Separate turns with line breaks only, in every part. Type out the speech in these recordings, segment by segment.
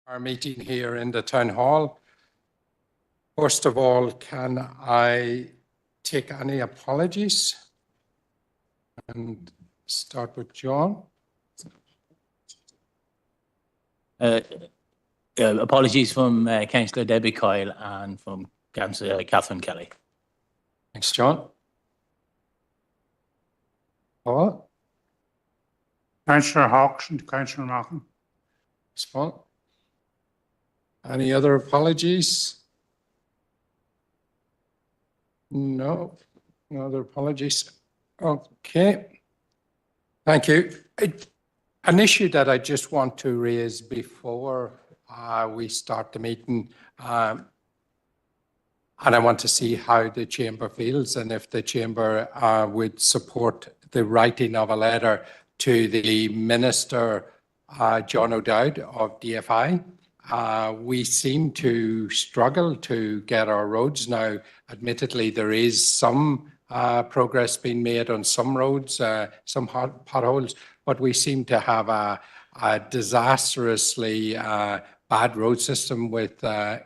our meeting here in the town hall. First of all, can I take any apologies? And start with John.
Apologies from Councillor Debbie Kyle and from Councillor Catherine Kelly.
Thanks, John. Paul?
Councillor Hawkes and Councillor Malcolm.
Thanks, Paul. Any other apologies? No, no other apologies. Okay. Thank you. An issue that I just want to raise before we start the meeting, and I want to see how the Chamber feels and if the Chamber would support the writing of a letter to the Minister, John O'Dowd of DFI. We seem to struggle to get our roads now. Admittedly, there is some progress being made on some roads, some potholes, but we seem to have a disastrously bad road system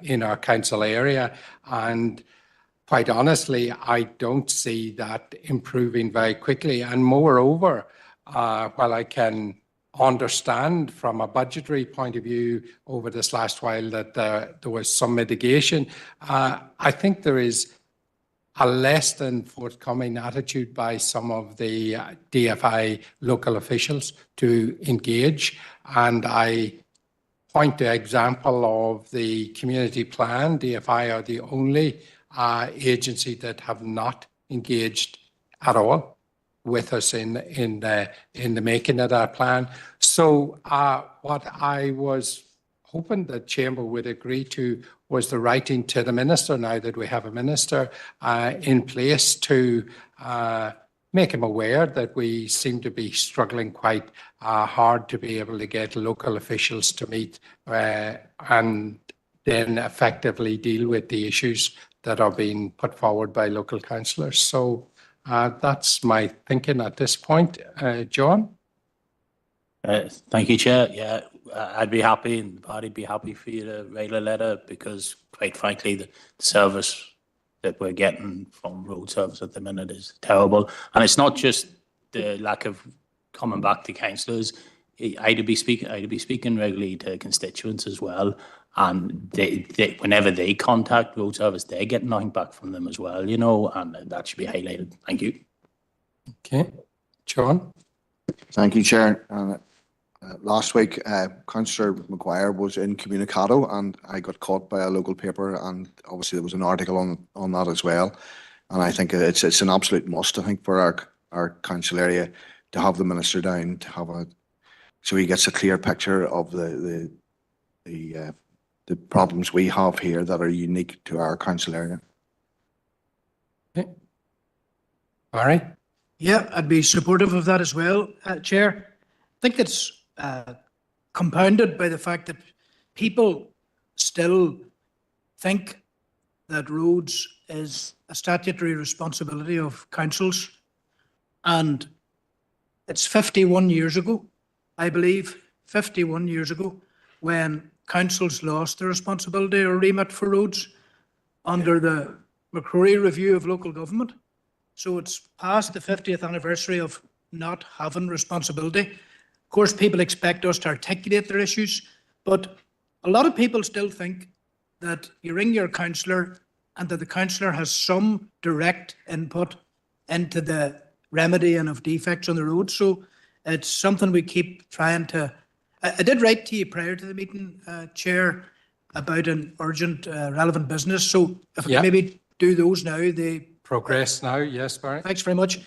in our council area. And quite honestly, I don't see that improving very quickly. And moreover, while I can understand from a budgetary point of view over this last while that there was some mitigation, I think there is a less than forthcoming attitude by some of the DFI local officials to engage. And I point to example of the community plan. DFI are the only agency that have not engaged at all with us in the making of that plan. So what I was hoping that Chamber would agree to was the writing to the Minister, now that we have a Minister in place, to make him aware that we seem to be struggling quite hard to be able to get local officials to meet and then effectively deal with the issues that are being put forward by local councillors. So that's my thinking at this point. John?
Thank you, Chair. Yeah, I'd be happy and the party'd be happy for you to write a letter because, quite frankly, the service that we're getting from road service at the minute is terrible. And it's not just the lack of coming back to councillors. I'd be speaking regularly to constituents as well. And they whenever they contact road service, they're getting nothing back from them as well, you know, and that should be highlighted. Thank you.
Okay. John?
Thank you, Chair. Last week, Councillor McGuire was in Communicado and I got caught by a local paper, and obviously there was an article on that as well. And I think it's an absolute must, I think, for our council area to have the Minister down, to have so he gets a clear picture of the problems we have here that are unique to our council area.
Okay. Barry?
Yeah, I'd be supportive of that as well, Chair. I think it's compounded by the fact that people still think that roads is a statutory responsibility of councils. And it's 51 years ago, I believe, 51 years ago, when councils lost their responsibility or remit for roads under the McCrory Review of Local Government. So it's past the 50th anniversary of not having responsibility. Of course, people expect us to articulate their issues, but a lot of people still think that you ring your councillor and that the councillor has some direct input into the remedying of defects on the road. So it's something we keep trying to... I did write to you prior to the meeting, Chair, about an urgent relevant business. So if we can maybe do those now.
Progress now, yes, Barry.
Thanks very much.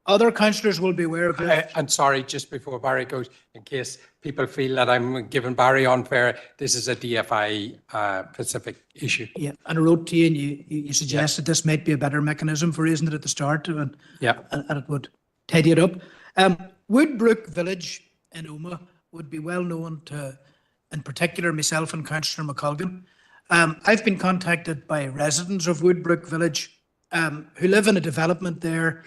Other councillors will be aware of it.
And sorry, just before Barry goes, in case people feel that I'm giving Barry unfair, this is a DFI specific issue.
Yeah, and I wrote to you and you suggested this might be a better mechanism for raising it at the start, and it would tidy it up. Woodbrook Village in Omagh would be well known to, in particular, myself and Councillor McColgan. I've been contacted by residents of Woodbrook Village who live in a development there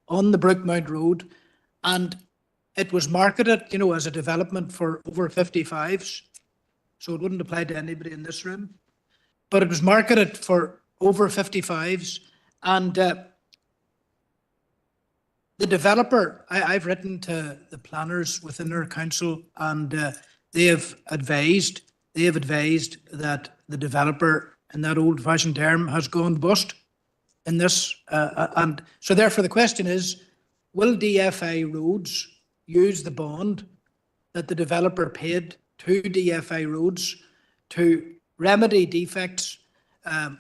on the Brookmount Road, and it was marketed, you know, as a development for over 55s. So it wouldn't apply to anybody in this room. But it was marketed for over 55s. And the developer, I've written to the planners within our council, and they have advised that the developer, in that old-fashioned term, has gone bust in this. And so therefore the question is, will DFI Roads use the bond that the developer paid to DFI Roads to remedy defects,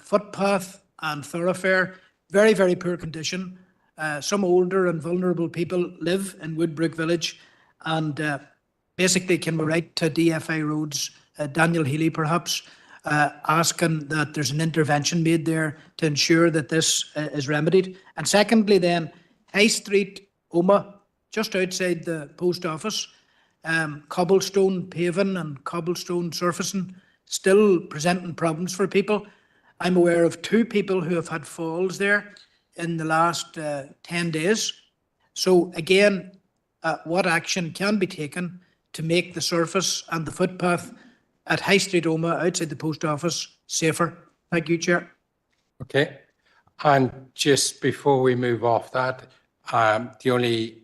footpath and thoroughfare, very, very poor condition. Some older and vulnerable people live in Woodbrook Village, and basically can we write to DFI Roads, Daniel Healy perhaps, asking that there's an intervention made there to ensure that this is remedied. And secondly then, High Street, Omagh, just outside the post office, cobblestone paving and cobblestone surfacing, still presenting problems for people. I'm aware of 2 people who have had falls there in the last 10 days. So again, what action can be taken to make the surface and the footpath at High Street, Omagh, outside the post office, safer? Thank you, Chair.
Okay. And just before we move off that, the only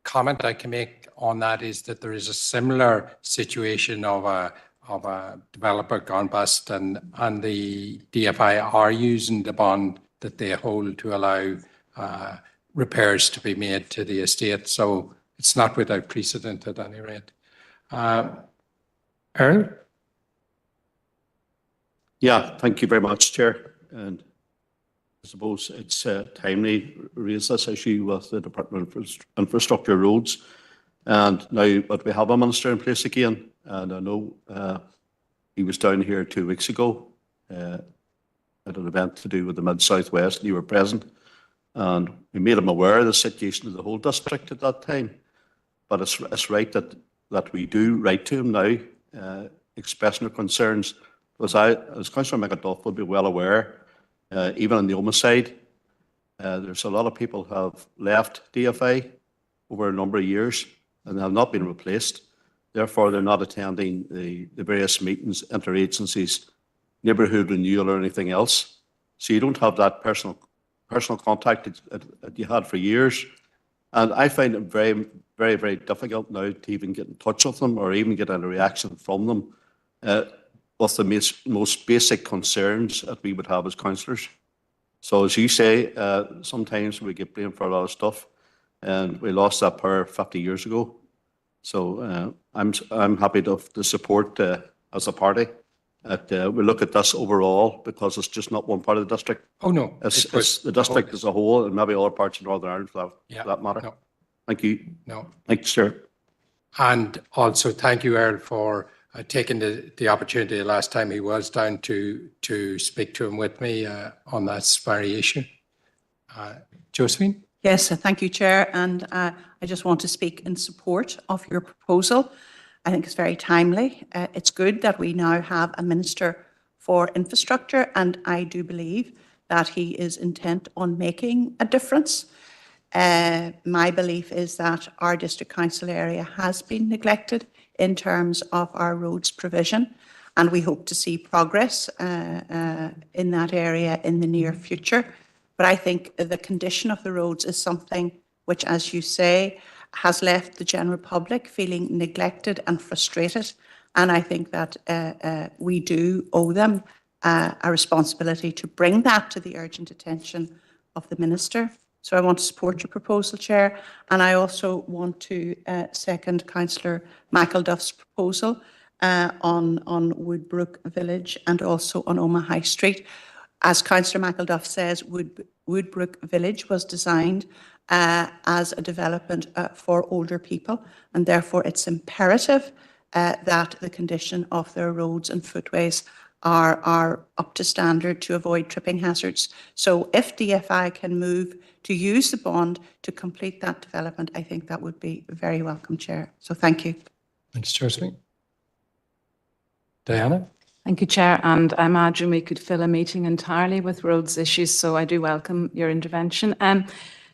comment I can make on that is that there is a similar situation of a developer gone bust, and the DFI are using the bond that they hold to allow repairs to be made to the estate. So it's not without precedent at any rate. Earl?
Yeah, thank you very much, Chair. And I suppose it's timely to raise this issue with the Department of Infrastructure Roads. And now, but we have a minister in place again, and I know he was down here 2 weeks ago at an event to do with the Mid-Southwest, and you were present. And we made him aware of the situation of the whole district at that time. But it's right that we do write to him now, expressing our concerns. Because as Councillor McAduff will be well aware, even on the Omagh side, there's a lot of people who have left DFI over a number of years and have not been replaced. Therefore, they're not attending the various meetings, interagencies, neighbourhood renewal or anything else. So you don't have that personal contact that you had for years. And I find it very, very, very difficult now to even get in touch with them or even get a reaction from them with the most basic concerns that we would have as councillors. So as you say, sometimes we get blamed for a lot of stuff, and we lost that power 50 years ago. So I'm happy to support as a party that we look at this overall, because it's just not one part of the district.
Oh, no.
It's the district as a whole, and maybe other parts of Northern Ireland for that matter.
No.
Thank you.
No.
Thank you, sir.
And also thank you, Earl, for taking the opportunity last time he was down to speak to him with me on that very issue. Josephine?
Yes, thank you, Chair. And I just want to speak in support of your proposal. I think it's very timely. It's good that we now have a Minister for Infrastructure, and I do believe that he is intent on making a difference. My belief is that our district council area has been neglected in terms of our roads provision, and we hope to see progress in that area in the near future. But I think the condition of the roads is something which, as you say, has left the general public feeling neglected and frustrated. And I think that we do owe them a responsibility to bring that to the urgent attention of the Minister. So I want to support your proposal, Chair. And I also want to second Councillor McElduff's proposal on Woodbrook Village and also on Omagh High Street. As Councillor McElduff says, Woodbrook Village was designed as a development for older people, and therefore it's imperative that the condition of their roads and footways are up to standard to avoid tripping hazards. So if DFI can move to use the bond to complete that development, I think that would be very welcome, Chair. So thank you.
Thanks, Josephine. Diana?
Thank you, Chair. And I imagine we could fill a meeting entirely with roads issues, so I do welcome your intervention.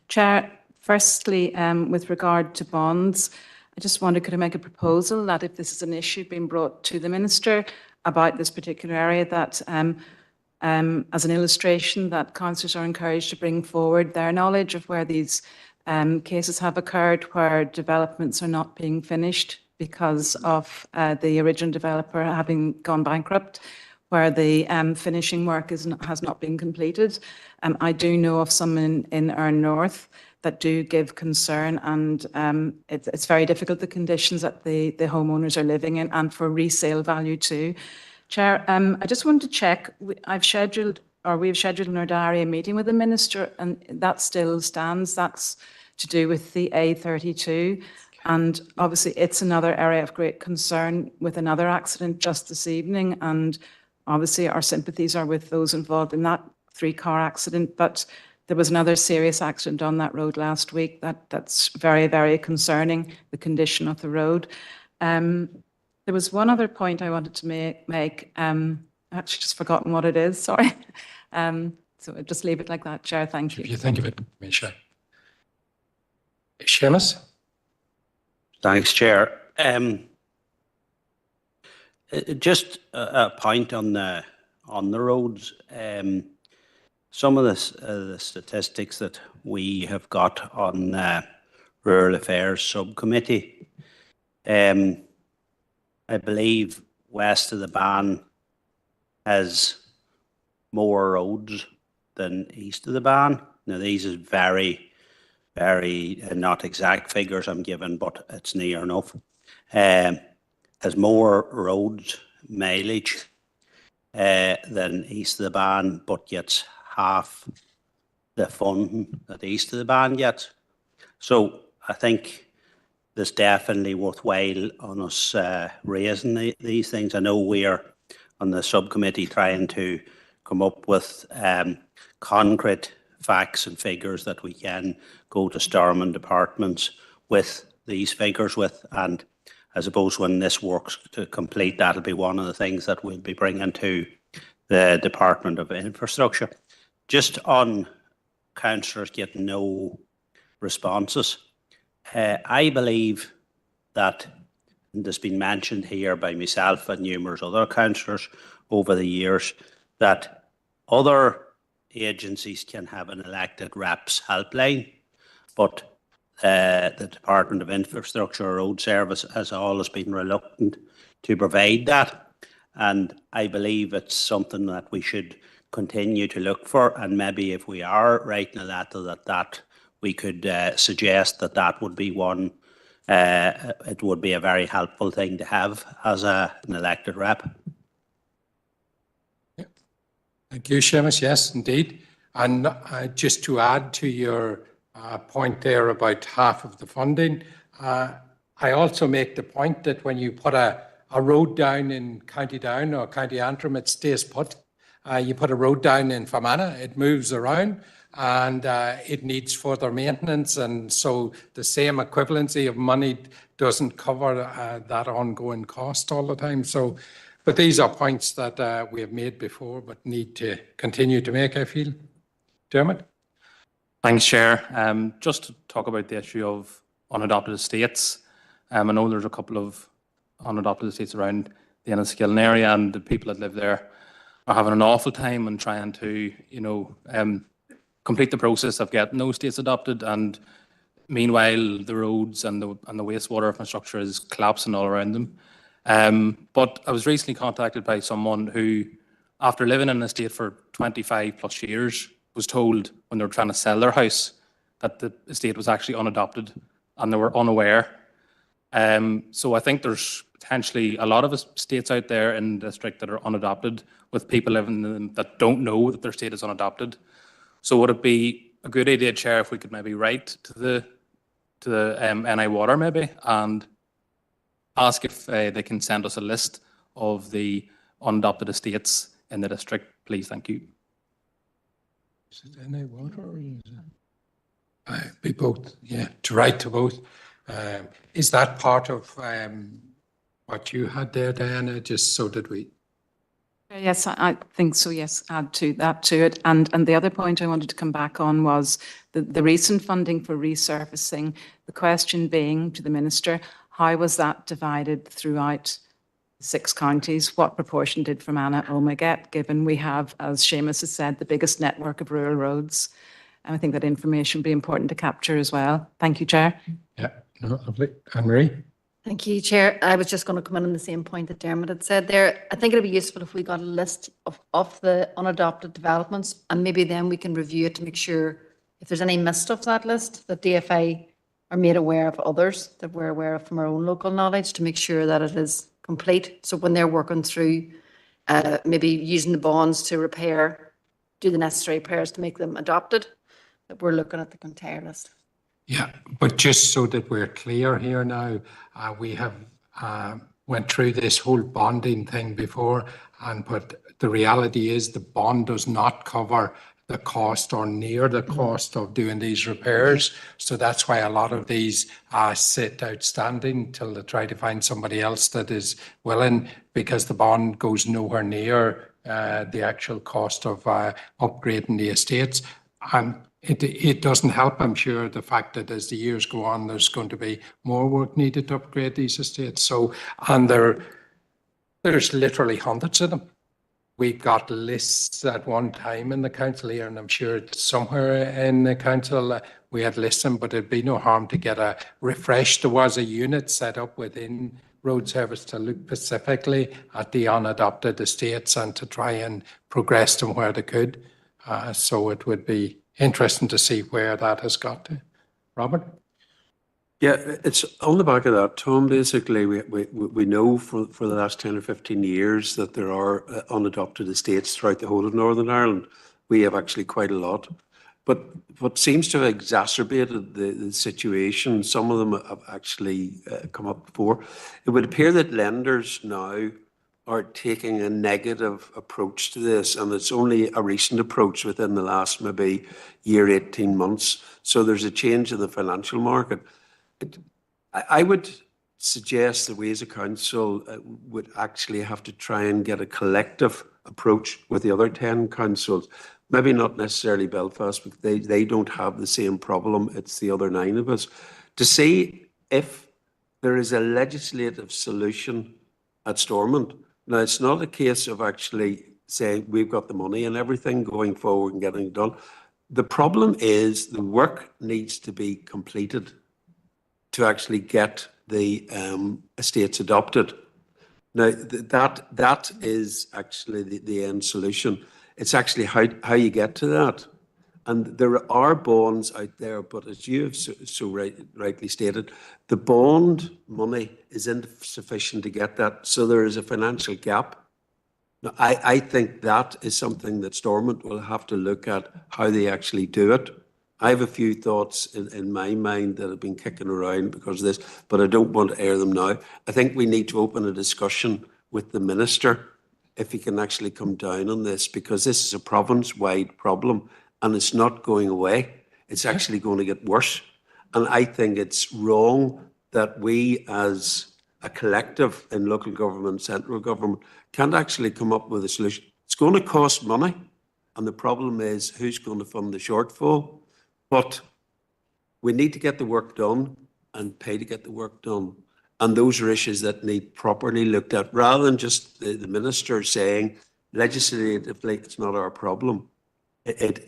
Chair, Firstly, with regard to bonds, I just wondered, could I make a proposal that if this is an issue being brought to the Minister about this particular area, that as an illustration, that councillors are encouraged to bring forward their knowledge of where these cases have occurred, where developments are not being finished because of the original developer having gone bankrupt, where the finishing work has not been completed. I do know of some in Earn North that do give concern, and it's very difficult, the conditions that the homeowners are living in, and for resale value too. Chair, I just wanted to check, we've scheduled in our diary a meeting with the Minister, and that still stands. That's to do with the A32. And obviously it's another area of great concern with another accident just this evening. And obviously our sympathies are with those involved in that 3-car accident. But there was another serious accident on that road last week. That's very, very concerning, the condition of the road. There was one other point I wanted to make. I've actually just forgotten what it is, sorry. So I'll just leave it like that, Chair, thank you.
If you think of it, Commissioner. Seamus?
Thanks, Chair. Just a point on the roads. Some of the statistics that we have got on Rural Affairs Subcommittee, I believe west of the Ban has more roads than east of the Ban. Now, these is very, not exact figures I'm given, but it's near enough. Has more roads mileage than east of the Ban, but gets half the funding that east of the Ban gets. So I think there's definitely worthwhile on us raising these things. I know we are on the subcommittee trying to come up with concrete facts and figures that we can go to Stormont departments with these figures with, and I suppose when this works to complete, that'll be one of the things that we'll be bringing to the Department of Infrastructure. Just on councillors getting no responses, I believe that, and it's been mentioned here by myself and numerous other councillors over the years, that other agencies can have an elected reps helpline, but the Department of Infrastructure Road Service has always been reluctant to provide that. And I believe it's something that we should continue to look for. And maybe if we are writing a letter that we could suggest that would be one, it would be a very helpful thing to have as an elected rep.
Thank you, Seamus. Yes, indeed. And just to add to your point there about half of the funding, I also make the point that when you put a road down in County Down or County Antrim, it stays put. You put a road down in Fermanagh, it moves around and it needs further maintenance. And so the same equivalency of money doesn't cover that ongoing cost all the time. So, but these are points that we have made before, but need to continue to make, I feel. Dermot?
Thanks, Chair. Just to talk about the issue of unadopted estates. I know there's a couple of unadopted estates around the Enniskillen area, and the people that live there are having an awful time and trying to, complete the process of getting those estates adopted. And meanwhile, the roads and the wastewater infrastructure is collapsing all around them. But I was recently contacted by someone who, after living in an estate for 25 plus years, was told when they were trying to sell their house that the estate was actually unadopted and they were unaware. So I think there's potentially a lot of estates out there in the district that are unadopted, with people living in them that don't know that their estate is unadopted. So would it be a good idea, Chair, if we could maybe write to the NI Water maybe and ask if they can send us a list of the unadopted estates in the district, please? Thank you.
Is it NI Water or is it? Be both, yeah, to write to both. Is that part of what you had there, Diana, just so that we...
Yes, I think so, yes, add to that to it. And the other point I wanted to come back on was the recent funding for resurfacing, the question being to the Minister, how was that divided throughout 6 counties? What proportion did Fermanagh Omagh get, given we have, as Seamus has said, the biggest network of rural roads? And I think that information would be important to capture as well. Thank you, Chair.
Yeah, no, lovely. Anne-Marie?
Thank you, Chair. I was just going to come in on the same point that Dermot had said there. I think it'd be useful if we got a list of the unadopted developments, and maybe then we can review it to make sure if there's any missed off that list, that DFA are made aware of others that we're aware of from our own local knowledge to make sure that it is complete. So when they're working through maybe using the bonds to repair, do the necessary repairs to make them adopted, that we're looking at the entire list.
Yeah, but just so that we're clear here now, we have went through this whole bonding thing before, but the reality is the bond does not cover the cost or near the cost of doing these repairs. So that's why a lot of these sit outstanding till they try to find somebody else that is willing, because the bond goes nowhere near the actual cost of upgrading the estates. And it doesn't help, I'm sure, the fact that as the years go on, there's going to be more work needed to upgrade these estates. So, and there's literally hundreds of them. We got lists at one time in the council here, and I'm sure it's somewhere in the council we had lists them, but it'd be no harm to get a refresh. There was a unit set up within road service to look specifically at the unadopted estates and to try and progress them where they could. So it would be interesting to see where that has got to. Robert?
Yeah, it's on the back of that, Tom. Basically, we know for the last 10 or 15 years that there are unadopted estates throughout the whole of Northern Ireland. We have actually quite a lot. But what seems to have exacerbated the situation, some of them have actually come up before, it would appear that lenders now are taking a negative approach to this, and it's only a recent approach within the last maybe year, 18 months. So there's a change in the financial market. I would suggest that we as a council would actually have to try and get a collective approach with the other 10 councils. Maybe not necessarily Belfast, because they don't have the same problem. It's the other 9 of us. To see if there is a legislative solution at Stormont. Now, it's not a case of actually saying we've got the money and everything going forward and getting it done. The problem is the work needs to be completed to actually get the estates adopted. Now, that is actually the end solution. It's actually how you get to that. And there are bonds out there, but as you have so rightly stated, the bond money is insufficient to get that. So there is a financial gap. Now, I think that is something that Stormont will have to look at, how they actually do it. I have a few thoughts in my mind that have been kicking around because of this, but I don't want to air them now. I think we need to open a discussion with the Minister if he can actually come down on this, because this is a province-wide problem. And it's not going away. It's actually going to get worse. And I think it's wrong that we as a collective in local government, central government, can't actually come up with a solution. It's going to cost money. And the problem is who's going to fund the shortfall. But we need to get the work done and pay to get the work done. And those are issues that need properly looked at, rather than just the Minister saying legislatively it's not our problem.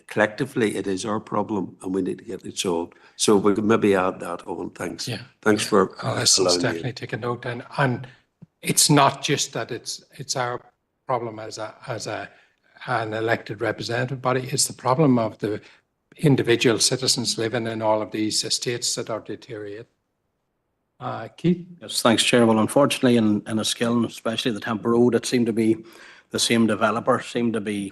Collectively, it is our problem, and we need to get it solved. So we could maybe add that on. Thanks.
Yeah.
Thanks for
Let's
allowing
definitely
me.
take a note. And it's not just that it's our problem as an elected representative body. It's the problem of the individual citizens living in all of these estates that are deteriorating. Keith?
Yes, thanks, Chair. Well, unfortunately, in Enniskillen, especially the Temple Road, it seemed to be the same developer seemed to be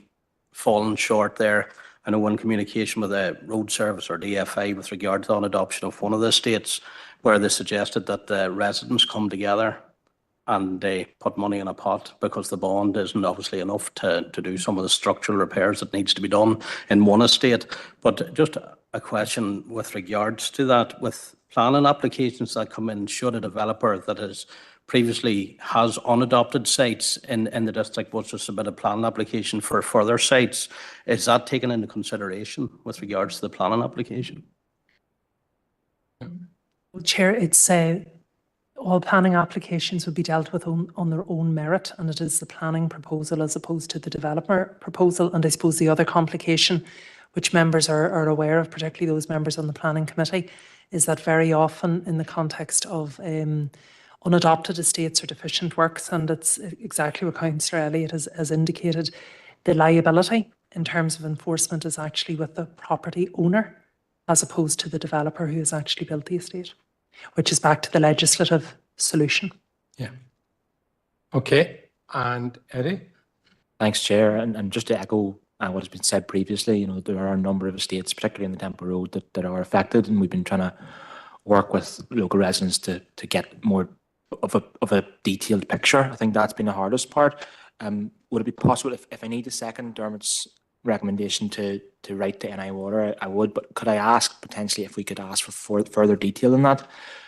fallen short there. I know in communication with the road service or DFA with regard to the adoption of one of the estates, where they suggested that the residents come together and they put money in a pot because the bond isn't obviously enough to do some of the structural repairs that needs to be done in one estate. But just a question with regards to that, with planning applications that come in, should a developer that has previously has unadopted sites in the district, was to submit a planning application for further sites. Is that taken into consideration with regards to the planning application?
Well, Chair, it's all planning applications will be dealt with on their own merit, and it is the planning proposal as opposed to the developer proposal. And I suppose the other complication, which members are aware of, particularly those members on the planning committee, is that very often in the context of unadopted estates or deficient works, and it's exactly what Councillor Elliott has indicated, the liability in terms of enforcement is actually with the property owner as opposed to the developer who has actually built the estate, which is back to the legislative solution.
Yeah. Okay. And Eddie?
Thanks, Chair. And just to echo what has been said previously, there are a number of estates, particularly in the Temple Road, that are affected, and we've been trying to work with local residents to get more of a detailed picture. I think that's been the hardest part. Would it be possible, if I need to second Dermot's recommendation to write to NI Water, I would, but could I ask potentially if we could ask for further detail in that?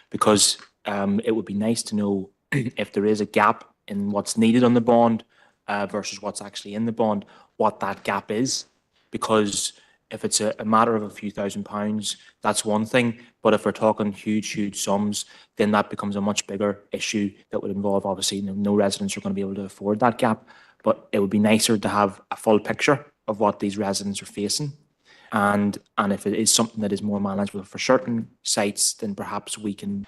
Because it would be nice to know if there is a gap in what's needed on the bond versus what's actually in the bond, what that gap is. Because if it's a matter of a few £1,000s, that's one thing. But if we're talking huge sums, then that becomes a much bigger issue that would involve, obviously, no residents are going to be able to afford that gap. But it would be nicer to have a full picture of what these residents are facing. And if it is something that is more manageable for certain sites, then perhaps we can,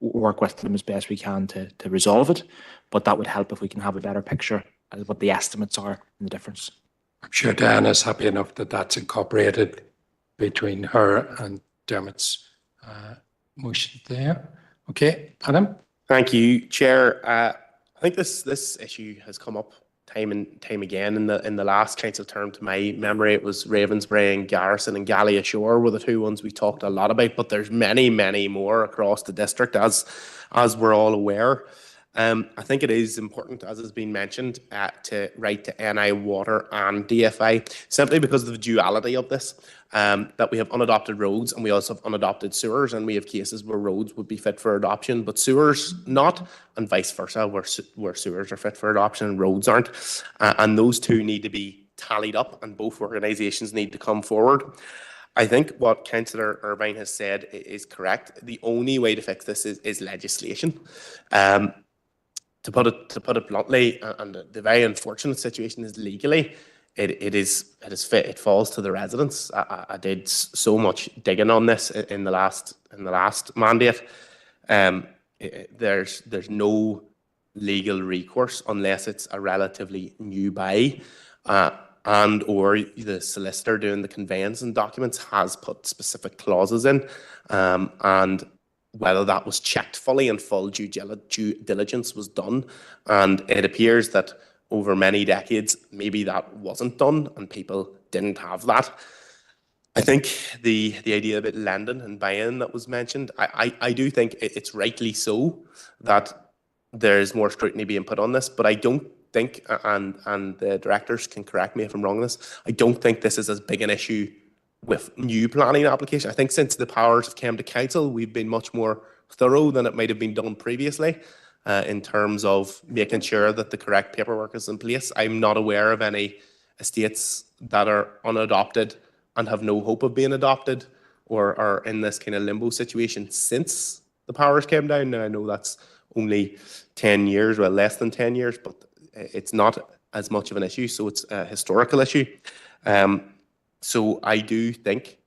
work with them as best we can to resolve it. But that would help if we can have a better picture of what the estimates are and the difference.
I'm sure Diana's happy enough that that's incorporated between her and Dermot's motion there. Okay, Adam?
Thank you, Chair. I think this issue has come up time and time again in the last council term. To my memory, it was Ravensbury and Garrison and Gallia Shore were the two ones we talked a lot about, but there's many more across the district, as we're all aware. I think it is important, as has been mentioned, to write to NI Water and DFI, simply because of the duality of this, that we have unadopted roads and we also have unadopted sewers, and we have cases where roads would be fit for adoption, but sewers not, and vice versa, where sewers are fit for adoption and roads aren't. And those two need to be tallied up, and both organisations need to come forward. I think what Councillor Irvine has said is correct. The only way to fix this is legislation. To put it bluntly, and the very unfortunate situation is legally, it falls to the residents. I did so much digging on this in the last mandate. There's no legal recourse unless it's a relatively new buy, and or the solicitor doing the conveyancing documents has put specific clauses in, and whether that was checked fully and full due diligence was done. And it appears that over many decades, maybe that wasn't done and people didn't have that. I think the idea about lending and buying that was mentioned, I do think it's rightly so that there's more scrutiny being put on this, but I don't think, and the directors can correct me if I'm wrong on this, I don't think this is as big an issue with new planning application. I think since the powers have come to council, we've been much more thorough than it might have been done previously in terms of making sure that the correct paperwork is in place. I'm not aware of any estates that are unadopted and have no hope of being adopted or are in this kind of limbo situation since the powers came down. Now, I know that's only 10 years, well, less than 10 years, but it's not as much of an issue, so it's a historical issue. So I do think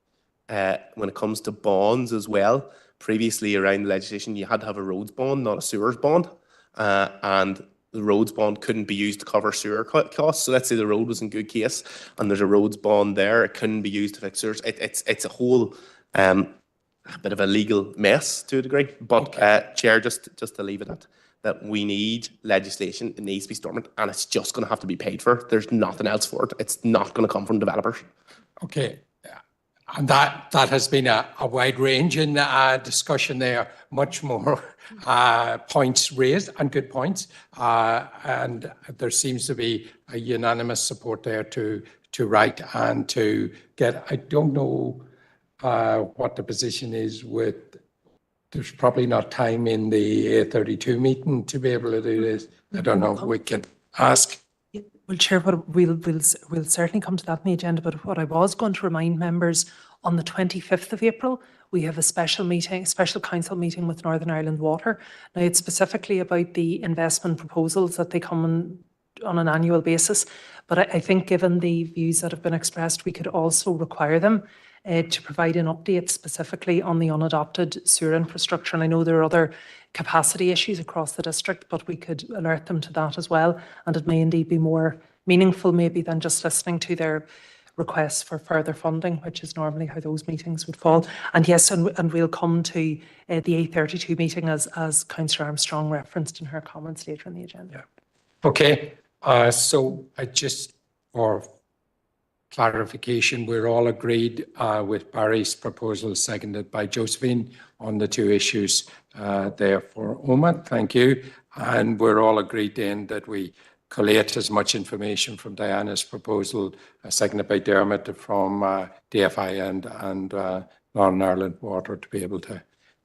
when it comes to bonds as well, previously around the legislation, you had to have a roads bond, not a sewers bond. And the roads bond couldn't be used to cover sewer costs. So let's say the road was in good case and there's a roads bond there, it couldn't be used to fix sewers. It's a whole bit of a legal mess to a degree. But Chair, just to leave it at that, we need legislation. It needs to be stormed, and it's just going to have to be paid for. There's nothing else for it. It's not going to come from developers.
Okay, and that has been a wide-ranging discussion there, much more points raised and good points, and there seems to be a unanimous support there to write and to get. I don't know what the position is with there's probably not time in the A32 meeting to be able to do this. I don't know, we can ask.
Well, Chair, we'll certainly come to that in the agenda, but what I was going to remind members, on the 25th of April, we have a special council meeting with Northern Ireland Water. Now, it's specifically about the investment proposals that they come on an annual basis, but I think given the views that have been expressed, we could also require them to provide an update specifically on the unadopted sewer infrastructure. And I know there are other capacity issues across the district, but we could alert them to that as well. And it may indeed be more meaningful maybe than just listening to their requests for further funding, which is normally how those meetings would fall. And yes, and we'll come to the A32 meeting as Councillor Armstrong referenced in her comments later in the agenda.
Okay, so for clarification, we're all agreed with Barry's proposal, seconded by Josephine, on the two issues there for Omagh. Thank you. And we're all agreed then that we collate as much information from Diana's proposal, seconded by Dermot, from DFI and Northern Ireland Water, to be able to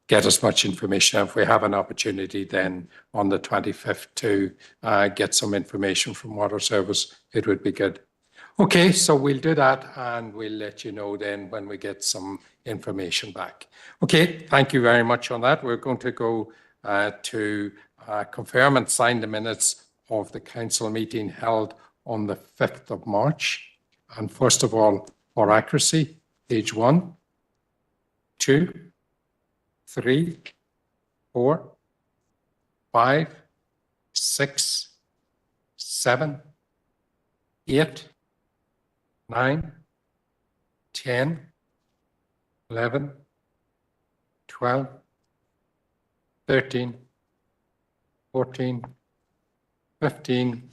get as much information. If we have an opportunity then on the 25th to get some information from Water Service, it would be good. Okay, so we'll do that and we'll let you know then when we get some information back. Okay, thank you very much on that. We're going to go to confirm and sign the minutes of the council meeting held on the 5th of March. And first of all, for accuracy, page 1, 2, 3, 4, 5, 6, 7, 8, 9, 10, 11, 12, 13, 14, 15,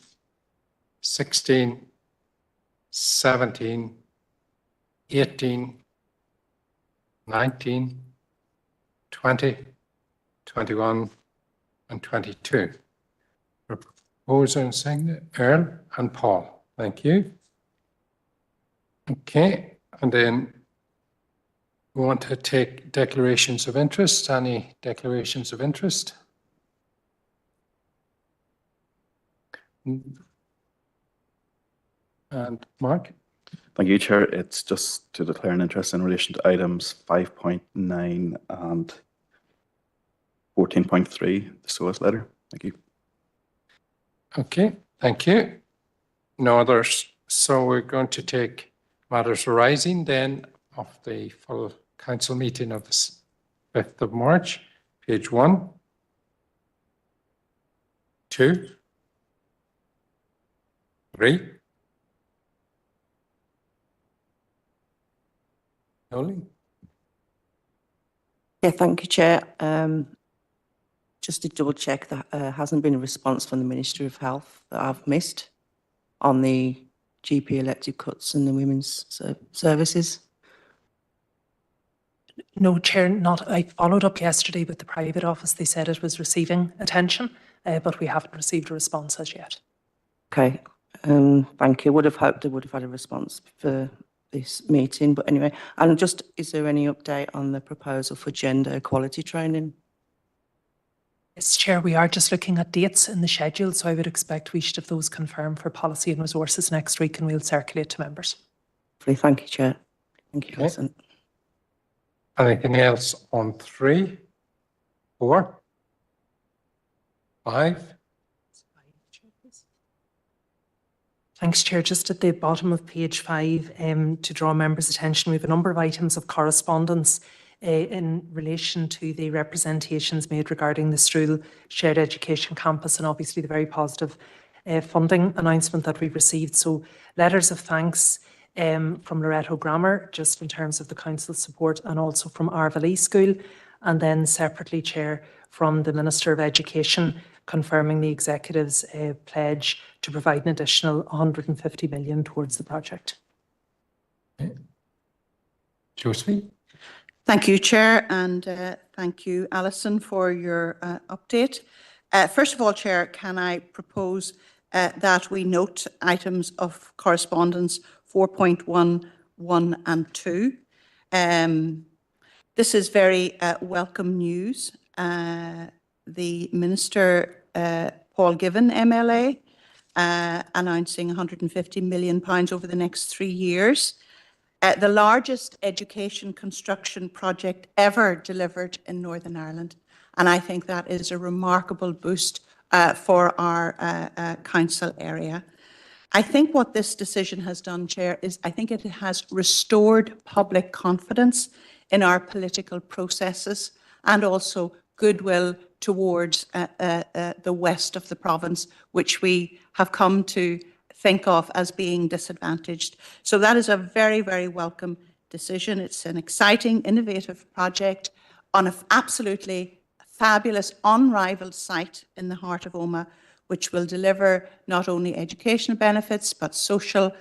16, 17, 18, 19, 20, 21, and 22. Proposer and signator, Earl and Paul. Thank you. Okay, and then we want to take declarations of interest. Any declarations of interest? And Mark?
Thank you, Chair. It's just to declare an interest in relation to items 5.9 and 14.3, the SOAS letter. Thank you.
Okay, thank you. No others. So we're going to take matters arising then of the full council meeting of the 5th of March, page 1, 2, 3. Noeline?
Yeah, thank you, Chair. Just to double check, that hasn't been a response from the Ministry of Health that I've missed on the GP elective cuts and the women's services.
No, Chair, not. I followed up yesterday with the private office. They said it was receiving attention, but we haven't received a response as yet.
Okay, thank you. Would have hoped they would have had a response for this meeting, but anyway, and just, is there any update on the proposal for gender equality training?
Yes, Chair, we are just looking at dates in the schedule, so I would expect we should have those confirmed for policy and resources next week, and we'll circulate to members.
Thank you, Chair. Thank you,
Okay.
President.
Anything else on 3, 4, 5?
Thanks, Chair. Just at the bottom of page 5, to draw members' attention, we have a number of items of correspondence in relation to the representations made regarding the Struhl Shared Education Campus, and obviously the very positive funding announcement that we've received. So letters of thanks from Loreto Grammar, just in terms of the council's support, and also from Arvalee School, and then separately, Chair, from the Minister of Education, confirming the executive's pledge to provide an additional 150 million towards the project.
Okay. Josephine?
Thank you, Chair, and thank you, Alison, for your update. First of all, Chair, can I propose that we note items of correspondence 4.1, 1 and 2. This is very welcome news. The Minister, Paul Givan, MLA, announcing £150 million over the next 3 years. The largest education construction project ever delivered in Northern Ireland. And I think that is a remarkable boost for our council area. I think what this decision has done, Chair, is I think it has restored public confidence in our political processes and also goodwill towards the west of the province, which we have come to think of as being disadvantaged. So that is a very, very welcome decision. It's an exciting, innovative project on an absolutely fabulous, unrivaled site in the heart of Omagh, which will deliver not only educational benefits, but social,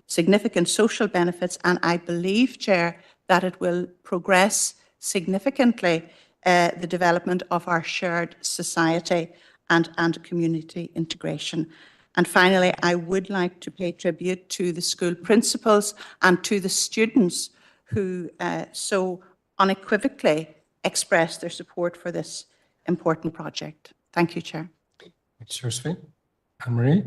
significant social benefits. And I believe, Chair, that it will progress significantly the development of our shared society and community integration. And finally, I would like to pay tribute to the school principals and to the students who so unequivocally expressed their support for this important project. Thank you, Chair.
Thanks, Josephine. Anne-Marie?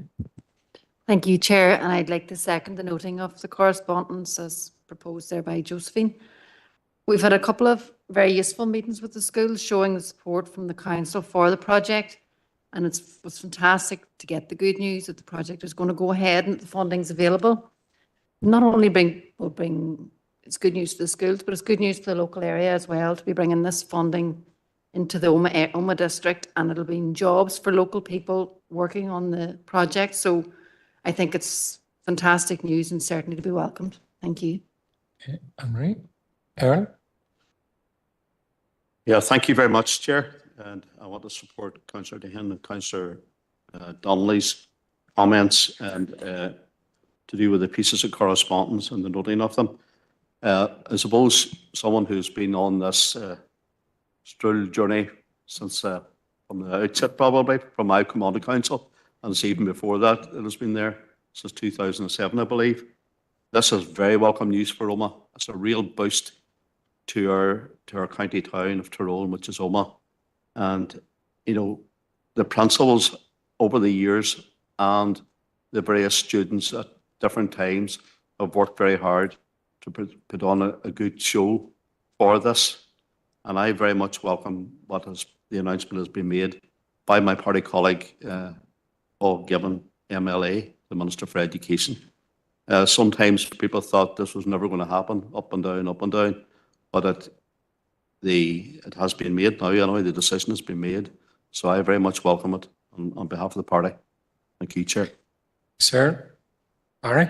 Thank you, Chair, and I'd like to second the noting of the correspondence as proposed there by Josephine. We've had a couple of very useful meetings with the schools showing the support from the council for the project, and it was fantastic to get the good news that the project is going to go ahead and that the funding's available. Not only it's good news for the schools, but it's good news for the local area as well to be bringing this funding into the Omagh district, and it'll be jobs for local people working on the project. So I think it's fantastic news and certainly to be welcomed. Thank you.
Okay. Anne-Marie? Aaron?
Yeah, thank you very much, Chair. And I want to support Councillor Dehan and Councillor Donnelly's comments and to do with the pieces of correspondence and the noting of them. I suppose someone who's been on this Stroll journey since from the outset, probably from my command council, and it's even before that it has been there since 2007, I believe. This is very welcome news for Omagh. It's a real boost to our county town of Tyrone, which is Omagh. And you know, the principals over the years and the various students at different times have worked very hard to put on a good show for this. And I very much welcome the announcement has been made by my party colleague, Paul Givan, MLA, the Minister for Education. Sometimes people thought this was never going to happen, up and down, but it has been made now, you know, the decision has been made. So I very much welcome it on behalf of the party. Thank you, Chair.
Sir? Barry?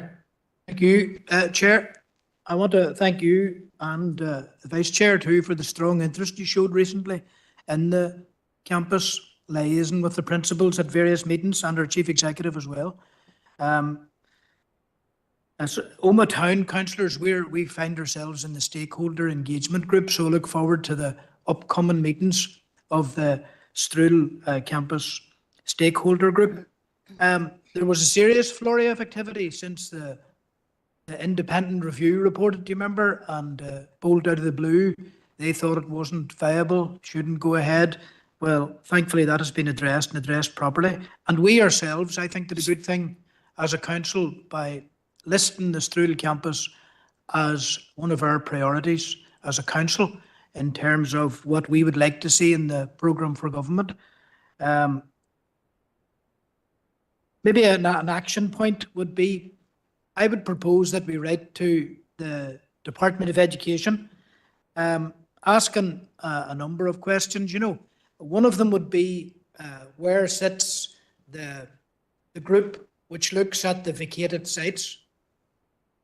Thank you, Chair. I want to thank you and the Vice Chair too for the strong interest you showed recently in the campus, liaison with the principals at various meetings and our Chief Executive as well. As Omagh Town councillors, we find ourselves in the stakeholder engagement group, so I look forward to the upcoming meetings of the Stroll campus stakeholder group. There was a serious flurry of activity since the independent review reported, do you remember? And pulled out of the blue, they thought it wasn't viable, shouldn't go ahead. Well, thankfully that has been addressed and addressed properly. And we ourselves, I think, did a good thing as a council by listing the Stroll campus as one of our priorities as a council in terms of what we would like to see in the programme for government. Maybe an action point would be, I would propose that we write to the Department of Education asking a number of questions. You know, one of them would be where sits the group which looks at the vacated sites.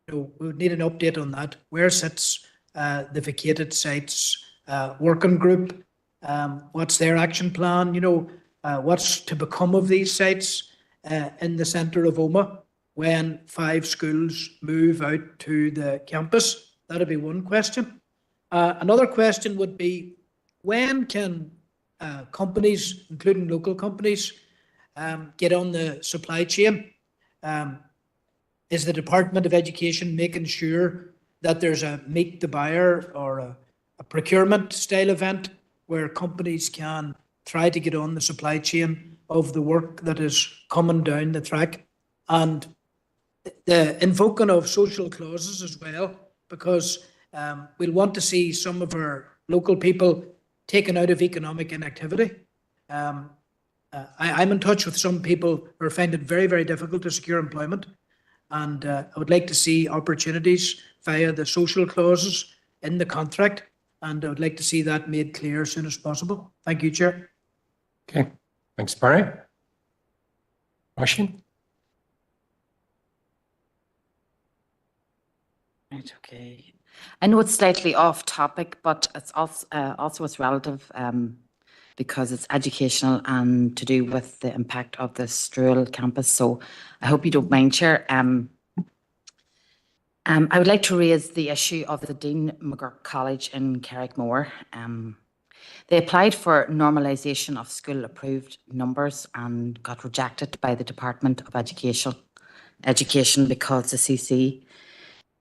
You know, we would need an update on that. Where sits the vacated sites working group? What's their action plan? You know, what's to become of these sites in the centre of Omagh when 5 schools move out to the campus? That'd be one question. Another question would be, when can companies, including local companies, get on the supply chain? Is the Department of Education making sure that there's a meet the buyer or a procurement style event where companies can try to get on the supply chain of the work that is coming down the track. And the invoking of social clauses as well, because we'll want to see some of our local people taken out of economic inactivity. I'm in touch with some people who find it very, very difficult to secure employment. And I would like to see opportunities via the social clauses in the contract. And I would like to see that made clear as soon as possible. Thank you, Chair.
Okay, thanks, Barry. Russian?
Right, okay. I know it's slightly off topic, but it's also it's relative because it's educational and to do with the impact of the Strual campus. So I hope you don't mind, Chair. I would like to raise the issue of the Dean McGurk College in Carrickmore. They applied for normalisation of school approved numbers and got rejected by the Department of Education because the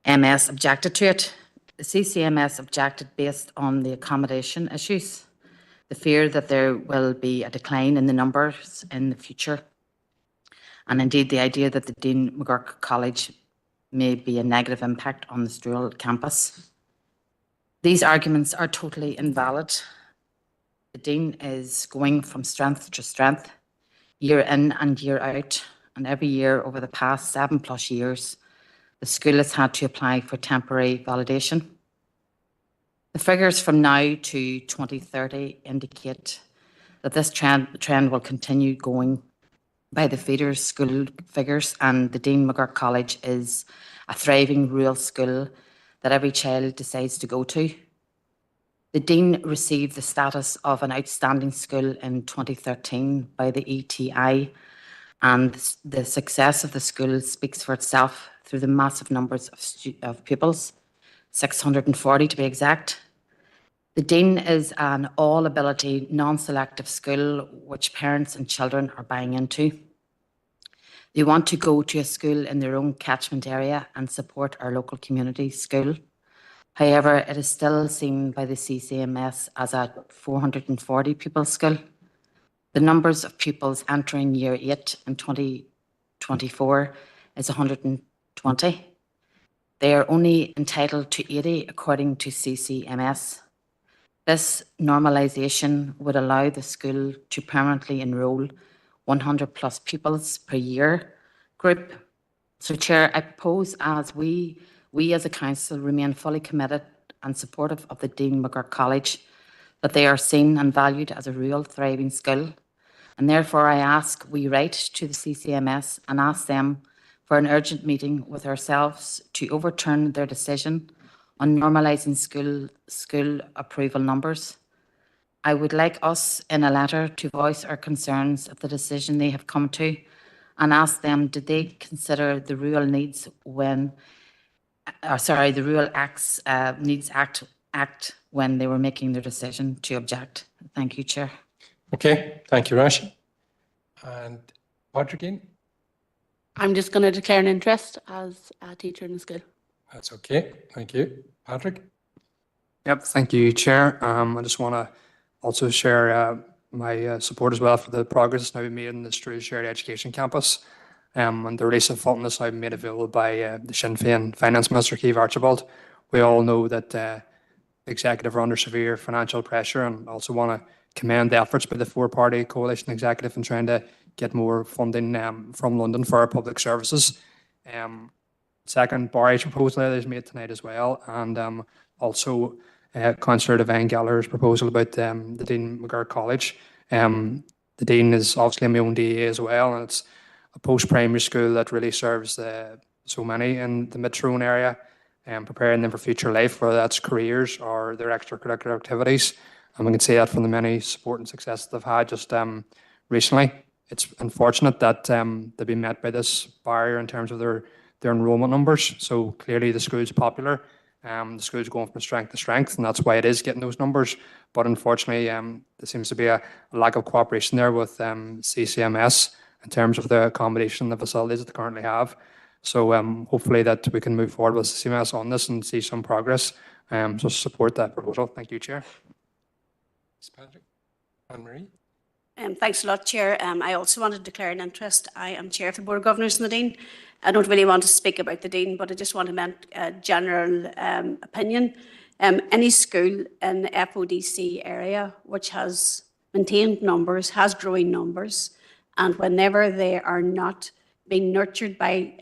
CCMS objected to it. The CCMS objected based on the accommodation issues, the fear that there will be a decline in the numbers in the future, and indeed the idea that the Dean McGurk College may be a negative impact on the Strual campus. These arguments are totally invalid. The Dean is going from strength to strength, year in and year out, and every year over the past 7+ years, the school has had to apply for temporary validation. The figures from now to 2030 indicate that this trend will continue going by the feeder school figures, and the Dean McGurk College is a thriving rural school that every child decides to go to. The Dean received the status of an outstanding school in 2013 by the ETI, and the success of the school speaks for itself through the massive numbers of pupils, 640 to be exact. The Dean is an all-ability, non-selective school which parents and children are buying into. They want to go to a school in their own catchment area and support our local community school. However, it is still seen by the CCMS as a 440 pupil school. The numbers of pupils entering year 8 in 2024 is 120. They are only entitled to 80 according to CCMS. This normalisation would allow the school to permanently enrol 100+ pupils per year group. So, Chair, I propose as we as a council remain fully committed and supportive of the Dean McGurk College, that they are seen and valued as a real thriving school. And therefore we write to the CCMS and ask them for an urgent meeting with ourselves to overturn their decision on normalising school approval numbers. I would like us in a letter to voice our concerns at the decision they have come to and ask them, did they consider the Rural Needs the Rural Needs Act when they were making their decision to object? Thank you, Chair.
Okay, thank you, Rashi. And Patrick?
I'm just going to declare an interest as a teacher in the school.
That's okay, thank you. Patrick?
Yep, thank you, Chair. I just want to also share my support as well for the progress that's now been made in the Strual Shared Education Campus. And the release of funding that's now been made available by the Sinn Féin Finance Minister, Keith Archibald. We all know that the executive are under severe financial pressure, and also want to commend the efforts by the four-party coalition executive in trying to get more funding from London for our public services. Second, Barry's proposal that is made tonight as well, and also Councillor Devine Gallagher's proposal about the Dean McGurk College. The Dean is obviously my own DA as well, and it's a post-primary school that really serves so many in the Mid-Tyrone area, and preparing them for future life, whether that's careers or their extracurricular activities. And we can see that from the many support and success they've had just recently. It's unfortunate that they've been met by this barrier in terms of their enrolment numbers. So clearly the school's popular. The school's going from strength to strength, and that's why it is getting those numbers. But unfortunately, there seems to be a lack of cooperation there with CCMS in terms of the accommodation and the facilities that they currently have. So hopefully that we can move forward with CMS on this and see some progress. So support that proposal. Thank you, Chair.
Patrick. Anne-Marie.
Thanks a lot, Chair. I also want to declare an interest. I am Chair of the Board of Governors and the Dean. I don't really want to speak about the Dean, but I just want to make a general opinion. Any school in the FODC area which has maintained numbers, has growing numbers, and whenever they are not being nurtured by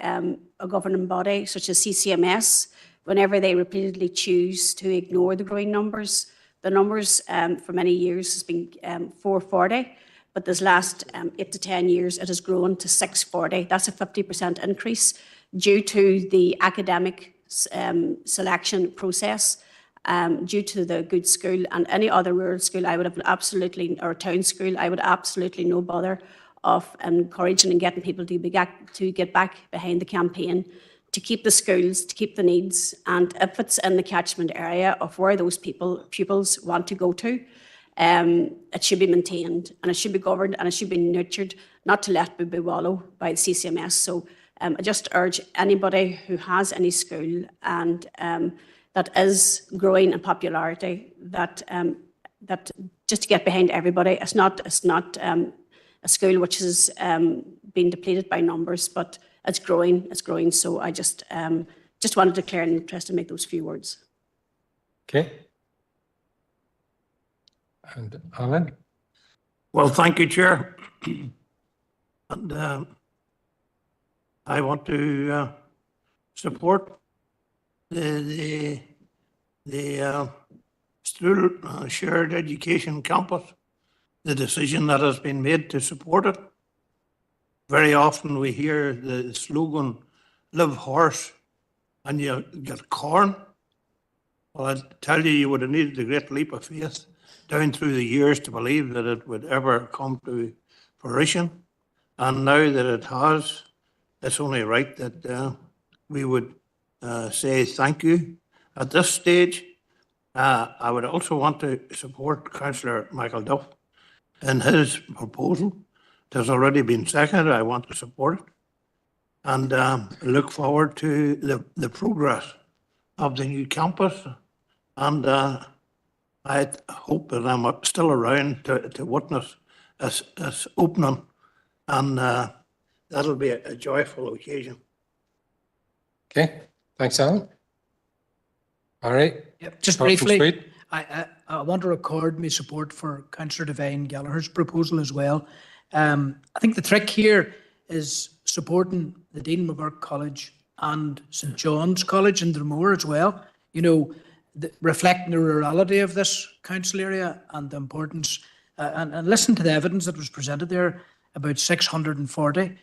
a governing body such as CCMS, whenever they repeatedly choose to ignore the growing numbers, the numbers for many years has been 440, but this last 8 to 10 years it has grown to 640. That's a 50% increase due to the academic selection process, due to the good school, and any other rural school I would have absolutely, or town school, I would absolutely no bother of encouraging and getting people to get back behind the campaign to keep the schools, to keep the needs, and if it's in the catchment area of where those pupils want to go to, it should be maintained and it should be governed and it should be nurtured, not to let it be wallow by the CCMS. So I just urge anybody who has any school and that is growing in popularity, that just to get behind everybody. It's not a school which has been depleted by numbers, but it's growing. So I just wanted to declare an interest and make those few words.
Okay. And Alan?
Well, thank you, Chair. And I want to support the Stroul Shared Education Campus, the decision that has been made to support it. Very often we hear the slogan, live horse and you get corn. Well, I tell you, you would have needed a great leap of faith down through the years to believe that it would ever come to fruition. And now that it has, it's only right that we would say thank you. At this stage, I would also want to support Councillor Michael Duff in his proposal. It has already been seconded. I want to support it and look forward to the progress of the new campus. And I hope that I'm still around to witness this opening, and that'll be a joyful occasion.
Okay, thanks, Alan. All right.
Yep, just
Talk from
briefly,
Swede.
I want to record my support for Councillor Devine Gallagher's proposal as well. I think the trick here is supporting the Dean McGurk College and St John's College in Dromore as well. You know, reflecting the rurality of this council area and the importance, and listen to the evidence that was presented there, about 640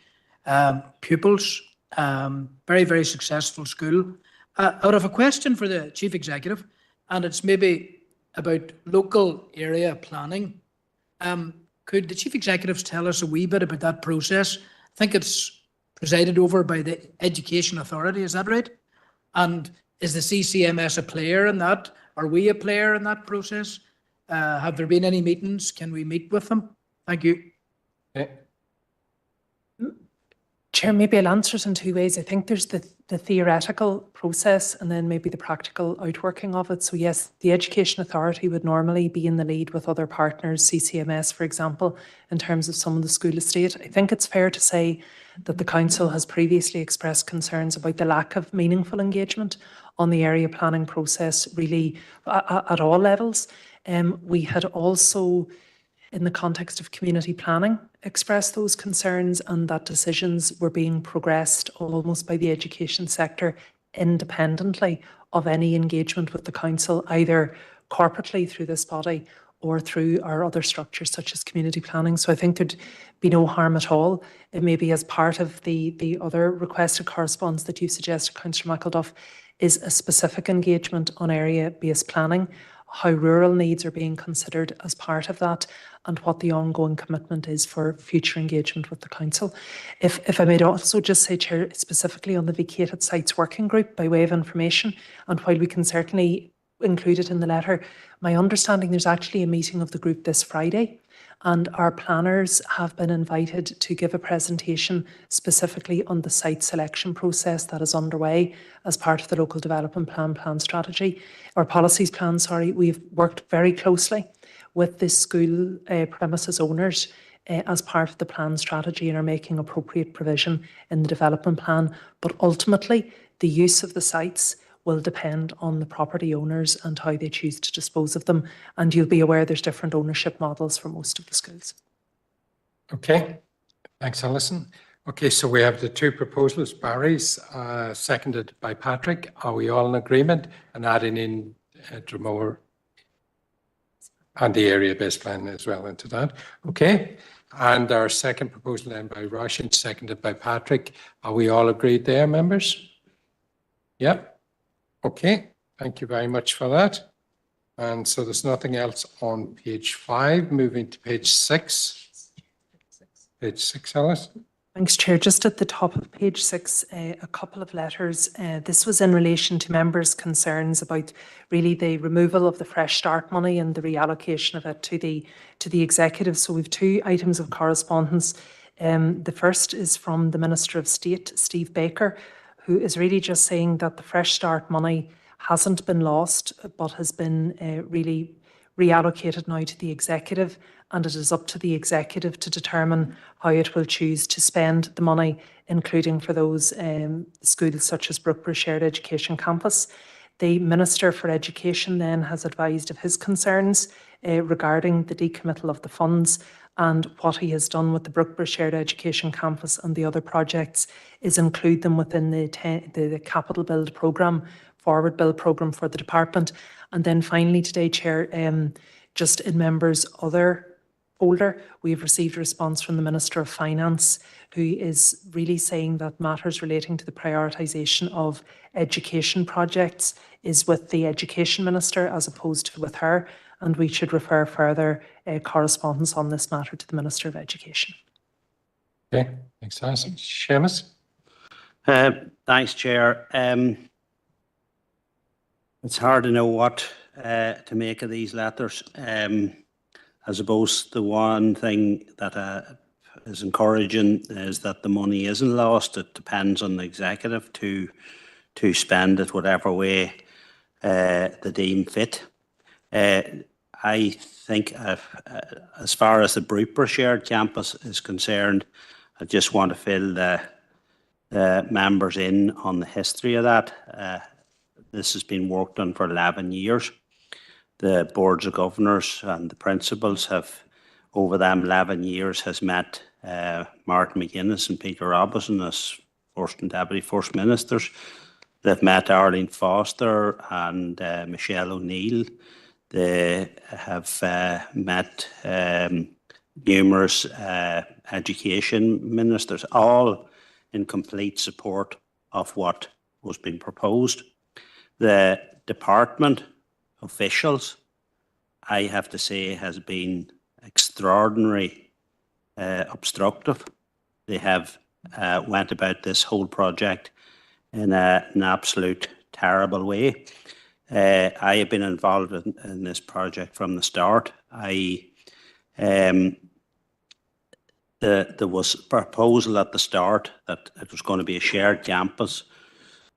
pupils, very, very successful school. I would have a question for the Chief Executive, and it's maybe about local area planning. Could the Chief Executives tell us a wee bit about that process? I think it's presided over by the Education Authority, is that right? And is the CCMS a player in that? Are we a player in that process? Have there been any meetings? Can we meet with them? Thank you.
Okay.
Chair, maybe I'll answer it in two ways. I think there's the theoretical process and then maybe the practical outworking of it. So yes, the Education Authority would normally be in the lead with other partners, CCMS, for example, in terms of some of the school estate. I think it's fair to say that the Council has previously expressed concerns about the lack of meaningful engagement on the area planning process, really at all levels. We had also, in the context of community planning, expressed those concerns, and that decisions were being progressed almost by the education sector independently of any engagement with the council, either corporately through this body or through our other structures such as community planning. So I think there'd be no harm at all. It may be as part of the other requested correspondence that you suggested, Councillor McElduff, is a specific engagement on area-based planning, how rural needs are being considered as part of that, and what the ongoing commitment is for future engagement with the council. If I may also just say, Chair, specifically on the vacated sites working group by way of information, and while we can certainly included in the letter. My understanding, there's actually a meeting of the group this Friday, and our planners have been invited to give a presentation specifically on the site selection process that is underway as part of the local development plan strategy, or policies plan, sorry. We've worked very closely with the school premises owners as part of the plan strategy and are making appropriate provision in the development plan. But ultimately, the use of the sites will depend on the property owners and how they choose to dispose of them. And you'll be aware there's different ownership models for most of the schools.
Okay, thanks, Alison. Okay, so we have the two proposals, Barry's, seconded by Patrick. Are we all in agreement? And adding in Dromore and the area-based plan as well into that. Okay, and our second proposal then by Roshan, seconded by Patrick. Are we all agreed there, members? Yep. Okay, thank you very much for that. And so there's nothing else on page 5. Moving to page 6. Page 6, Alice.
Thanks, Chair. Just at the top of page 6, a couple of letters. This was in relation to members' concerns about really the removal of the Fresh Start money and the reallocation of it to the executive. So we've 2 items of correspondence. The first is from the Minister of State, Steve Baker, who is really just saying that the Fresh Start money hasn't been lost, but has been really reallocated now to the executive, and it is up to the executive to determine how it will choose to spend the money, including for those schools such as Brookborough Shared Education Campus. The Minister for Education then has advised of his concerns regarding the decommittal of the funds, and what he has done with the Brookborough Shared Education Campus and the other projects is include them within the capital build programme, forward build programme for the department. And then finally today, Chair, just in members' other folder, we've received a response from the Minister of Finance, who is really saying that matters relating to the prioritisation of education projects is with the Education Minister as opposed to with her, and we should refer further correspondence on this matter to the Minister of Education.
Okay, thanks, Alison. Seamus?
Thanks, Chair. It's hard to know what to make of these letters. I suppose the one thing that is encouraging is that the money isn't lost. It depends on the executive to spend it whatever way they deem fit. I think as far as the Brookborough Shared Campus is concerned, I just want to fill the members in on the history of that. This has been worked on for 11 years. The boards of governors and the principals have, over them 11 years, has met Martin McGuinness and Peter Robinson as First and Deputy First Ministers. They've met Arlene Foster and Michelle O'Neill. They have met numerous education ministers, all in complete support of what was being proposed. The department officials, I have to say, has been extraordinary obstructive. They have went about this whole project in an absolute terrible way. I have been involved in this project from the start. There was a proposal at the start that it was going to be a shared campus.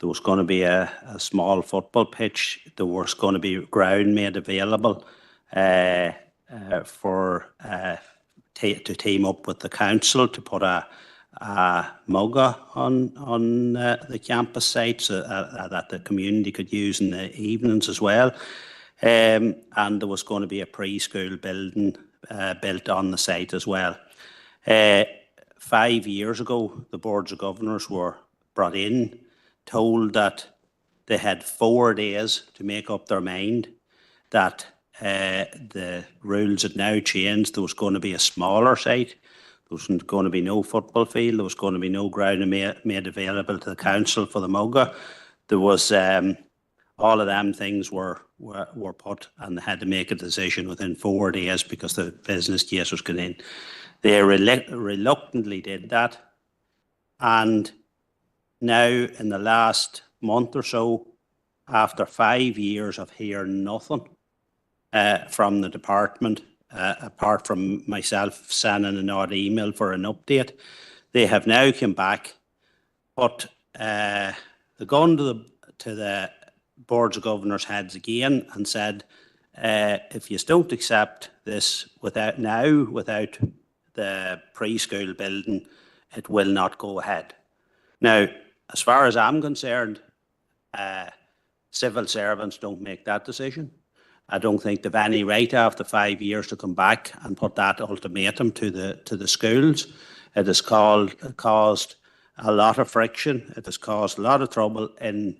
There was going to be a small football pitch. There was going to be ground made available to team up with the council to put a MUGA on the campus site so that the community could use in the evenings as well. And there was going to be a preschool building built on the site as well. 5 years ago, the boards of governors were brought in, told that they had 4 days to make up their mind, that the rules had now changed. There was going to be a smaller site. There was going to be no football field. There was going to be no ground made available to the council for the MUGA. There was all of them things were put, and they had to make a decision within 4 days because the business case was going in. They reluctantly did that, and now in the last month or so, after 5 years of hearing nothing from the department, apart from myself sending an odd email for an update, they have now come back, put the gun to the boards of governors' heads again and said, if you don't accept this without the preschool building, it will not go ahead. Now, as far as I'm concerned, civil servants don't make that decision. I don't think they've any right after 5 years to come back and put that ultimatum to the schools. It has caused a lot of friction. It has caused a lot of trouble in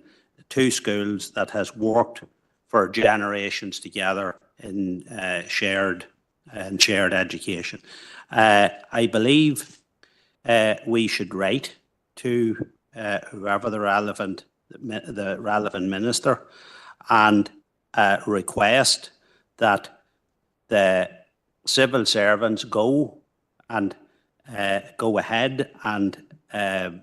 2 schools that has worked for generations together in shared education. I believe we should write to whoever the relevant minister and request that the civil servants go ahead and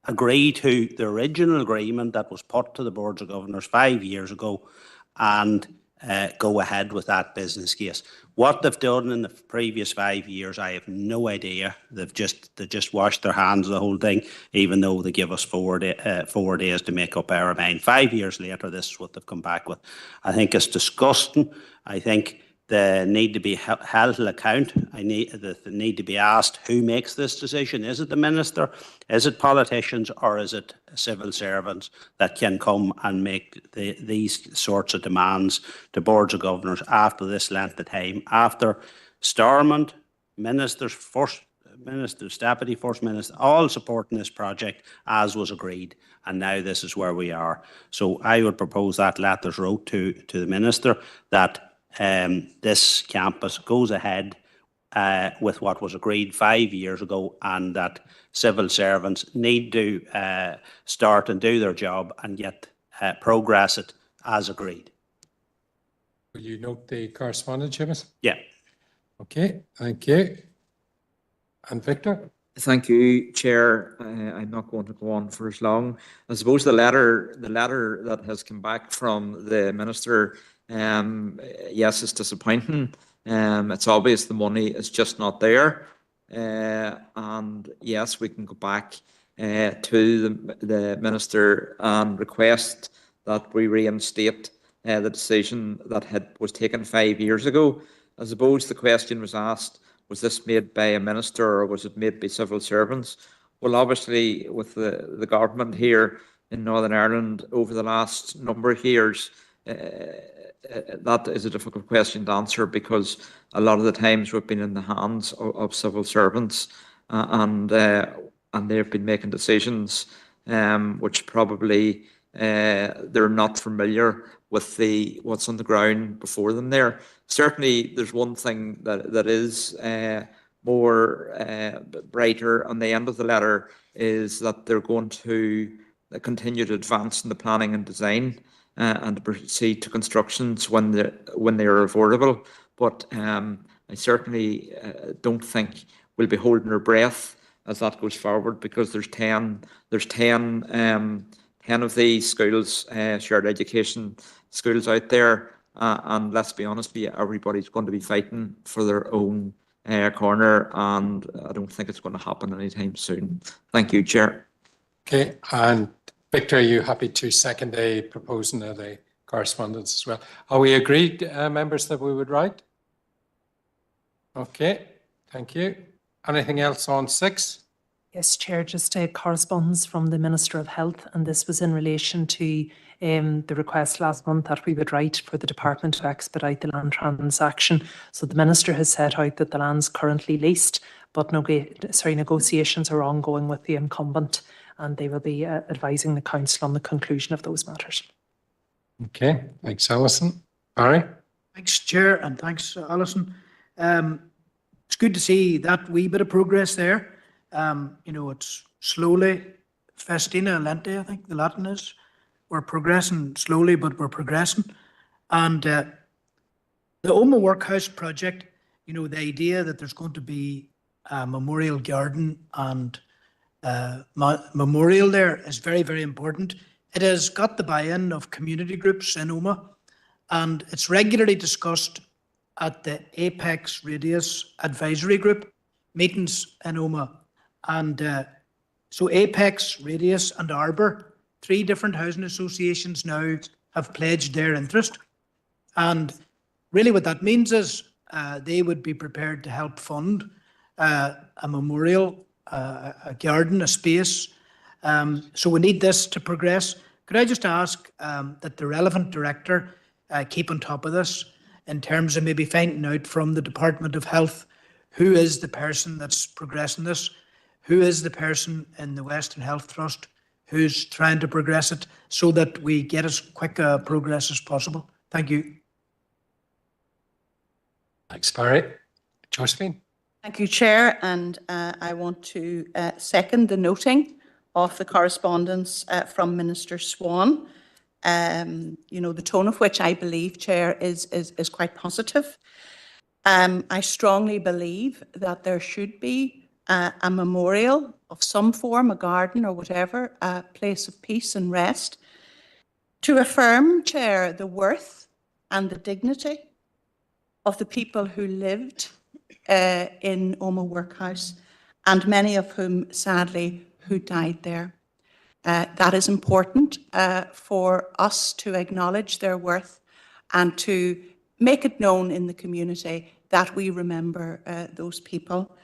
agree to the original agreement that was put to the boards of governors 5 years ago and go ahead with that business case. What they've done in the previous 5 years, I have no idea. They just washed their hands of the whole thing, even though they give us 4 days to make up our mind. 5 years later, this is what they've come back with. I think it's disgusting. I think they need to be held to account. They need to be asked who makes this decision. Is it the minister? Is it politicians? Or is it civil servants that can come and make these sorts of demands to boards of governors after this length of time, after Stormont, ministers, first ministers, deputy first minister, all supporting this project as was agreed, and now this is where we are. So I would propose that letters wrote to the minister that this campus goes ahead with what was agreed 5 years ago, and that civil servants need to start and do their job and get progress it as agreed.
Will you note the correspondence, Seamus?
Yeah.
Okay, thank you. And Victor?
Thank you, Chair. I'm not going to go on for as long. I suppose the letter that has come back from the Minister, yes, it's disappointing. It's obvious the money is just not there. And yes, we can go back to the Minister and request that we reinstate the decision that was taken 5 years ago. I suppose the question was asked, was this made by a minister or was it made by civil servants? Well, obviously, with the government here in Northern Ireland over the last number of years, that is a difficult question to answer, because a lot of the times we've been in the hands of civil servants, and they've been making decisions which probably they're not familiar with what's on the ground before them there. Certainly, there's one thing that is more brighter on the end of the letter, is that they're going to continue to advance in the planning and design and to proceed to constructions when they are affordable. But I certainly don't think we'll be holding our breath as that goes forward, because there's 10 of these schools, shared education schools out there, and let's be honest, everybody's going to be fighting for their own corner, and I don't think it's going to happen anytime soon. Thank you, Chair.
Okay, and Victor, are you happy to second the proposal of the correspondence as well? Are we agreed, members, that we would write? Okay, thank you. Anything else on 6?
Yes, Chair, just a correspondence from the Minister of Health, and this was in relation to the request last month that we would write for the Department to expedite the land transaction. So the Minister has set out that the land's currently leased, but negotiations are ongoing with the incumbent, and they will be advising the Council on the conclusion of those matters.
Okay, thanks, Alison. Barry?
Thanks, Chair, and thanks, Alison. It's good to see that wee bit of progress there. It's slowly, festina lente, I think the Latin is. We're progressing slowly, but we're progressing. And the Omagh Workhouse project, the idea that there's going to be a memorial garden and memorial there is very, very important. It has got the buy-in of community groups in Omagh, and it's regularly discussed at the Apex Radius Advisory Group meetings in Omagh. And so Apex, Radius and Arbour, 3 different housing associations now have pledged their interest. And really what that means is they would be prepared to help fund a memorial, a garden, a space. So we need this to progress. Could I just ask that the relevant director keep on top of this in terms of maybe finding out from the Department of Health who is the person that's progressing this, who is the person in the Western Health Trust who's trying to progress it, so that we get as quick a progress as possible. Thank you.
Thanks, Barry. Josephine?
Thank you, Chair, and I want to second the noting of the correspondence from Minister Swan. You know, the tone of which I believe, Chair, is quite positive. I strongly believe that there should be a memorial of some form, a garden or whatever, a place of peace and rest, to affirm, Chair, the worth and the dignity of the people who lived in Omagh Workhouse, and many of whom, sadly, who died there. That is important for us to acknowledge their worth and to make it known in the community that we remember those people.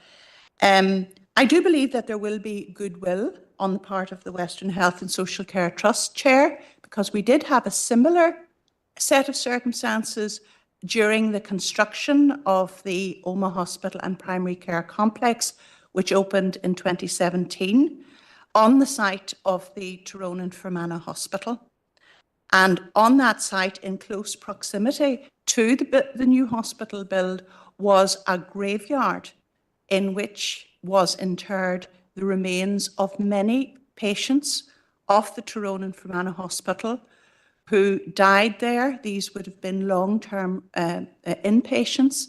I do believe that there will be goodwill on the part of the Western Health and Social Care Trust, Chair, because we did have a similar set of circumstances during the construction of the Omagh Hospital and Primary Care Complex, which opened in 2017 on the site of the Tyrone and Fermanagh Hospital. And on that site, in close proximity to the new hospital build, was a graveyard in which was interred the remains of many patients of the Tyrone and Fermanagh Hospital who died there. These would have been long-term inpatients.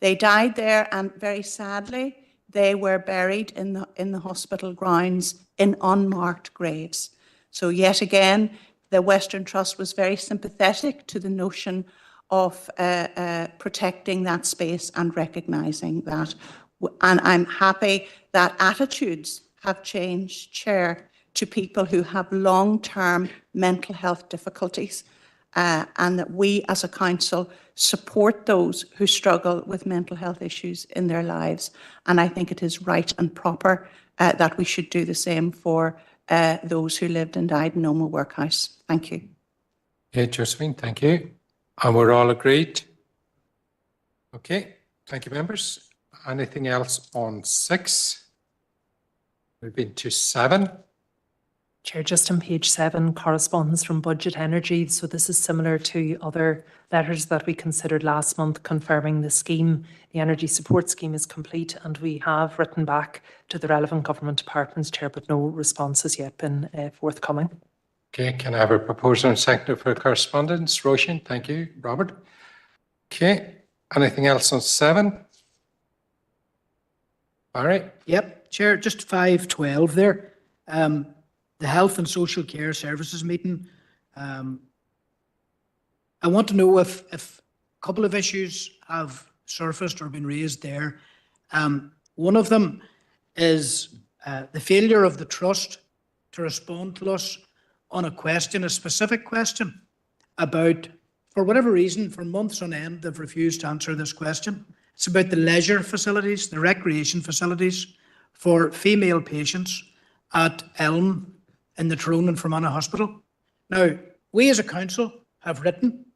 They died there, and very sadly, they were buried in the hospital grounds in unmarked graves. So yet again, the Western Trust was very sympathetic to the notion of protecting that space and recognising that. And I'm happy that attitudes have changed, Chair, to people who have long-term mental health difficulties, and that we as a council support those who struggle with mental health issues in their lives. And I think it is right and proper that we should do the same for those who lived and died in Omagh Workhouse. Thank you.
Okay, Josephine, thank you. And we're all agreed? Okay, thank you, members. Anything else on 6? We've been to 7.
Chair, just on page 7, correspondence from Budget Energy. So this is similar to other letters that we considered last month confirming the scheme. The energy support scheme is complete, and we have written back to the relevant government departments, Chair, but no response has yet been forthcoming.
Okay, can I have a proposal and second for correspondence? Roshan, thank you. Robert? Okay, anything else on 7? Barry?
Yep, Chair, just 5.12 there. The Health and Social Care Services meeting. I want to know if a couple of issues have surfaced or been raised there. One of them is the failure of the Trust to respond to us on a question, a specific question about, for whatever reason, for months on end, they've refused to answer this question. It's about the leisure facilities, the recreation facilities for female patients at Elm in the Tyrone and Fermanagh Hospital. Now, we as a council have written,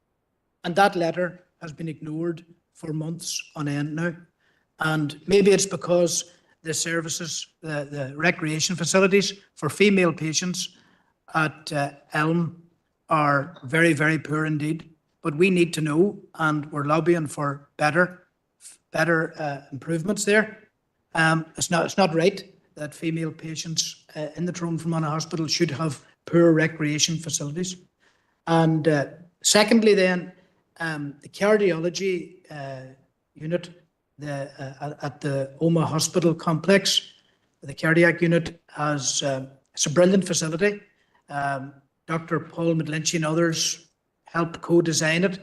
and that letter has been ignored for months on end now. And maybe it's because the services, the recreation facilities for female patients at Elm are very, very poor indeed. But we need to know, and we're lobbying for better improvements there. It's not right that female patients in the Tyrone and Fermanagh Hospital should have poor recreation facilities. And secondly then, the cardiology unit at the Omagh Hospital complex, the cardiac unit it's a brilliant facility. Dr. Paul McGlinchey and others helped co-design it.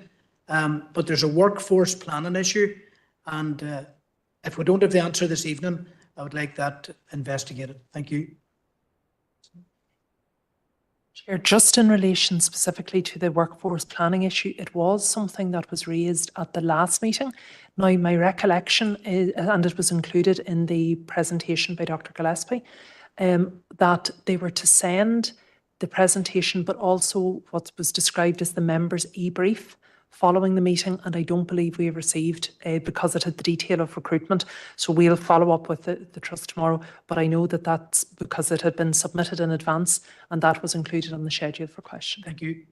But there's a workforce planning issue, and if we don't have the answer this evening, I would like that investigated. Thank you.
Chair, just in relation specifically to the workforce planning issue, it was something that was raised at the last meeting. Now, my recollection is, and it was included in the presentation by Dr. Gillespie, that they were to send the presentation, but also what was described as the members' e-brief following the meeting, and I don't believe we have received because it had the detail of recruitment. So we'll follow up with the Trust tomorrow, but I know that that's because it had been submitted in advance and that was included on the schedule for question.
Thank you.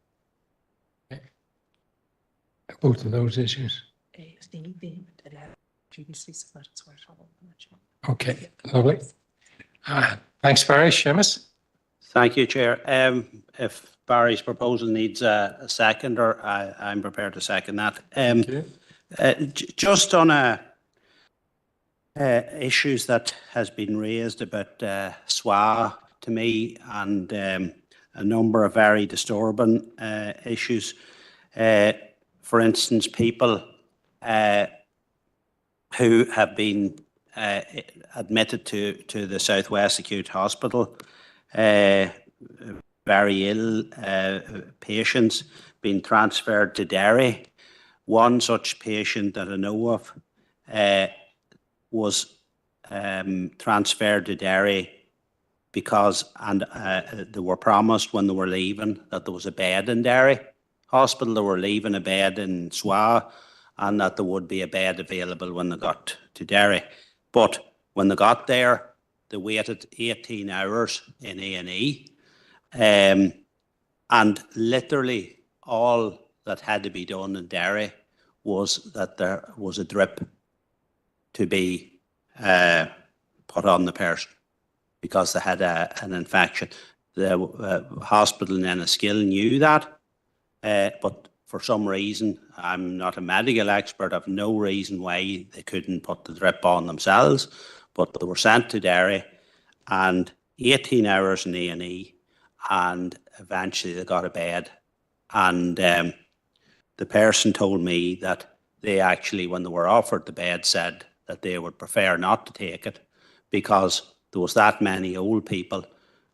Both of those issues. Okay, lovely. Thanks, Barry. Seamus?
Thank you, Chair. If Barry's proposal needs a seconder, I'm prepared to second that. Just on issues that has been raised about SWA to me, and a number of very disturbing issues. For instance, people who have been admitted to the Southwest Acute Hospital, very ill patients being transferred to Derry. One such patient that I know of was transferred to Derry because they were promised when they were leaving that there was a bed in Derry Hospital. They were leaving a bed in SWA and that there would be a bed available when they got to Derry. But when they got there, they waited 18 hours in A&E. And literally all that had to be done in Derry was that there was a drip to be put on the person because they had an infection. The hospital in Enniskillen knew that, but for some reason, I'm not a medical expert, I have no reason why they couldn't put the drip on themselves, but they were sent to Derry and 18 hours in A&E. And eventually they got a bed. And the person told me that they actually, when they were offered the bed, said that they would prefer not to take it because there was that many old people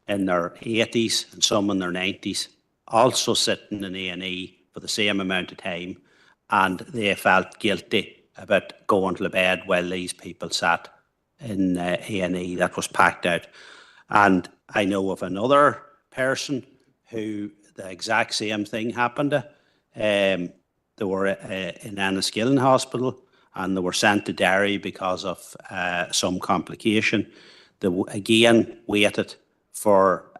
in their 80s and some in their 90s also sitting in A&E for the same amount of time, and they felt guilty about going to the bed while these people sat in A&E that was packed out. And I know of another person who the exact same thing happened to. They were in Enniskillen Hospital and they were sent to Derry because of some complication. They again waited for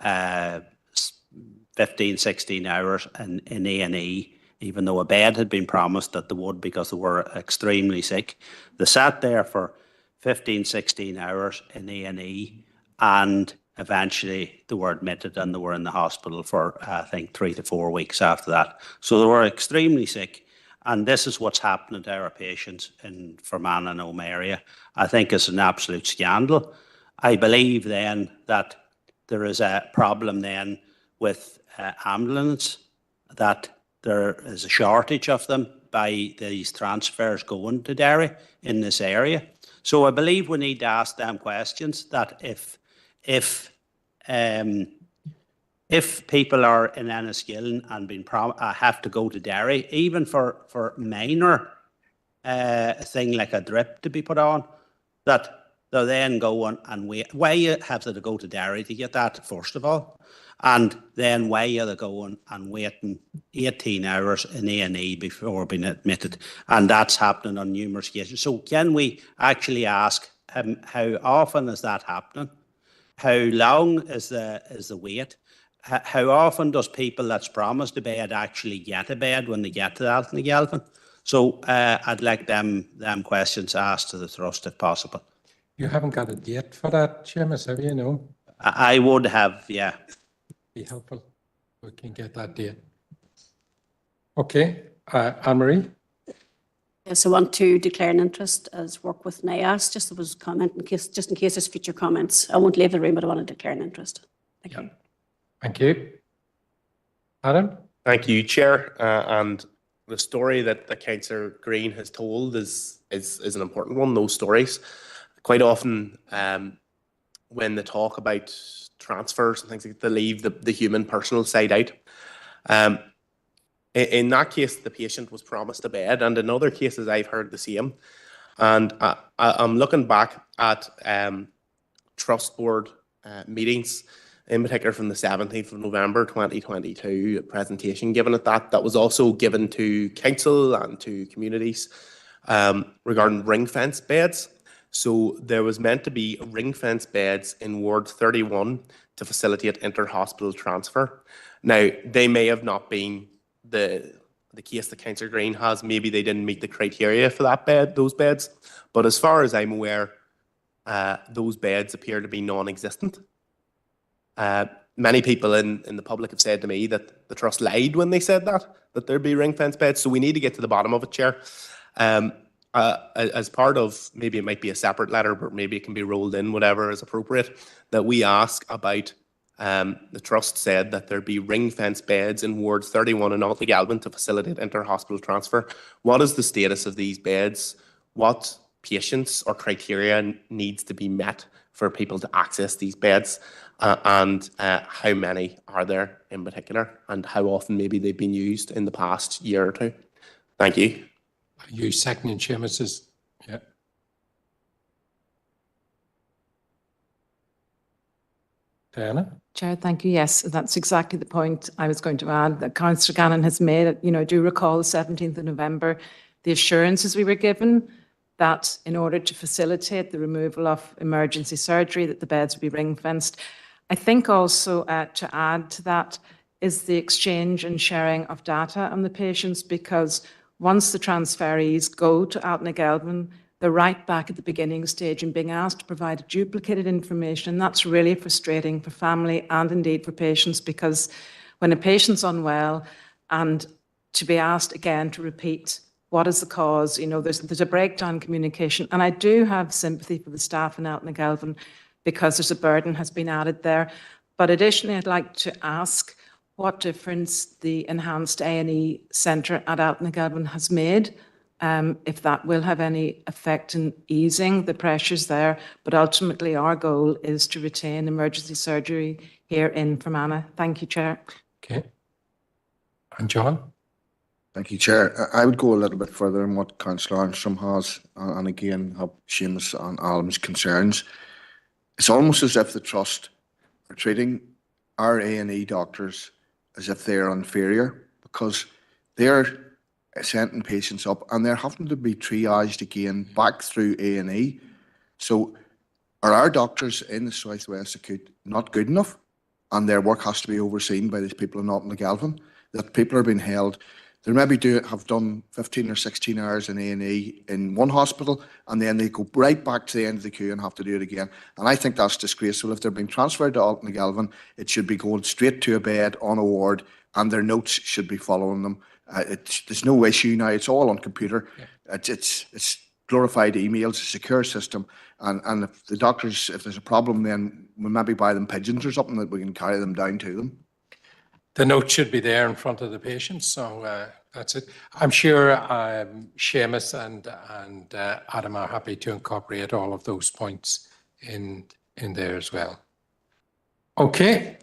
15, 16 hours in A&E, even though a bed had been promised that they would because they were extremely sick. They sat there for 15, 16 hours in A&E and eventually they were admitted and they were in the hospital for, I think, 3 to 4 weeks after that. So they were extremely sick. And this is what's happening to our patients in Fermanagh and Home area. I think it's an absolute scandal. I believe then that there is a problem then with ambulance, that there is a shortage of them by these transfers going to Derry in this area. So I believe we need to ask them questions that if people are in Enniskillen and have to go to Derry, even for minor thing like a drip to be put on, that they're then going and wait. Why have they to go to Derry to get that, first of all? And then why are they going and waiting 18 hours in A&E before being admitted? And that's happening on numerous occasions. So can we actually ask how often is that happening? How long is the wait? How often does people that's promised a bed actually get a bed when they get to Altnagelvin? So I'd like them questions asked to the Trust if possible.
You haven't got a date for that, Seamus, have you? No?
I would have, yeah.
Be helpful. We can get that date. Okay, Anne-Marie?
Yes, I want to declare an interest as work with NIAS. Just there was a comment in case there's future comments. I won't leave the room, but I want to declare an interest. Thank you.
Thank you. Adam?
Thank you, Chair. And the story that Councillor Green has told is an important one, those stories. Quite often, when they talk about transfers and things like that, they leave the human personal side out. In that case, the patient was promised a bed, and in other cases, I've heard the same. And I'm looking back at Trust Board meetings, in particular from the 17th of November 2022, a presentation given at that was also given to council and to communities regarding ring fence beds. So there was meant to be ring fence beds in Ward 31 to facilitate inter-hospital transfer. Now, they may have not been the case that Councillor Green has. Maybe they didn't meet the criteria for those beds. But as far as I'm aware, those beds appear to be non-existent. Many people in the public have said to me that the Trust lied when they said that there'd be ring fence beds. So we need to get to the bottom of it, Chair. As part of, maybe it might be a separate letter, but maybe it can be rolled in, whatever is appropriate, that we ask about, the Trust said that there'd be ring fence beds in Ward 31 in Altnagalvin to facilitate inter-hospital transfer. What is the status of these beds? What patients or criteria needs to be met for people to access these beds? And how many are there in particular? And how often maybe they've been used in the past year or two? Thank you.
You seconding Seamus's? Yeah. Diana?
Chair, thank you. Yes, that's exactly the point I was going to add that Councillor Gannon has made. You know, I do recall the 17th of November, the assurances we were given that in order to facilitate the removal of emergency surgery, that the beds would be ring fenced. I think also to add to that is the exchange and sharing of data on the patients, because once the transferees go to Altnagalvin, they're right back at the beginning stage and being asked to provide duplicated information. And that's really frustrating for family and indeed for patients, because when a patient's unwell and to be asked again to repeat what is the cause, you know, there's a breakdown in communication. And I do have sympathy for the staff in Altnagalvin because there's a burden has been added there. But additionally, I'd like to ask what difference the enhanced A&E centre at Altnagalvin has made, if that will have any effect in easing the pressures there. But ultimately, our goal is to retain emergency surgery here in Fermanagh. Thank you, Chair.
Okay. And John?
Thank you, Chair. I would go a little bit further in what Councillor Armstrong has, and again, have Seamus and Alan's concerns. It's almost as if the Trust are treating our A&E doctors as if they're inferior, because they're sending patients up and they're having to be triaged again back through A&E. So are our doctors in the South West Acute not good enough, and their work has to be overseen by these people in Altnagalvin? That people are being held, they maybe have done 15 or 16 hours in A&E in one hospital, and then they go right back to the end of the queue and have to do it again. And I think that's disgraceful. If they're being transferred to Altnagalvin, it should be going straight to a bed on a ward, and their notes should be following them. There's no issue now. It's all on computer. Yeah. It's glorified emails, a secure system. And if the doctors, if there's a problem, then we maybe buy them pigeons or something that we can carry them down to them.
The note should be there in front of the patient, so that's it. I'm sure Seamus and Adam are happy to incorporate all of those points in there as well. Okay,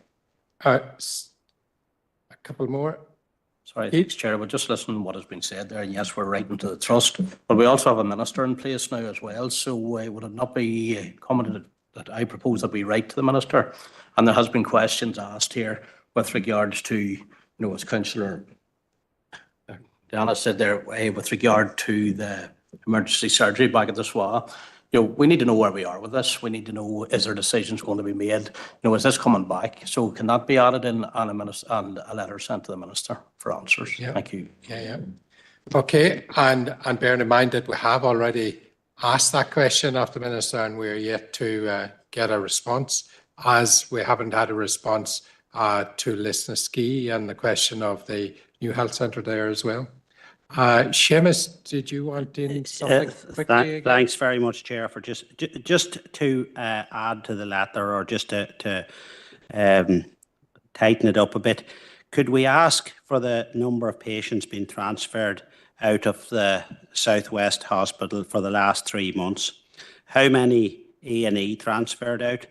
a couple more.
Sorry, thanks, Chair. We're just listening to what has been said there, and yes, we're writing to the Trust, but we also have a minister in place now as well, so would it not be commented that I propose that we write to the minister? And there has been questions asked here with regards to, you know, as Councillor Diana said there, with regard to the emergency surgery back at the SWA. You know, we need to know where we are with this. We need to know, is there decisions going to be made? You know, is this coming back? So can that be added in and a letter sent to the minister for answers?
Yeah.
Thank you.
Yeah. Okay, and bearing in mind that we have already asked that question of the minister and we're yet to get a response, as we haven't had a response to Lisnaskea and the question of the new health centre there as well. Seamus, did you want in something quickly?
Thanks very much, Chair, for just to add to the letter, or just to tighten it up a bit. Could we ask for the number of patients being transferred out of the Southwest Hospital for the last 3 months? How many A&E transferred out?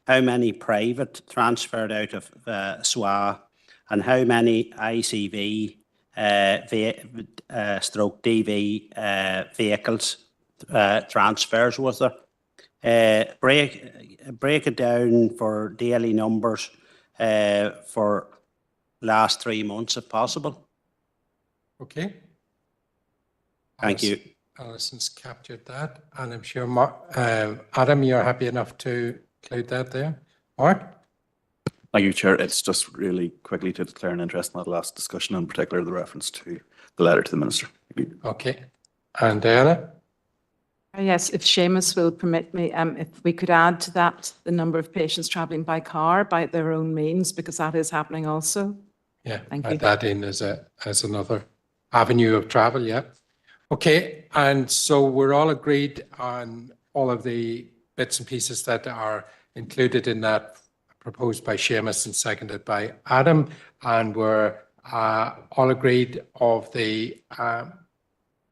How many private transferred out of SWA? And how many ICV stroke DV vehicles transfers was there? Break it down for daily numbers for last 3 months if possible.
Okay.
Thank you.
Alison's captured that, and I'm sure Adam, you're happy enough to include that there. Mark?
Thank you, Chair. It's just really quickly to declare an interest in that last discussion, in particular the reference to the letter to the Minister. Thank you.
Okay. And Diana?
Yes, if Seamus will permit me, if we could add to that the number of patients travelling by car by their own means, because that is happening also.
Yeah,
Thank
add
you.
that in as another avenue of travel, yeah. Okay, and so we're all agreed on all of the bits and pieces that are included in that, proposed by Seamus and seconded by Adam, and we're all agreed of the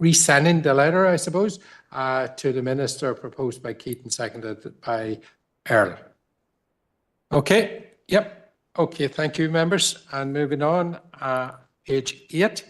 resending the letter, I suppose, to the Minister, proposed by Keaton, seconded by Earl. Okay, yep. Okay, thank you, members. And moving on, page 8.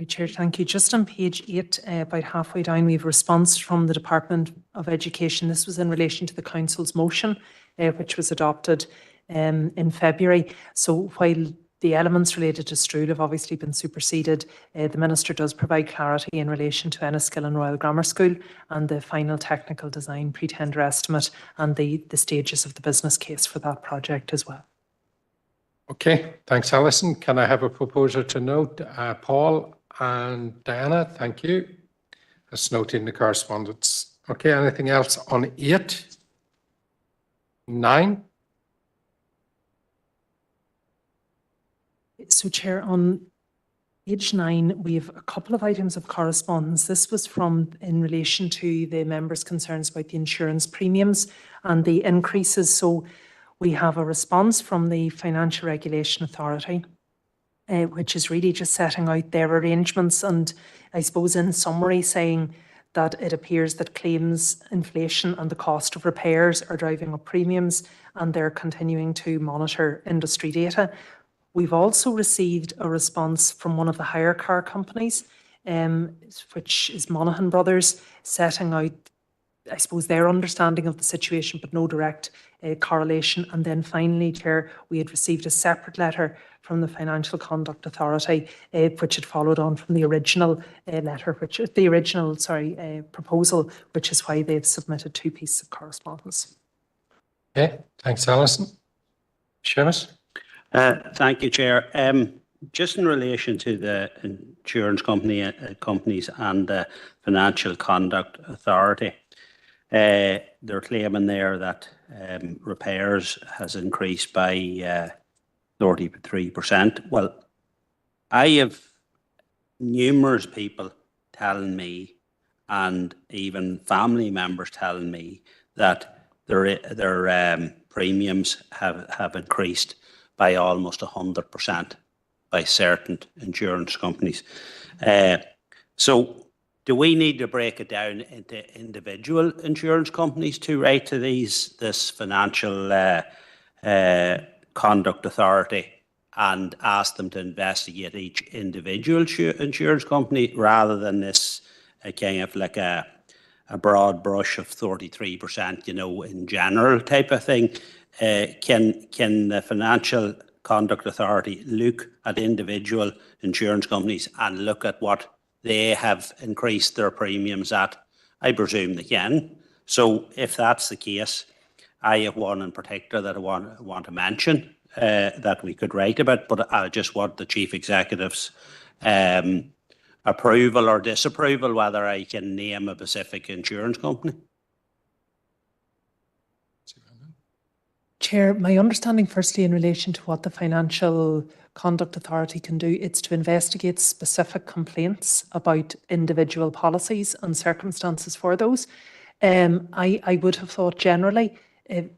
Chair, thank you. Just on page 8, about halfway down, we have a response from the Department of Education. This was in relation to the Council's motion, which was adopted in February. So while the elements related to Strood have obviously been superseded, the Minister does provide clarity in relation to Enniskillen and Royal Grammar School and the final technical design pre-tender estimate and the stages of the business case for that project as well.
Okay, thanks, Alison. Can I have a proposer to note? Paul and Diana, thank you. That's noted in the correspondence. Okay, anything else on 8? 9?
So, Chair, on page 9, we have a couple of items of correspondence. This was in relation to the members' concerns about the insurance premiums and the increases. So we have a response from the Financial Regulation Authority, which is really just setting out their arrangements and, I suppose, in summary, saying that it appears that claims inflation and the cost of repairs are driving up premiums, and they're continuing to monitor industry data. We've also received a response from one of the hire car companies, which is Monaghan Brothers, setting out, I suppose, their understanding of the situation, but no direct correlation. And then finally, Chair, we had received a separate letter from the Financial Conduct Authority, which had followed on from the original proposal, which is why they've submitted 2 pieces of correspondence.
Okay, thanks, Alison. Seamus?
Thank you, Chair. Just in relation to the insurance companies and the Financial Conduct Authority, they're claiming there that repairs has increased by 33%. Well, I have numerous people telling me, and even family members telling me, that their premiums have increased by almost 100% by certain insurance companies. So do we need to break it down into individual insurance companies to write to this Financial Conduct Authority and ask them to investigate each individual insurance company, rather than this kind of like a broad brush of 33%, in general type of thing? Can the Financial Conduct Authority look at individual insurance companies and look at what they have increased their premiums at? I presume they can. So if that's the case, I have one in particular that I want to mention that we could write about, but I just want the Chief Executive's approval or disapproval whether I can name a specific insurance company.
Chair, my understanding firstly in relation to what the Financial Conduct Authority can do, it's to investigate specific complaints about individual policies and circumstances for those. I would have thought generally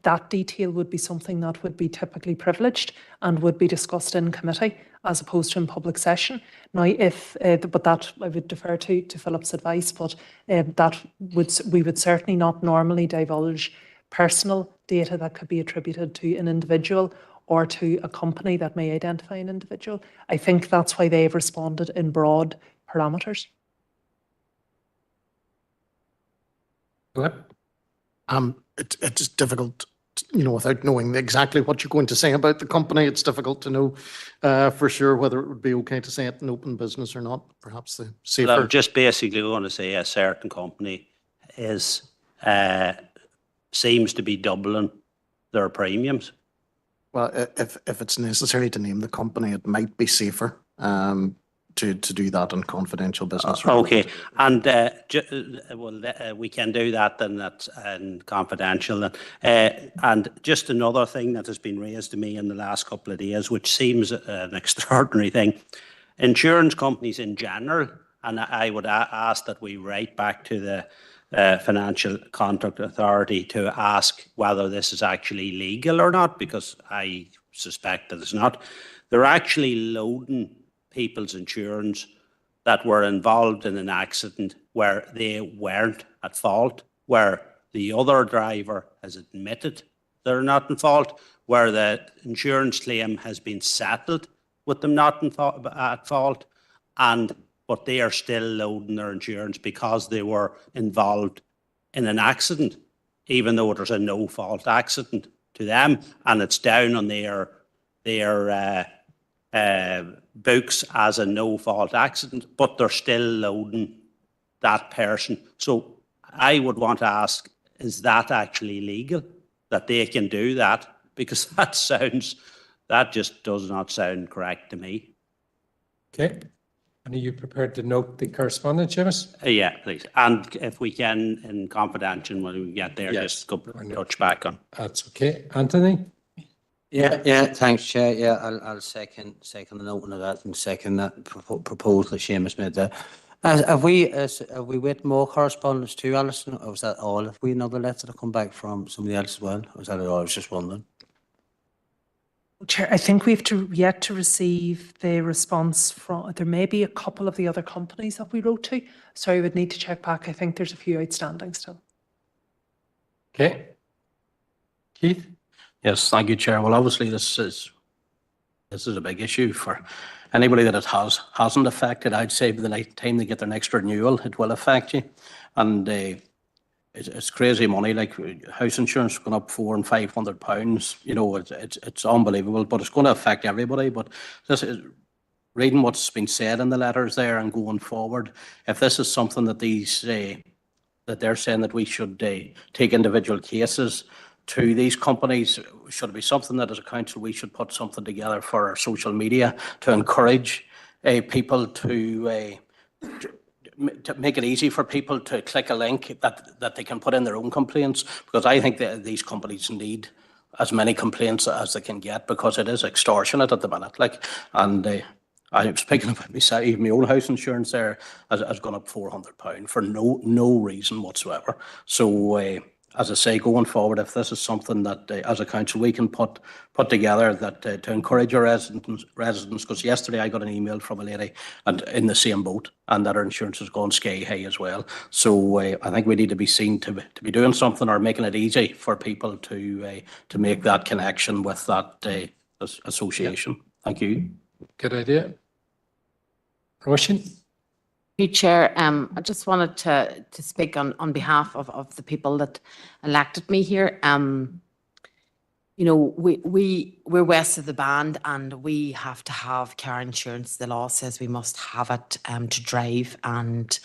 that detail would be something that would be typically privileged and would be discussed in committee as opposed to in public session. Now, if, but that I would defer to Philip's advice, but we would certainly not normally divulge personal data that could be attributed to an individual or to a company that may identify an individual. I think that's why they've responded in broad parameters.
It's difficult, without knowing exactly what you're going to say about the company, it's difficult to know for sure whether it would be okay to say it in open business or not. Perhaps the safer.
Well, I'm just basically going to say a certain company is seems to be doubling their premiums.
Well, if it's necessary to name the company, it might be safer to do that in confidential business.
Okay, and we can do that then. That's confidential. Then. And just another thing that has been raised to me in the last couple of days, which seems an extraordinary thing, insurance companies in general, and I would ask that we write back to the Financial Conduct Authority to ask whether this is actually legal or not, because I suspect that it's not. They're actually loading people's insurance that were involved in an accident where they weren't at fault, where the other driver has admitted they're not in fault, where the insurance claim has been settled with them not at fault, but they are still loading their insurance because they were involved in an accident, even though there's a no-fault accident to them, and it's down on their books as a no-fault accident, but they're still loading that person. So I would want to ask, is that actually legal, that they can do that? Because that just does not sound correct to me.
Okay. And are you prepared to note the correspondence, Seamus?
Yeah, please. And if we can, in confidential, when we get there, just go touch back on.
That's okay. Anthony?
Yeah, thanks, Chair. Yeah, I'll second the note of that and second that proposal that Seamus made there. Have we with more correspondence too, Alison, or was that all? Have we another letter to come back from somebody else as well? Or was that all? I was just wondering.
Chair, I think we've yet to receive the response from, there may be a couple of the other companies that we wrote to, so I would need to check back. I think there's a few outstanding still.
Okay. Keith?
Yes, thank you, Chair. Well, obviously this is a big issue for anybody that it hasn't affected. I'd say by the time they get their next renewal, it will affect you. And it's crazy money, like house insurance going up £400 and £500. It's unbelievable, but it's going to affect everybody. But this is reading what's been said in the letters there and going forward. If this is something that that they're saying that we should take individual cases to these companies, should it be something that as a council we should put something together for our social media to encourage people to make it easy for people to click a link that they can put in their own complaints, because I think that these companies need as many complaints as they can get, because it is extortionate at the minute. And I'm speaking about myself, even my own house insurance there has gone up £400 for no reason whatsoever. So as I say, going forward, if this is something that as a council we can put together that to encourage our residents, because yesterday I got an email from a lady and in the same boat, and that her insurance has gone sky high as well. So I think we need to be seen to be doing something or making it easy for people to make that connection with that association. Thank you.
Good idea. Roisin?
You, Chair, I just wanted to speak on behalf of the people that elected me here. We're west of the band and we have to have car insurance. The law says we must have it to drive, and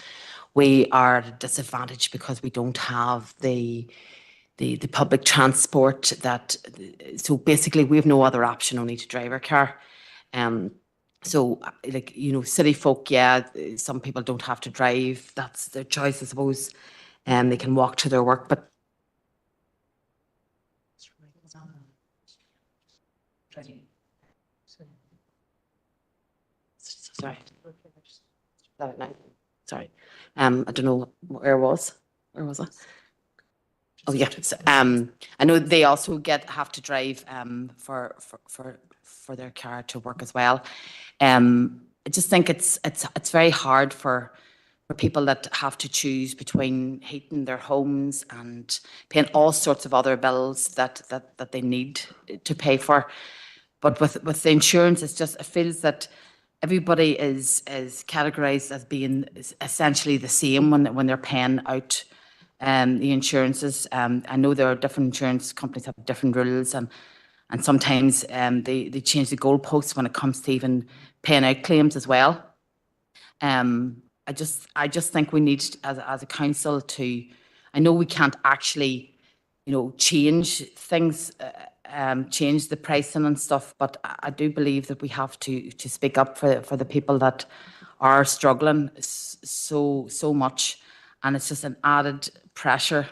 we are at a disadvantage because we don't have the public transport so basically we have no other option only to drive our car. So, city folk, some people don't have to drive. That's their choice, I suppose. They can walk to their work, but sorry. Sorry. I don't know where was I? Oh, yeah. I know they also have to drive for their car to work as well. I just think it's very hard for people that have to choose between heating their homes and paying all sorts of other bills that they need to pay for. But with the insurance, it feels that everybody is categorized as being essentially the same when they're paying out the insurances. I know there are different insurance companies have different rules, and sometimes they change the goalposts when it comes to even paying out claims as well. I just think we need, as a council, to. I know we can't actually, change things, change the pricing and stuff, but I do believe that we have to speak up for the people that are struggling so much, and it's just an added pressure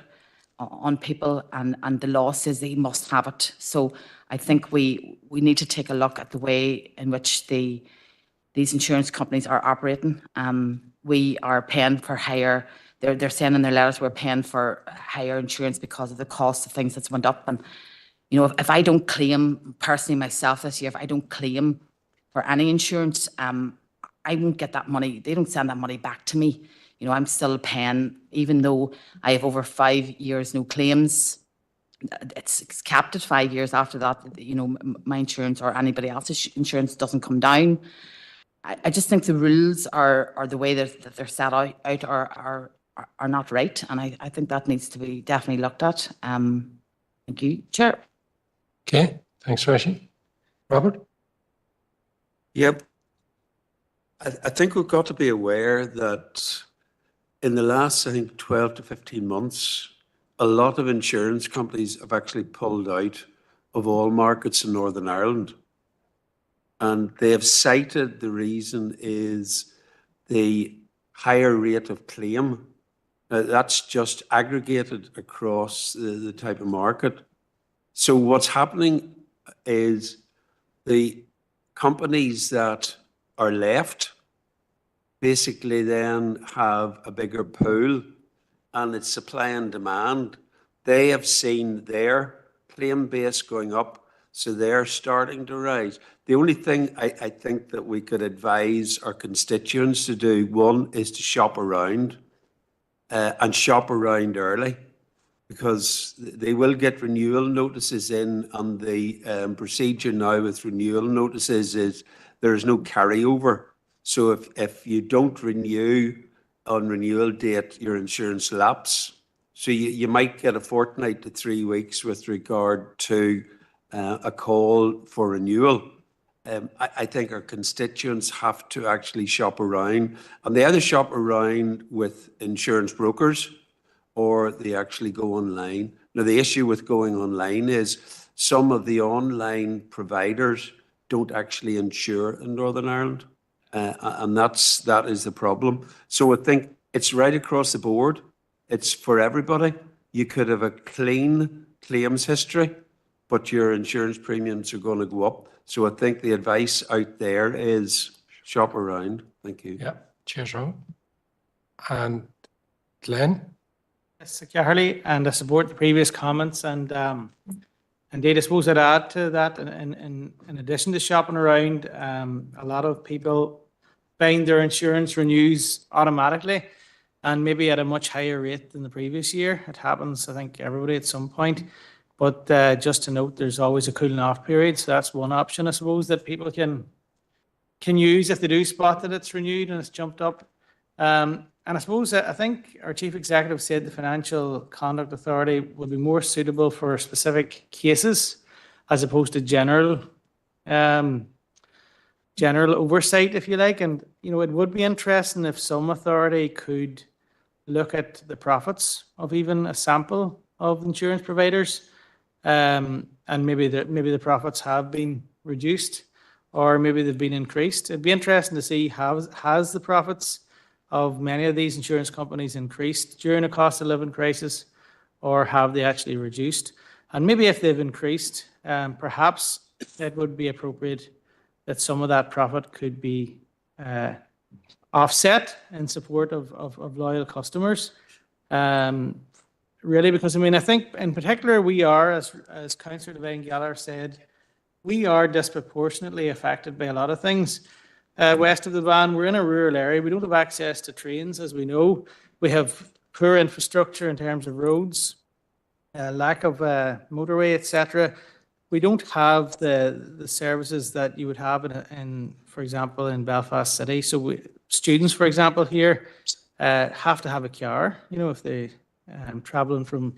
on people, and the law says they must have it. So I think we need to take a look at the way in which these insurance companies are operating. We are paying for higher. They're saying in their letters we're paying for higher insurance because of the cost of things that's went up. And if I don't claim personally myself this year, if I don't claim for any insurance, I won't get that money. They don't send that money back to me. I'm still paying, even though I have over 5 years no claims. It's capped at 5 years. After that, my insurance or anybody else's insurance doesn't come down. I just think the rules are the way that they're set out are not right, and I think that needs to be definitely looked at. Thank you, Chair.
Okay, thanks, Rishi. Robert?
Yep. I think we've got to be aware that in the last, 12 to 15 months, a lot of insurance companies have actually pulled out of all markets in Northern Ireland. And they have cited the reason is the higher rate of claim. That's just aggregated across the type of market. So what's happening is the companies that are left basically then have a bigger pool, and it's supply and demand. They have seen their claim base going up, so they're starting to rise. The only thing I think that we could advise our constituents to do, one, is to shop around and shop around early, because they will get renewal notices in, and the procedure now with renewal notices is there is no carryover. So if you don't renew on renewal date, your insurance lapse. So you might get a fortnight to 3 weeks with regard to a call for renewal. I think our constituents have to actually shop around, and they either shop around with insurance brokers or they actually go online. Now, the issue with going online is some of the online providers don't actually insure in Northern Ireland, and that is the problem. So I think it's right across the board. It's for everybody. You could have a clean claims history, but your insurance premiums are going to go up. So I think the advice out there is shop around. Thank you.
Yeah, cheers, Rob. And Glenn?
Yes, Harley, and I support the previous comments, and indeed, I suppose I'd add to that, in addition to shopping around, a lot of people find their insurance renews automatically, and maybe at a much higher rate than the previous year. It happens, I think, everybody at some point. But just to note, there's always a cooling off period, so that's one option, I suppose, that people can use if they do spot that it's renewed and it's jumped up. And I suppose I think our chief executive said the Financial Conduct Authority would be more suitable for specific cases as opposed to general oversight, if you like. And it would be interesting if some authority could look at the profits of even a sample of insurance providers, and maybe the profits have been reduced, or maybe they've been increased. It'd be interesting to see has the profits of many of these insurance companies increased during a cost of living crisis, or have they actually reduced? And maybe if they've increased, perhaps it would be appropriate that some of that profit could be offset in support of loyal customers, really, because I mean, I think in particular we are, as Councillor Devine Gallagher said, we are disproportionately affected by a lot of things. West of the Van, we're in a rural area. We don't have access to trains, as we know. We have poor infrastructure in terms of roads, lack of motorway, etc. We don't have the services that you would have in, for example, in Belfast City. So students, for example, here have to have a car, you know, if they traveling from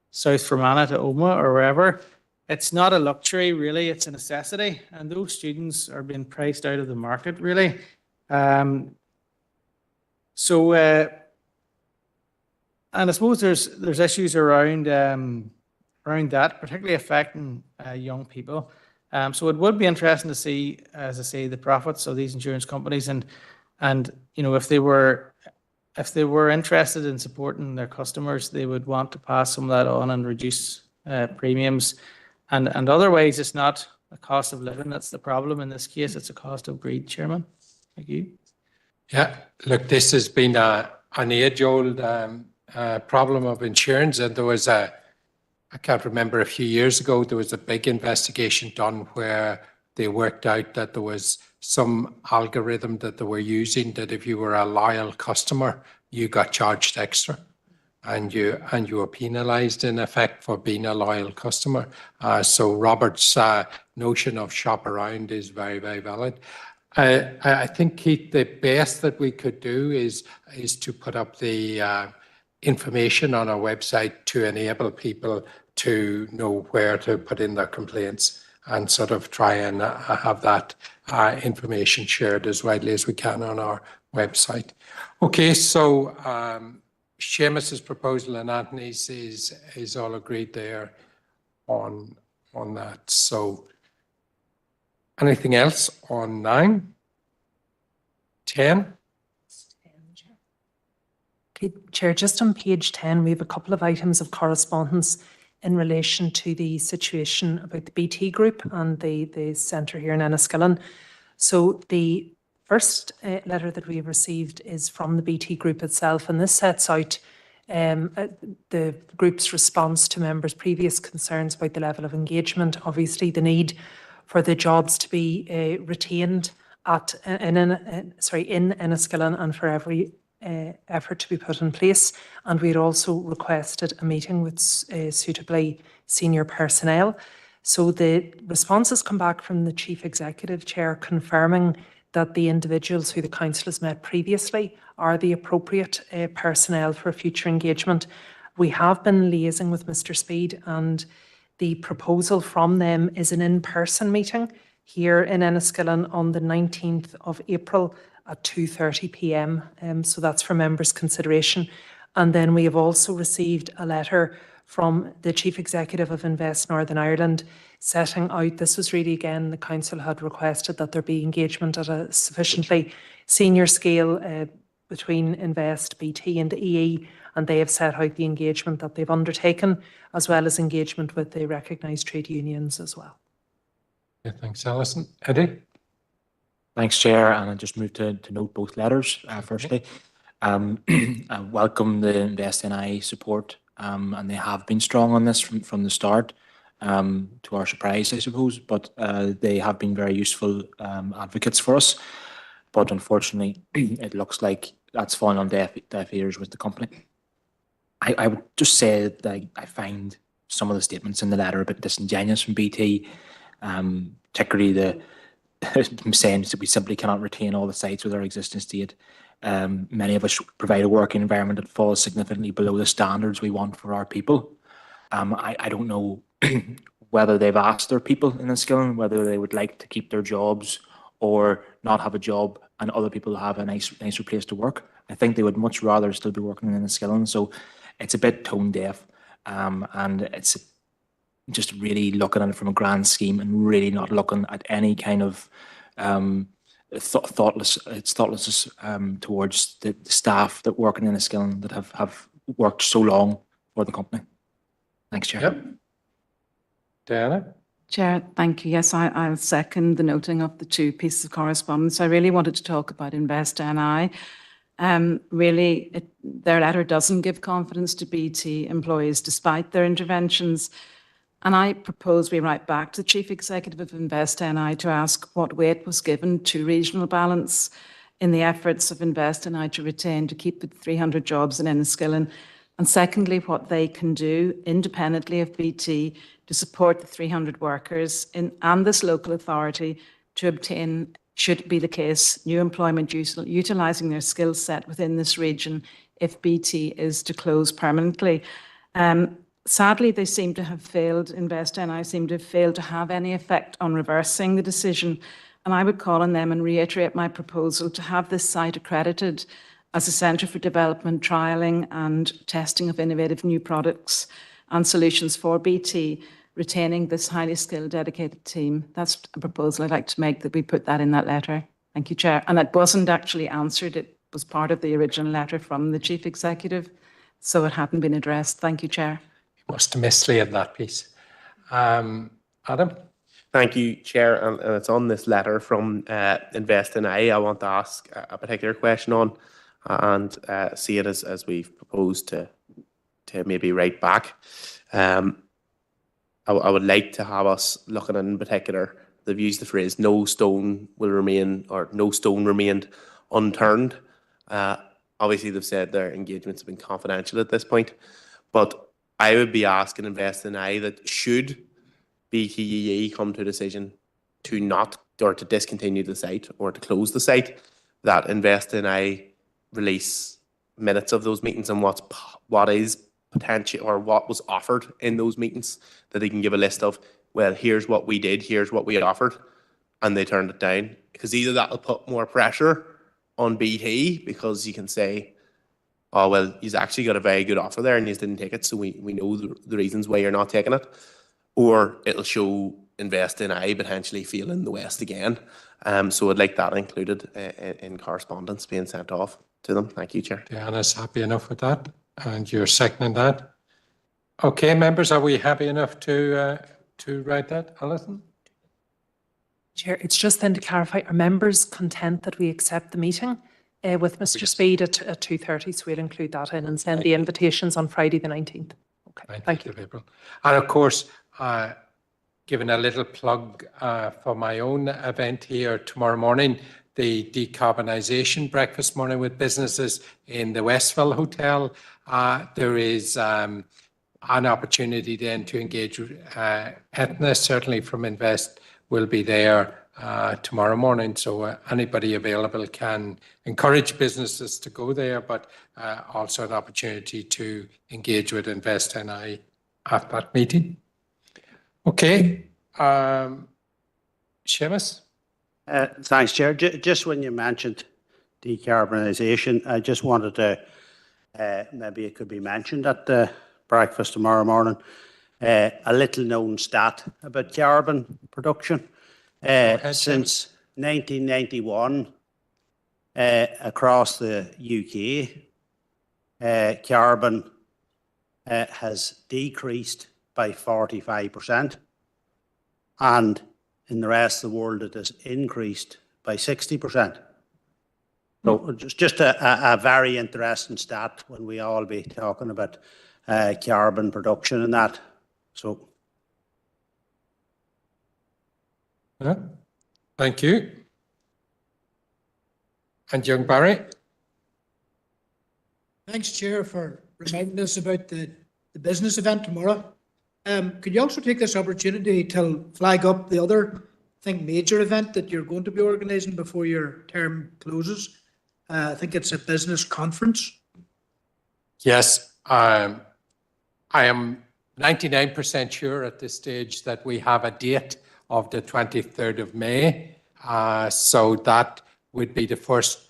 South Fermanagh to Omagh or wherever. It's not a luxury, really, it's a necessity. And those students are being priced out of the market, really. And I suppose there's issues around that, particularly affecting young people. So it would be interesting to see, as I say, the profits of these insurance companies, and you know, if they were interested in supporting their customers, they would want to pass some of that on and reduce premiums. And otherwise, it's not a cost of living that's the problem in this case; it's a cost of greed, Chairman. Thank you.
Yeah, look, this has been an age-old problem of insurance, and there was I can't remember, a few years ago, there was a big investigation done where they worked out that there was some algorithm that they were using that if you were a loyal customer, you got charged extra, and you were penalised in effect for being a loyal customer. So Robert's notion of shop around is very, very valid. I think, Keith, the best that we could do is to put up the information on our website to enable people to know where to put in their complaints, and sort of try and have that information shared as widely as we can on our website. Okay, so Seamus's proposal and Anthony's is all agreed there on that. So anything else on 9? 10?
Okay, Chair, just on page 10, we have a couple of items of correspondence in relation to the situation about the BT Group and the centre here in Enniskillen. So the first letter that we have received is from the BT Group itself, and this sets out the group's response to members' previous concerns about the level of engagement, obviously the need for the jobs to be retained in Enniskillen, and for every effort to be put in place. And we had also requested a meeting with suitably senior personnel. So the responses come back from the Chief Executive Chair confirming that the individuals who the Council has met previously are the appropriate personnel for future engagement. We have been liaising with Mr. Speed, and the proposal from them is an in-person meeting here in Enniskillen on the 19th of April at 2:30 p.m. So that's for members' consideration. And then we have also received a letter from the Chief Executive of Invest Northern Ireland setting out, this was really, again, the Council had requested that there be engagement at a sufficiently senior scale between Invest, BT and EE, and they have set out the engagement that they've undertaken, as well as engagement with the recognised trade unions as well.
Yeah, thanks, Alison. Eddie?
Thanks, Chair, and I just moved to note both letters. Firstly, I welcome the Invest NI support, and they have been strong on this from the start, to our surprise, I suppose, but they have been very useful advocates for us. But unfortunately, it looks like that's fallen on deaf ears with the company. I would just say that I find some of the statements in the letter a bit disingenuous from BT, particularly the saying that we simply cannot retain all the sites with our existing state. Many of us provide a working environment that falls significantly below the standards we want for our people. I don't know whether they've asked their people in Enniskillen whether they would like to keep their jobs or not have a job and other people have a nicer place to work. I think they would much rather still be working in Enniskillen. So it's a bit tone deaf, and it's just really looking at it from a grand scheme and really not looking at any kind of thoughtlessness towards the staff that work in Enniskillen that have worked so long for the company. Thanks, Chair.
Yep. Diana?
Chair, thank you. Yes, I'll second the noting of the two pieces of correspondence. I really wanted to talk about Invest NI. Really, their letter doesn't give confidence to BT employees despite their interventions. And I propose we write back to the Chief Executive of Invest NI to ask what weight was given to regional balance in the efforts of Invest NI to retain, to keep the 300 jobs in Enniskillen. And secondly, what they can do independently of BT to support the 300 workers and this local authority to obtain, should it be the case, new employment utilising their skill set within this region if BT is to close permanently. Sadly, they seem to have failed, Invest NI seem to have failed to have any effect on reversing the decision. And I would call on them and reiterate my proposal to have this site accredited as a centre for development, trialling and testing of innovative new products and solutions for BT, retaining this highly skilled, dedicated team. That's a proposal I'd like to make, that we put that in that letter. Thank you, Chair. And it wasn't actually answered. It was part of the original letter from the Chief Executive, so it hadn't been addressed. Thank you, Chair.
You must have mislaid that piece. Adam?
Thank you, Chair. And it's on this letter from Invest NI I want to ask a particular question on, and see it as we've proposed to maybe write back. I would like to have us looking in particular, they've used the phrase no stone will remain, or no stone remained unturned. Obviously they've said their engagements have been confidential at this point, but I would be asking Invest NI that should BTEE come to a decision to not, or to discontinue the site or to close the site, that Invest NI release minutes of those meetings and what is potential, or what was offered in those meetings, that they can give a list of, well, here's what we did, here's what we had offered, and they turned it down. Because either that will put more pressure on BT, because you can say, oh, well, he's actually got a very good offer there and he didn't take it, so we know the reasons why you're not taking it. Or it'll show Invest NI potentially failing the West again. So I'd like that included in correspondence being sent off to them. Thank you, Chair.
Diana's happy enough with that, and you're seconding that. Okay, members, are we happy enough to write that? Alison?
Chair, it's just then to clarify, are members content that we accept the meeting with Mr. Speed at 2:30? So we'll include that in and send the invitations on Friday the 19th. Okay, thank you.
April. And of course, giving a little plug for my own event here tomorrow morning, the decarbonisation breakfast morning with businesses in the Westville Hotel. There is an opportunity then to engage with Etna, certainly from Invest, will be there tomorrow morning. So anybody available can encourage businesses to go there, but also an opportunity to engage with Invest NI at that meeting. Okay. Seamus?
Thanks, Chair. Just when you mentioned decarbonisation, I just wanted to, maybe it could be mentioned at the breakfast tomorrow morning, a little known stat about carbon production. Since 1991, across the UK, carbon has decreased by 45%, and in the rest of the world it has increased by 60%. So just a very interesting stat when we all be talking about carbon production and that. So.
Yeah. Thank you. And young Barry?
Thanks, Chair, for reminding us about the business event tomorrow. Could you also take this opportunity to flag up the other, I think, major event that you're going to be organising before your term closes? I think it's a business conference.
Yes, I am 99% sure at this stage that we have a date of the 23rd of May. So that would be the first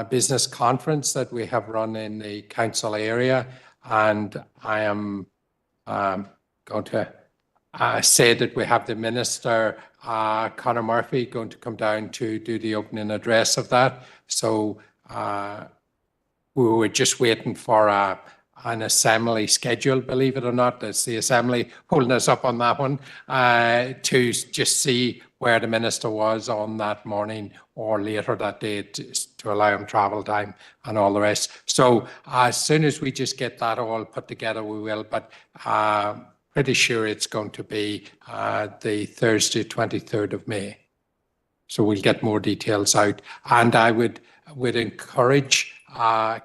business conference that we have run in the council area. And I am going to say that we have the Minister, Conor Murphy, going to come down to do the opening address of that. So we were just waiting for an assembly schedule, believe it or not. It's the assembly holding us up on that one, to just see where the Minister was on that morning or later that day to allow them travel time and all the rest. So as soon as we just get that all put together, we will, but pretty sure it's going to be the Thursday, 23rd of May. So we'll get more details out. And I would encourage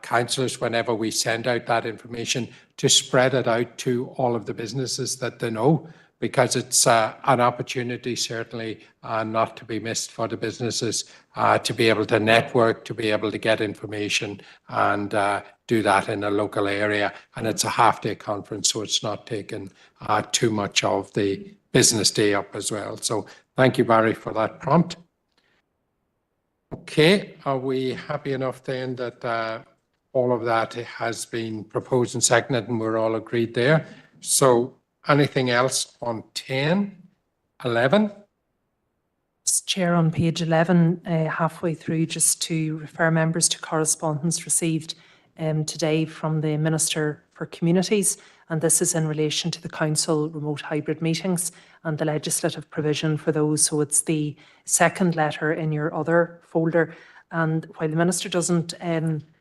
councillors, whenever we send out that information, to spread it out to all of the businesses that they know, because it's an opportunity certainly not to be missed for the businesses to be able to network, to be able to get information and do that in a local area. And it's a half-day conference, so it's not taking too much of the business day up as well. So thank you, Barry, for that prompt. Okay, are we happy enough then that all of that has been proposed and seconded and we're all agreed there? So anything else on 10, 11?
Chair, on page 11, halfway through, just to refer members to correspondence received today from the Minister for Communities, and this is in relation to the council remote hybrid meetings and the legislative provision for those. So it's the second letter in your other folder. And while the Minister doesn't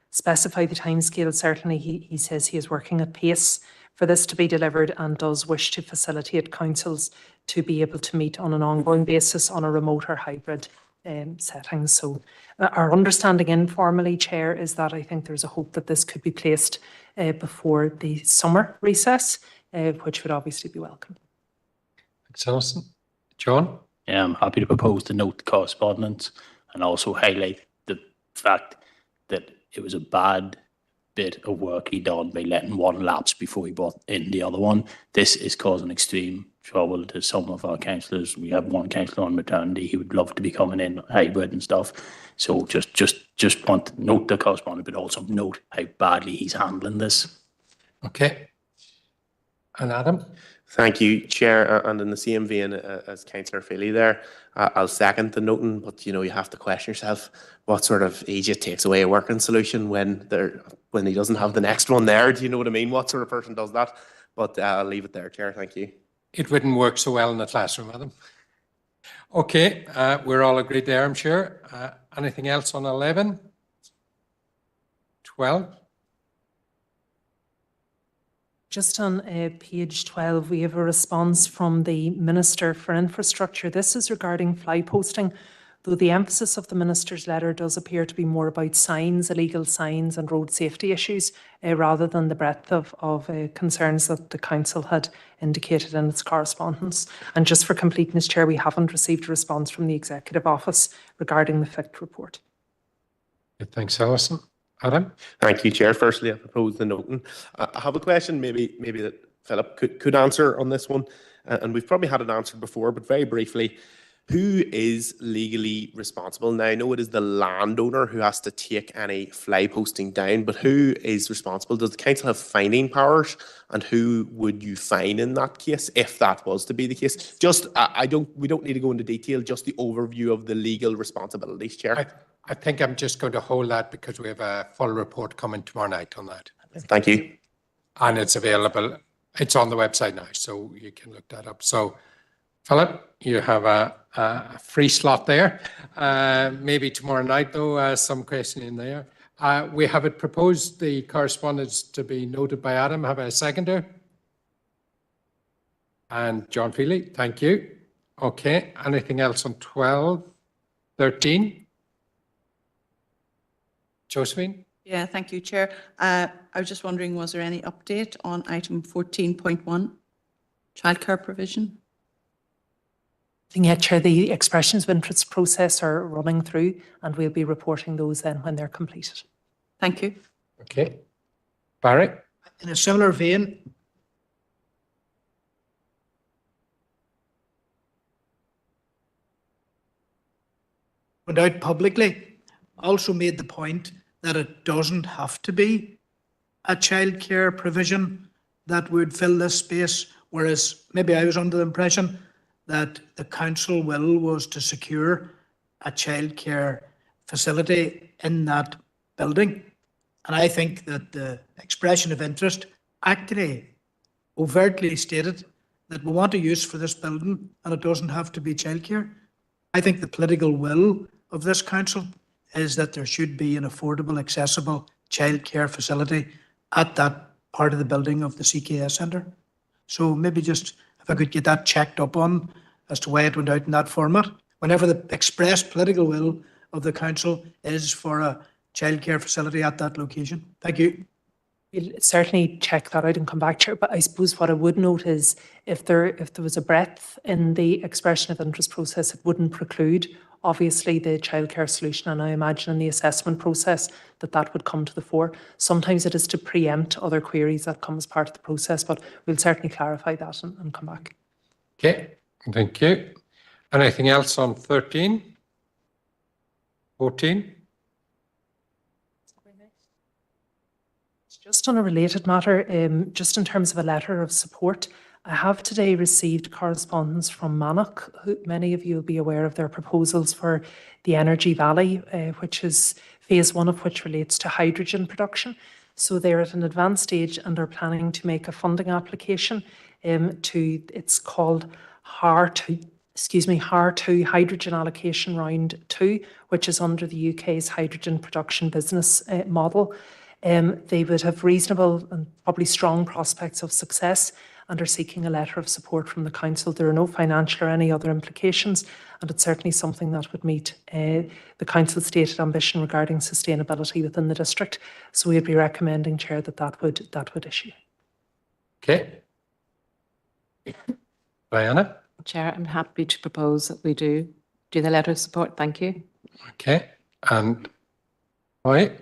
specify the timescale, certainly he says he is working at pace for this to be delivered and does wish to facilitate councils to be able to meet on an ongoing basis on a remote or hybrid setting. So our understanding informally, Chair, is that I think there's a hope that this could be placed before the summer recess, which would obviously be welcome.
Thanks, Alison. John?
Yeah, I'm happy to propose to note the correspondence and also highlight the fact that it was a bad bit of work he done by letting one lapse before he brought in the other one. This is causing extreme trouble to some of our councillors. We have one councillor on maternity. He would love to be coming in hybrid and stuff. So just want to note the correspondence, but also note how badly he's handling this.
Okay. And Adam?
Thank you, Chair. And in the same vein as Councillor Feely there, I'll second the noting, but you have to question yourself what sort of agent takes away a working solution when he doesn't have the next one there. Do you know what I mean? What sort of person does that? But I'll leave it there, Chair. Thank you.
It wouldn't work so well in the classroom, Adam. Okay, we're all agreed there, I'm sure. Anything else on 11? 12?
Just on page 12, we have a response from the Minister for Infrastructure. This is regarding fly posting, though the emphasis of the Minister's letter does appear to be more about signs, illegal signs and road safety issues, rather than the breadth of concerns that the Council had indicated in its correspondence. And just for completeness, Chair, we haven't received a response from the Executive Office regarding the FICT report.
Thanks, Alison. Adam?
Thank you, Chair. Firstly, I propose the noting. I have a question maybe that Philip could answer on this one, and we've probably had it answered before, but very briefly, who is legally responsible? Now, I know it is the landowner who has to take any fly posting down, but who is responsible? Does the council have fining powers, and who would you fine in that case, if that was to be the case? Just, we don't need to go into detail, just the overview of the legal responsibilities, Chair.
I think I'm just going to hold that because we have a full report coming tomorrow night on that.
Thank you.
And it's available. It's on the website now, so you can look that up. So, Philip, you have a free slot there. Maybe tomorrow night, though, some question in there. We have it proposed the correspondence to be noted by Adam. Have a seconder? And John Feely, thank you. Okay, anything else on 12, 13? Josephine?
Yeah, thank you, Chair. I was just wondering, was there any update on item 14.1, childcare provision?
Yeah, Chair, the expressions of interest process are running through and we'll be reporting those then when they're completed.
Thank you.
Okay. Barry?
In a similar vein, went out publicly, also made the point that it doesn't have to be a childcare provision that would fill this space, whereas maybe I was under the impression that the council will was to secure a childcare facility in that building. And I think that the expression of interest actually overtly stated that we want a use for this building and it doesn't have to be childcare. I think the political will of this council is that there should be an affordable, accessible childcare facility at that part of the building of the CKS Centre. So maybe just if I could get that checked up on as to why it went out in that format, whenever the expressed political will of the council is for a childcare facility at that location. Thank you.
We'll certainly check that out and come back to it. But I suppose what I would note is if there was a breadth in the expression of interest process, it wouldn't preclude obviously the childcare solution. And I imagine in the assessment process that would come to the fore. Sometimes it is to preempt other queries that come as part of the process, but we'll certainly clarify that and come back.
Okay, thank you. Anything else on 13? 14?
Just on a related matter, just in terms of a letter of support, I have today received correspondence from Mannock, who many of you will be aware of their proposals for the Energy Valley, which is phase 1 of which relates to hydrogen production. So they're at an advanced stage and are planning to make a funding application it's called HAR2 Hydrogen Allocation Round 2, which is under the UK's hydrogen production business model. They would have reasonable and probably strong prospects of success and are seeking a letter of support from the council. There are no financial or any other implications, and it's certainly something that would meet the council's stated ambition regarding sustainability within the district. So we'd be recommending, Chair, that would issue.
Okay. Diana?
Chair, I'm happy to propose that we do the letter of support. Thank you.
Okay. And Roy?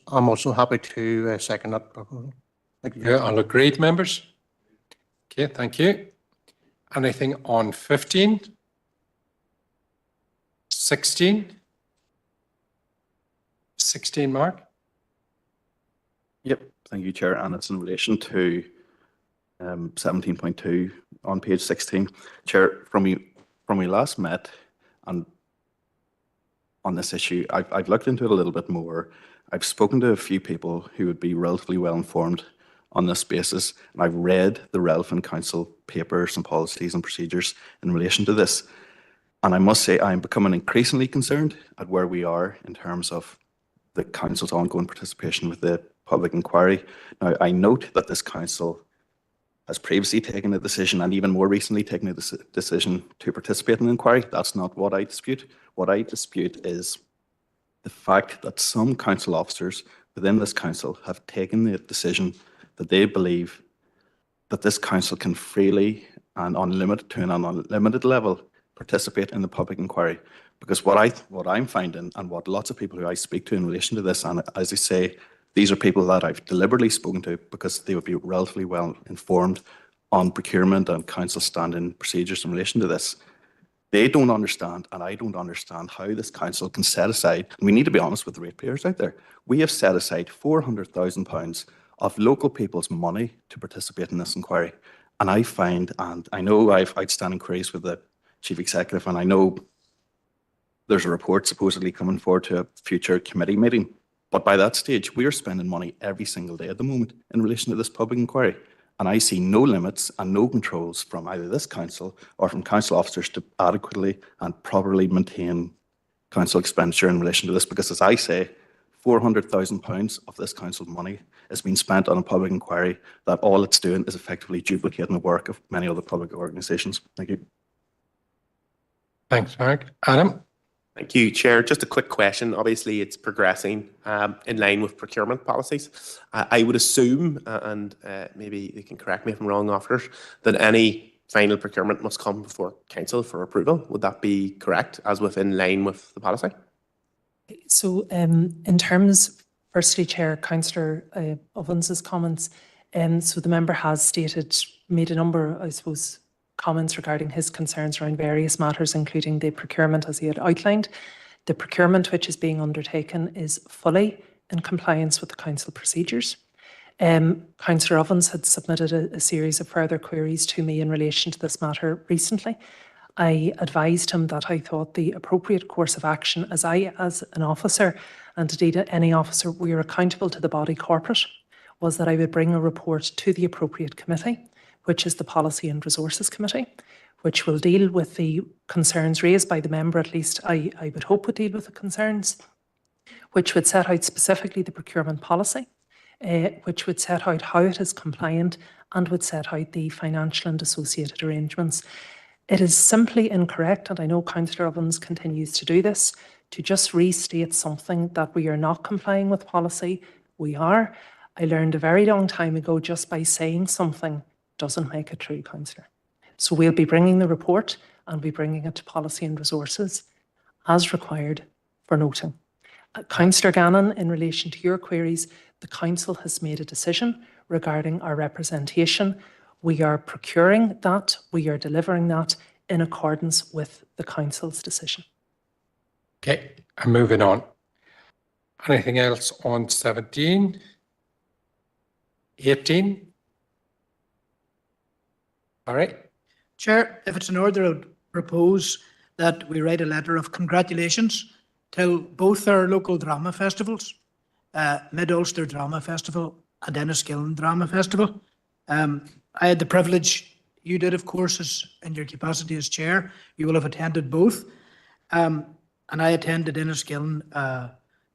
I'm also happy to second that proposal. Thank you.
Yeah, all agreed, members? Okay, thank you. Anything on 15? 16? 16, Mark?
Yep, thank you, Chair. And it's in relation to 17.2 on page 16. Chair, from we last met and on this issue, I've looked into it a little bit more. I've spoken to a few people who would be relatively well informed on this basis, and I've read the relevant council papers and policies and procedures in relation to this. And I must say I'm becoming increasingly concerned at where we are in terms of the council's ongoing participation with the public inquiry. Now, I note that this council has previously taken a decision, and even more recently taken a decision to participate in the inquiry. That's not what I dispute. What I dispute is the fact that some council officers within this council have taken the decision that they believe that this council can freely and to an unlimited level participate in the public inquiry. Because what I'm finding, and what lots of people who I speak to in relation to this, and as I say, these are people that I've deliberately spoken to because they would be relatively well informed on procurement and council standing procedures in relation to this. They don't understand, and I don't understand, how this council can set aside, and we need to be honest with the ratepayers out there, we have set aside £400,000 of local people's money to participate in this inquiry. And I find, and I know I've outstanding queries with the Chief Executive, and I know there's a report supposedly coming forward to a future committee meeting, but by that stage, we are spending money every single day at the moment in relation to this public inquiry. And I see no limits and no controls from either this council or from council officers to adequately and properly maintain council expenditure in relation to this. Because as I say, £400,000 of this council's money is being spent on a public inquiry that all it's doing is effectively duplicating the work of many other public organisations. Thank you.
Thanks, Mark. Adam?
Thank you, Chair. Just a quick question. Obviously, it's progressing in line with procurement policies. I would assume, and maybe you can correct me if I'm wrong, officers, that any final procurement must come before council for approval. Would that be correct, as within line with the policy?
So in terms, firstly, Chair, Councillor Ovens' comments, so the member has made a number, I suppose, comments regarding his concerns around various matters, including the procurement as he had outlined. The procurement which is being undertaken is fully in compliance with the council procedures. Councillor Ovens had submitted a series of further queries to me in relation to this matter recently. I advised him that I thought the appropriate course of action, as an officer, and indeed any officer, we are accountable to the body corporate, was that I would bring a report to the appropriate committee, which is the Policy and Resources Committee, which will deal with the concerns raised by the member, at least I would hope would deal with the concerns, which would set out specifically the procurement policy, which would set out how it is compliant and would set out the financial and associated arrangements. It is simply incorrect, and I know Councillor Ovens continues to do this, to just restate something that we are not complying with policy. We are. I learned a very long time ago just by saying something doesn't make it true, Councillor. So we'll be bringing the report and be bringing it to Policy and Resources as required for noting. Councillor Gannon, in relation to your queries, the Council has made a decision regarding our representation. We are procuring that, we are delivering that in accordance with the Council's decision.
Okay, I'm moving on. Anything else on 17? 18? All right.
Chair, if it's in order, I would propose that we write a letter of congratulations to both our local drama festivals, Mid-Ulster Drama Festival and Enniskillen Drama Festival. I had the privilege, you did of course, in your capacity as chair, you will have attended both. And I attended Enniskillen a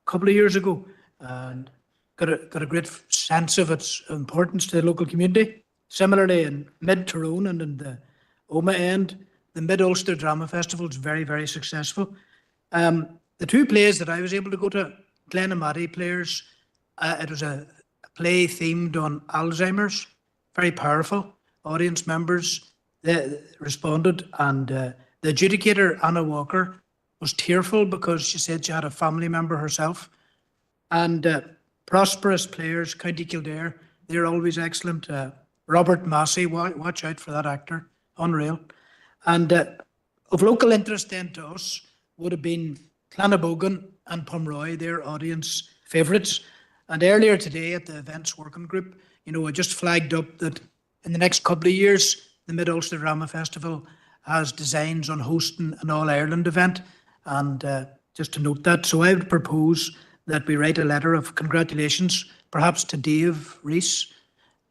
couple of years ago and got a great sense of its importance to the local community. Similarly, in Mid-Tyrone and in the Oma end, the Mid-Ulster Drama Festival is very, very successful. The two plays that I was able to go to, Glen and Maddie Players, it was a play themed on Alzheimer's, very powerful. Audience members they responded, and the adjudicator, Anna Walker, was tearful because she said she had a family member herself. And Prosperous Players, County Kildare, they're always excellent. Robert Massey, watch out for that actor, unreal. And of local interest then to us would have been Clanabogan and Pomroy, their audience favourites. And earlier today at the events working group, I just flagged up that in the next couple of years, the Mid-Ulster Drama Festival has designs on hosting an All-Ireland event. And just to note that, so I would propose that we write a letter of congratulations, perhaps to Dave Rees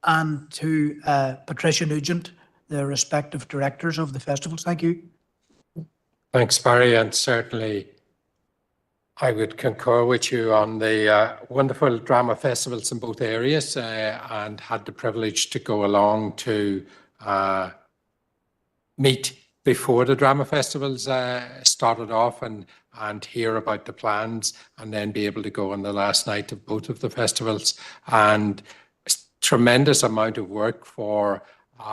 and to Patricia Nugent, the respective directors of the festivals. Thank you.
Thanks, Barry, and certainly I would concur with you on the wonderful drama festivals in both areas and had the privilege to go along to meet before the drama festivals started off and hear about the plans and then be able to go on the last night of both of the festivals. And tremendous amount of work for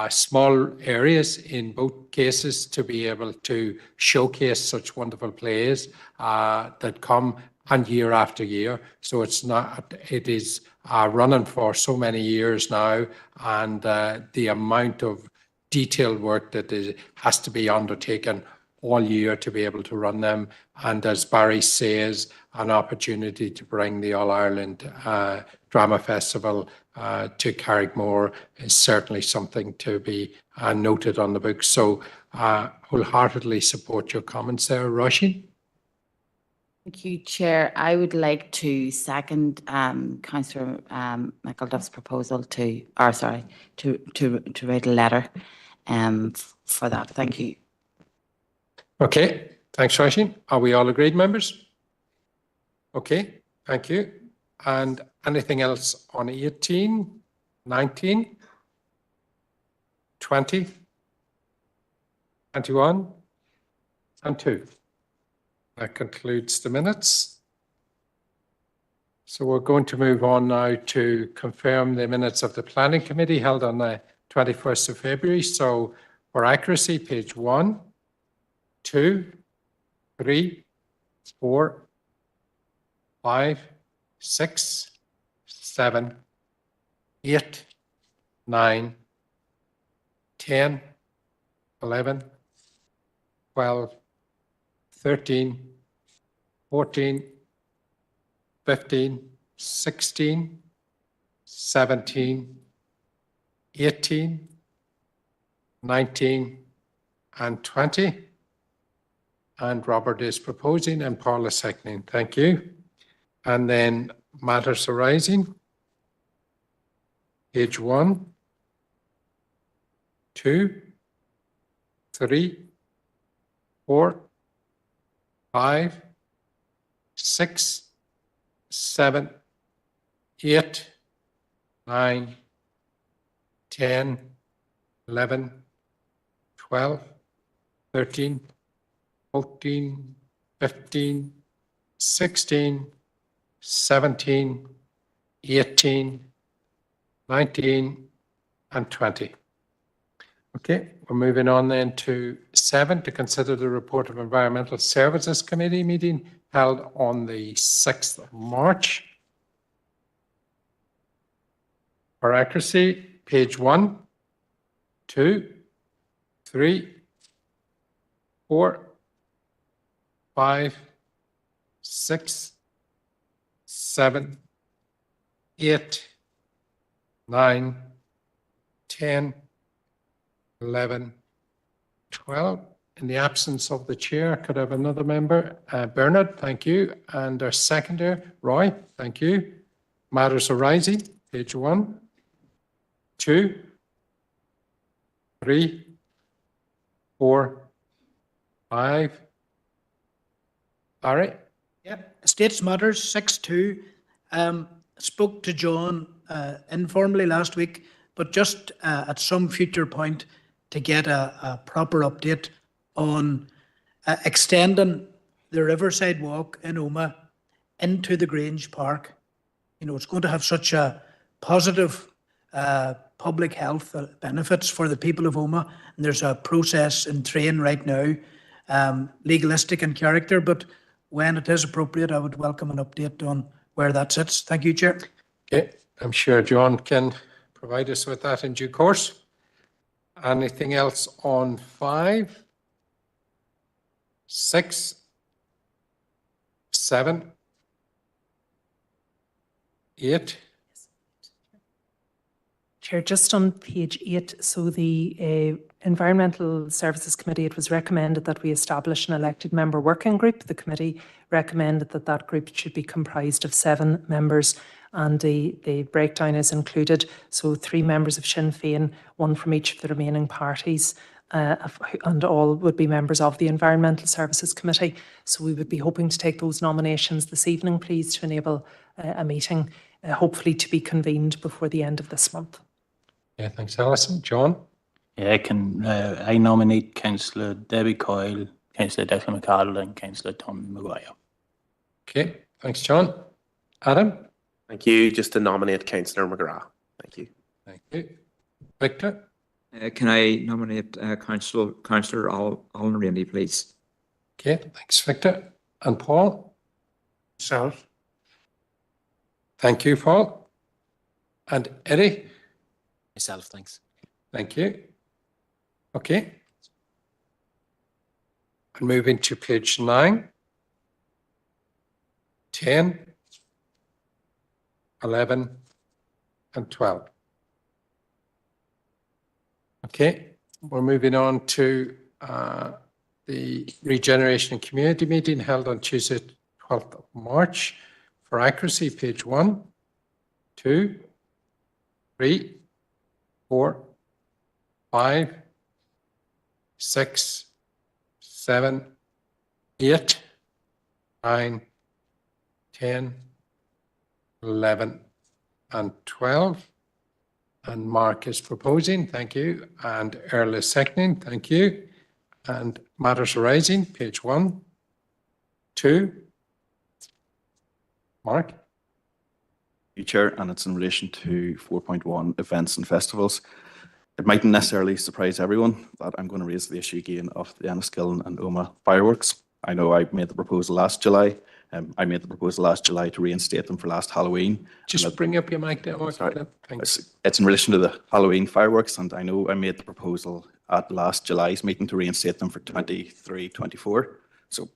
small areas in both cases to be able to showcase such wonderful plays that come and year after year. So it is running for so many years now, and the amount of detailed work that has to be undertaken all year to be able to run them. And as Barry says, an opportunity to bring the All-Ireland Drama Festival to Carrickmore is certainly something to be noted on the book. So wholeheartedly support your comments there, Roisin.
Thank you, Chair. I would like to second Councillor McElduff's proposal to write a letter for that. Thank you.
Okay, thanks, Roisin. Are we all agreed, members? Okay, thank you. And anything else on 18, 19, 20, 21, and 2? That concludes the minutes. So we're going to move on now to confirm the minutes of the Planning Committee held on the 21st of February. So for accuracy, page 1, 2, 3, 4, 5, 6, 7, 8, 9, 10, 11, 12, 13, 14, 15, 16, 17, 18, 19, and 20. And Robert is proposing and Paul is seconding. Thank you. And then matters arising. Page 1, 2, 3, 4, 5, 6, 7, 8, 9, 10, 11, 12, 13, 14, 15, 16, 17, 18, 19, and 20. Okay, we're moving on then to 7, to consider the report of Environmental Services Committee meeting held on the 6th of March. For accuracy, page 1, 2, 3, 4, 5, 6, 7, 8, 9, 10, 11, 12. In the absence of the chair, could I have another member? Bernard, thank you. And our seconder, Roy, thank you. Matters arising, page 1, 2, 3, 4, 5. Barry?
Yep, Estates Matters 6.2. Spoke to John informally last week, but just at some future point to get a proper update on extending the Riverside Walk in Omagh into the Grange Park. You know, it's going to have such a positive public health benefits for the people of Omagh, and there's a process in train right now, legalistic in character, but when it is appropriate, I would welcome an update on where that sits. Thank you, Chair.
Okay, I'm sure John can provide us with that in due course. Anything else on 5, 6, 7, 8?
Chair, just on page 8, so the Environmental Services Committee, it was recommended that we establish an elected member working group. The committee recommended that that group should be comprised of 7 members, and the breakdown is included. So 3 members of Sinn Féin, 1 from each of the remaining parties, and all would be members of the Environmental Services Committee. So we would be hoping to take those nominations this evening, please, to enable a meeting, hopefully to be convened before the end of this month.
Yeah, thanks, Alison. John?
Yeah, I nominate Councillor Debbie Coyle, Councillor Declan McArdle, and Councillor Tom Maguire.
Okay, thanks, John. Adam?
Thank you. Just to nominate Councillor McGrath. Thank you.
Thank you. Victor?
Can I nominate Councillor Alan Rainey, please?
Okay, thanks, Victor. And Paul?
Self.
Thank you, Paul. And Eddie?
Myself, thanks.
Thank you. Okay. And moving to page 9, 10, 11, and 12. Okay, we're moving on to the Regeneration and Community meeting held on Tuesday, 12th of March. For accuracy, page 1, 2, 3, 4, 5, 6, 7, 8, 9, 10, 11, and 12. And Mark is proposing, thank you. And Earl is seconding, thank you. And matters arising, page 1, 2. Mark?
You, Chair, and it's in relation to 4.1 events and festivals. It mightn't necessarily surprise everyone that I'm going to raise the issue again of the Enniskillen and Omagh fireworks. I know I made the proposal last July. I made the proposal last July to reinstate them for last Halloween.
Just bring up your mic there, Mark.
Sorry.
Thanks.
It's in relation to the Halloween fireworks, and I know I made the proposal at last July's meeting to reinstate them for 23-24, so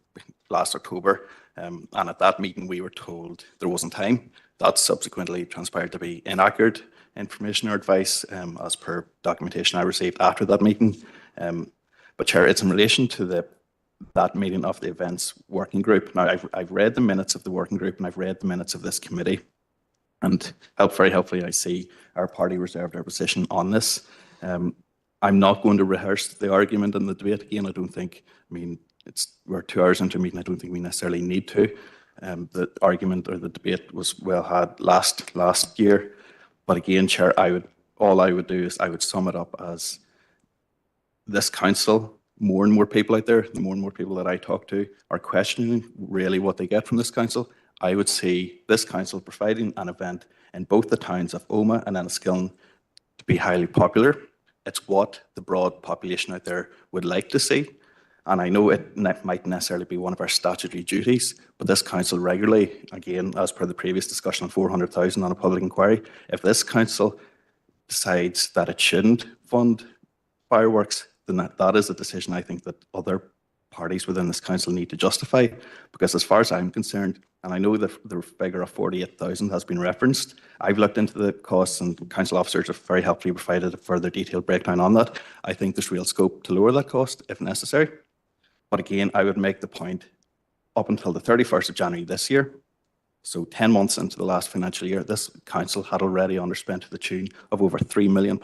last October. And at that meeting, we were told there wasn't time. That subsequently transpired to be inaccurate information or advice as per documentation I received after that meeting. But Chair, it's in relation to that meeting of the events working group. Now, I've read the minutes of the working group and I've read the minutes of this committee, and very helpfully I see our party reserved our position on this. I'm not going to rehearse the argument and the debate again. I don't think, I mean, we're 2 hours into a meeting. I don't think we necessarily need to. The argument or the debate was well had last year. But again, Chair, all I would do is I would sum it up as this council, more and more people out there, the more and more people that I talk to are questioning really what they get from this council. I would see this council providing an event in both the towns of Omagh and Enniskillen to be highly popular. It's what the broad population out there would like to see. And I know it might necessarily be one of our statutory duties, but this council regularly, again, as per the previous discussion on 400,000 on a public inquiry, if this council decides that it shouldn't fund fireworks, then that is a decision I think that other parties within this council need to justify. Because as far as I'm concerned, and I know the figure of 48,000 has been referenced, I've looked into the costs and council officers have very helpfully provided a further detailed breakdown on that. I think there's real scope to lower that cost if necessary. But again, I would make the point up until the 31st of January this year, so 10 months into the last financial year, this council had already underspent to the tune of over £3 million.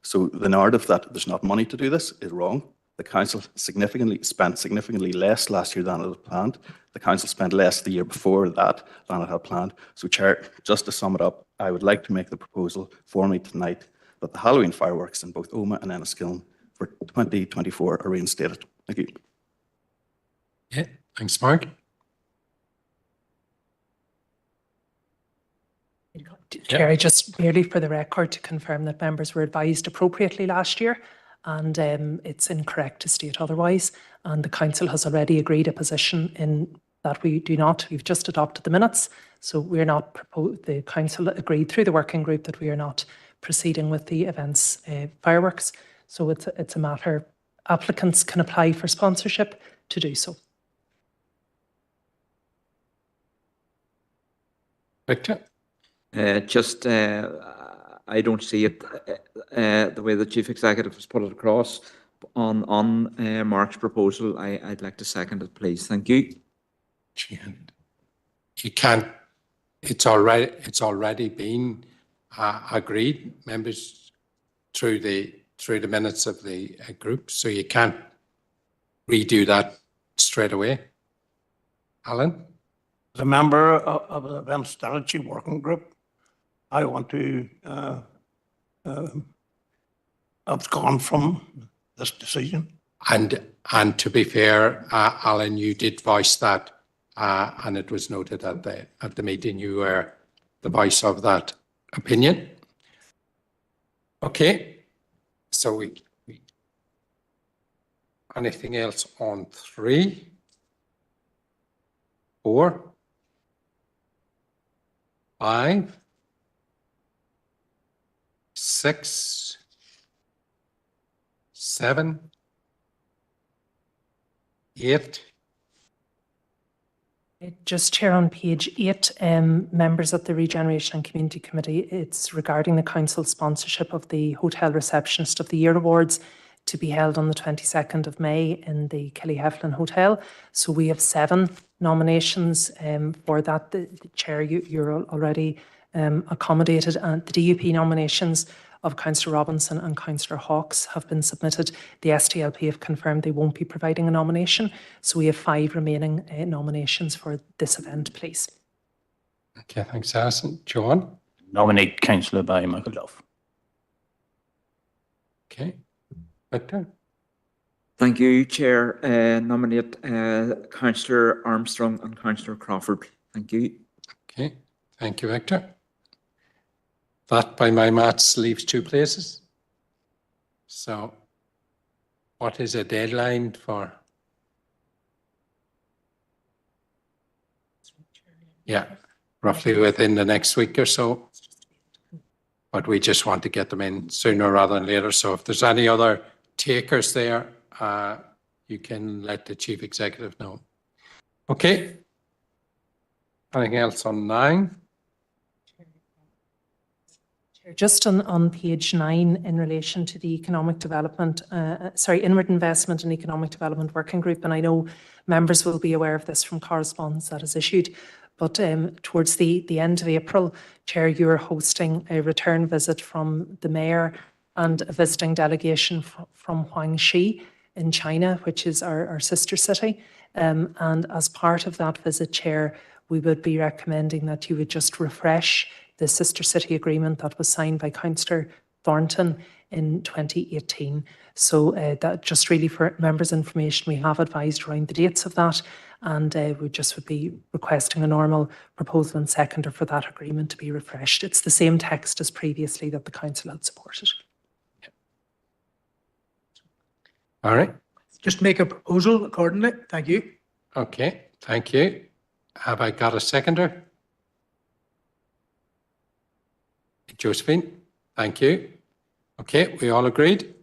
So the narrative that there's not money to do this is wrong. The council spent significantly less last year than it had planned. The council spent less the year before that than it had planned. So, Chair, just to sum it up, I would like to make the proposal formally tonight that the Halloween fireworks in both Omagh and Enniskillen for 2024 are reinstated. Thank you.
Yeah, thanks, Mark.
Chair, just merely for the record to confirm that members were advised appropriately last year, and it's incorrect to state otherwise. And the council has already agreed a position in that we do not. We've just adopted the minutes, so we're not. The council agreed through the working group that we are not proceeding with the events fireworks. So it's a matter applicants can apply for sponsorship to do so.
Victor?
I don't see it the way the Chief Executive has put it across on Mark's proposal. I'd like to second it, please. Thank you.
You can't, it's already been agreed, members, through the minutes of the group, so you can't redo that straight away. Alan?
As a member of the Event Strategy Working Group, I want to abscond from this decision.
And to be fair, Alan, you did voice that, and it was noted at the meeting. You were the voice of that opinion. Okay, so we anything else on 3, 4, 5, 6, 7, 8.
Just, Chair, on page 8, members of the Regeneration and Community Committee, it's regarding the council sponsorship of the Hotel Receptionist of the Year Awards to be held on the 22nd of May in the Killyheflin Hotel. So we have 7 nominations for that. The Chair, you're already accommodated, and the DUP nominations of Councillor Robinson and Councillor Hawkes have been submitted. The SDLP have confirmed they won't be providing a nomination. So we have 5 remaining nominations for this event, please.
Okay, thanks, Alison. John?
Nominate Councillor Barry McAuliffe.
Okay. Victor?
Thank you, Chair. Nominate Councillor Armstrong and Councillor Crawford. Thank you.
Okay, thank you, Victor. That, by my maths, leaves 2 places. So what is a deadline for? Yeah, roughly within the next week or so. But we just want to get them in sooner rather than later. So if there's any other takers there, you can let the Chief Executive know. Okay. Anything else on 9?
Just on page 9, in relation to the economic development, inward investment and economic development working group, and I know members will be aware of this from correspondence that is issued, but towards the end of April, Chair, you're hosting a return visit from the Mayor and a visiting delegation from Huangxi in China, which is our sister city. And as part of that visit, Chair, we would be recommending that you would just refresh the sister city agreement that was signed by Councillor Thornton in 2018. So that just really for members' information, we have advised around the dates of that, and we just would be requesting a normal proposal and seconder for that agreement to be refreshed. It's the same text as previously that the council had supported.
All right.
Just make a proposal accordingly. Thank you.
Okay, thank you. Have I got a seconder? Josephine, thank you. Okay, we all agreed?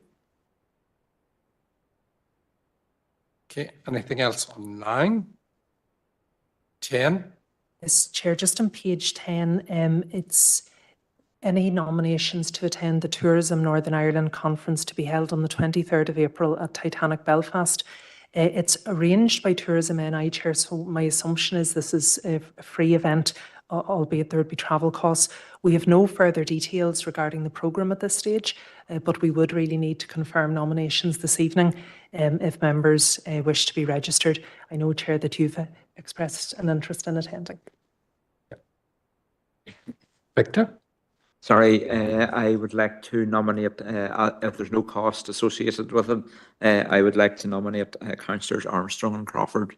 Okay, anything else on 9? 10?
Yes, Chair, just on page 10, it's any nominations to attend the Tourism Northern Ireland Conference to be held on the 23rd of April at Titanic Belfast. It's arranged by Tourism NI, Chair, so my assumption is this is a free event, albeit there would be travel costs. We have no further details regarding the programme at this stage, but we would really need to confirm nominations this evening if members wish to be registered. I know, Chair, that you've expressed an interest in attending.
Victor?
Sorry, I would like to nominate, if there's no cost associated with it, I would like to nominate Councillors Armstrong and Crawford